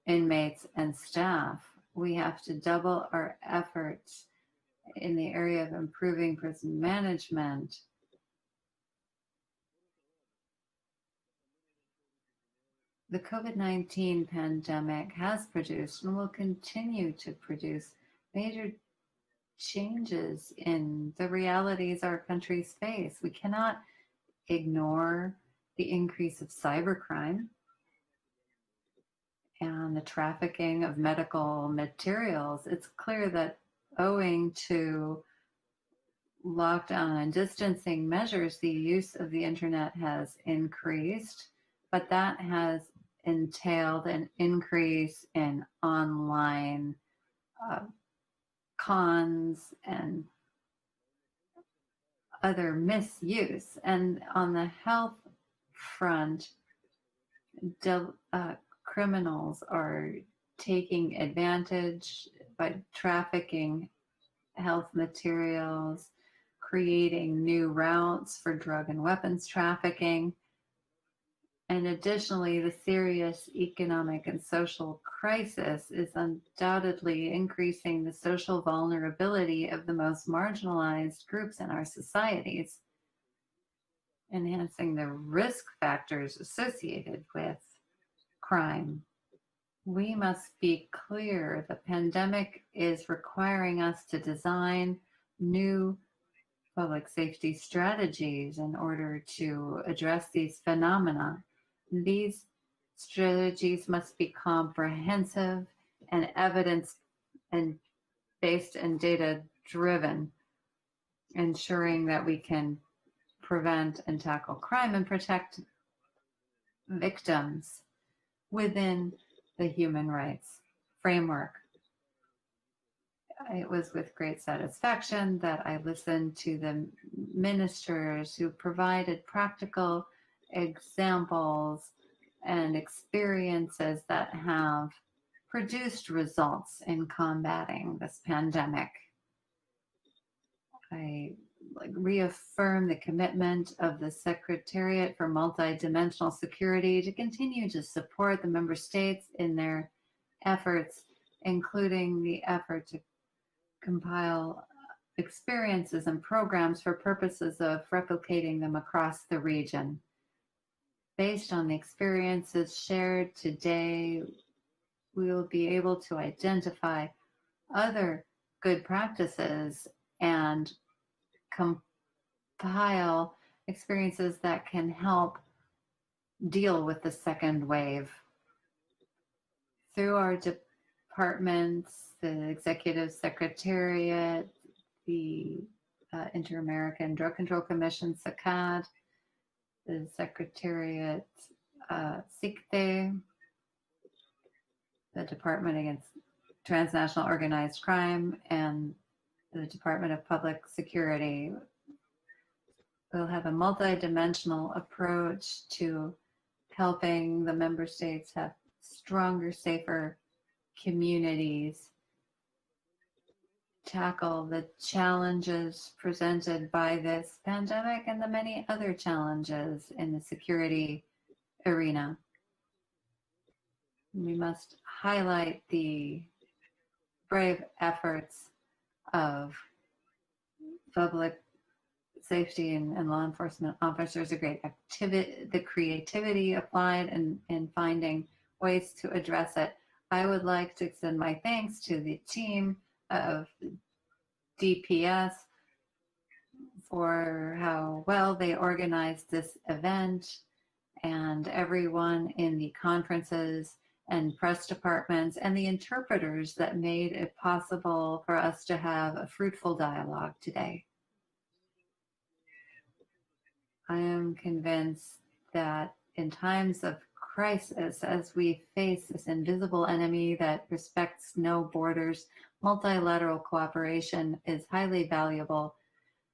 inmates and staff. We have to double our efforts in the area of improving prison management. The COVID-19 pandemic has produced and will continue to produce major changes in the realities our countries face. We cannot ignore the increase of cybercrime and the trafficking of medical materials. It's clear that owing to lockdown and distancing measures, the use of the internet has increased, but that has entailed an increase in online cons and other misuse. And on the health front, criminals are taking advantage by trafficking health materials, creating new routes for drug and weapons trafficking. And additionally, the serious economic and social crisis is undoubtedly increasing the social vulnerability of the most marginalized groups in our societies, enhancing the risk factors associated with crime. We must be clear the pandemic is requiring us to design new public safety strategies in order to address these phenomena. These strategies must be comprehensive and evidence and based and data driven, ensuring that we can prevent and tackle crime and protect victims within the human rights framework. It was with great satisfaction that I listened to the ministers who provided practical examples and experiences that have produced results in combating this pandemic. I reaffirm the commitment of the Secretariat for Multidimensional Security to continue to support the member states in their efforts, including the effort to compile experiences and programs for purposes of replicating them across the region. Based on the experiences shared today, we will be able to identify other good practices and compile experiences that can help deal with the second wave. Through our departments, the Executive Secretariat, the Inter-American Drug Control Commission, SACAD, the Secretariat, SICTE, the Department Against Transnational Organized Crime, and the Department of Public Security. We'll have a multidimensional approach to helping the member states have stronger, safer communities, tackle the challenges presented by this pandemic and the many other challenges in the security arena. We must highlight the brave efforts of public safety and law enforcement officers, the creativity applied in finding ways to address it. I would like to extend my thanks to the team of DPS for how well they organized this event, and everyone in the conferences and press departments and the interpreters that made it possible for us to have a fruitful dialogue today. I am convinced that in times of crisis, as we face this invisible enemy that respects no borders, multilateral cooperation is highly valuable.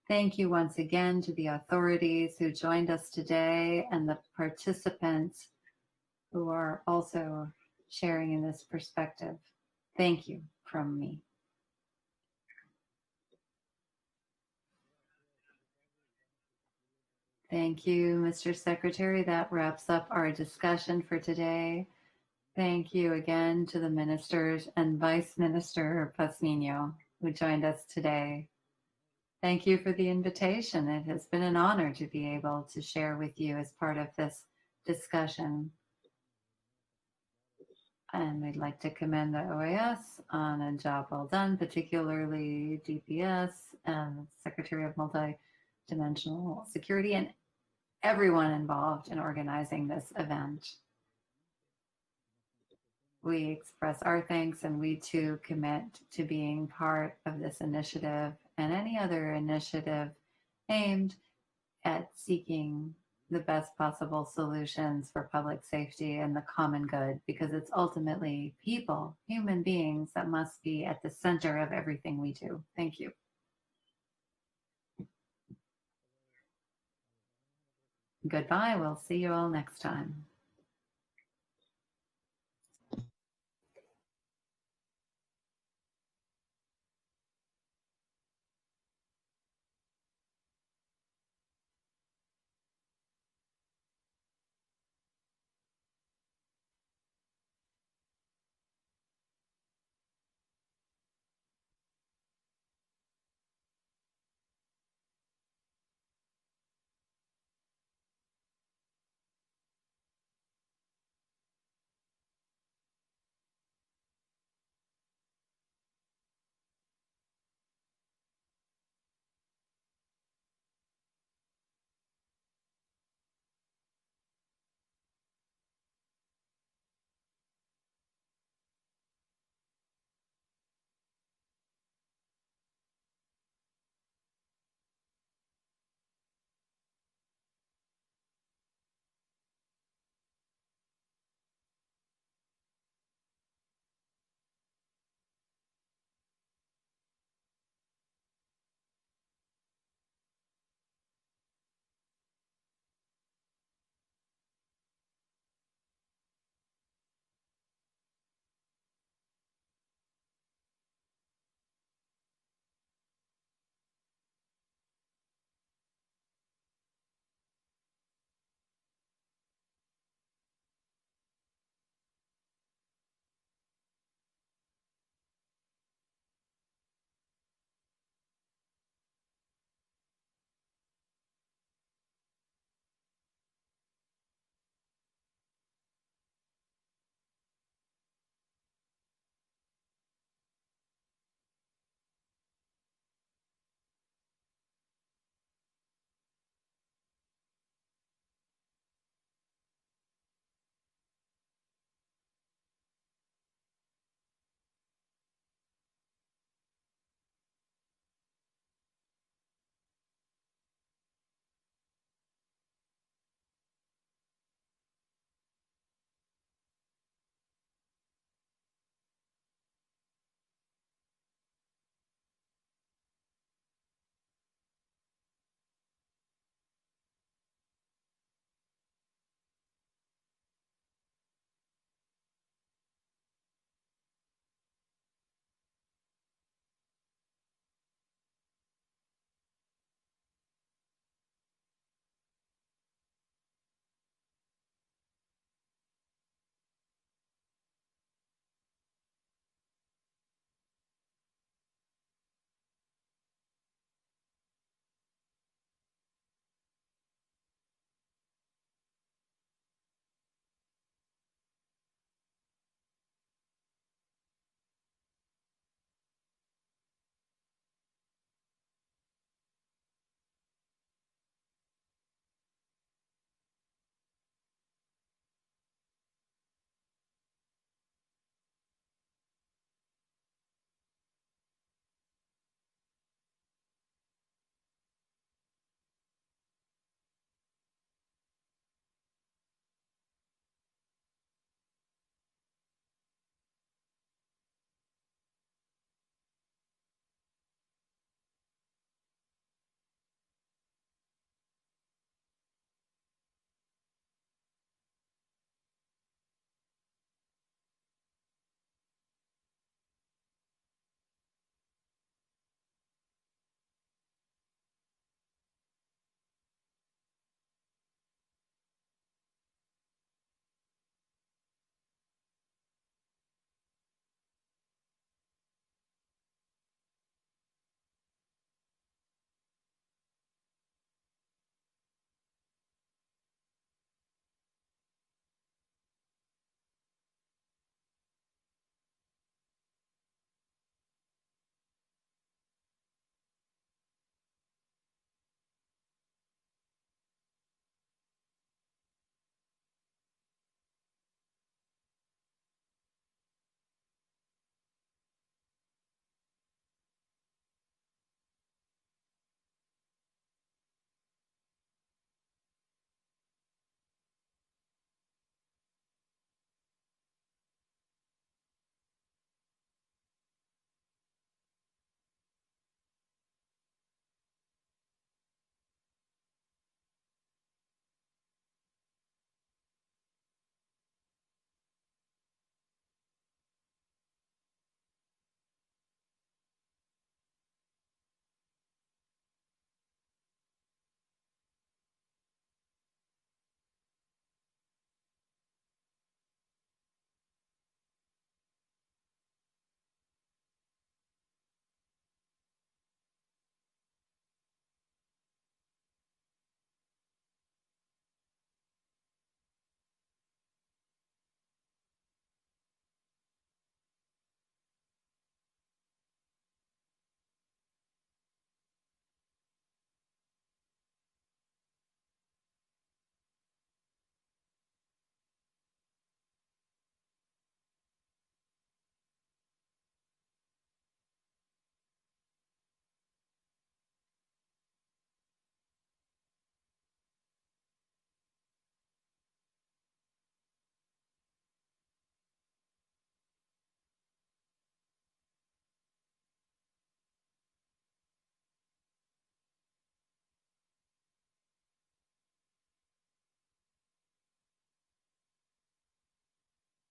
Thank you once again to the authorities who joined us today and the participants who are also sharing in this perspective. Thank you from me. Thank you, Mr. Secretary. That wraps up our discussion for today. Thank you again to the ministers and Vice Minister Pasmino who joined us today. Thank you for the invitation. It has been an honor to be able to share with you as part of this discussion. And we'd like to commend the OAS on a job well done, particularly DPS and Secretary of Multidimensional Security and everyone involved in organizing this event. We express our thanks, and we too commit to being part of this initiative and any other initiative aimed at seeking the best possible solutions for public safety and the common good, because it's ultimately people, human beings, that must be at the center of everything we do. Thank you. Goodbye. We'll see you all next time.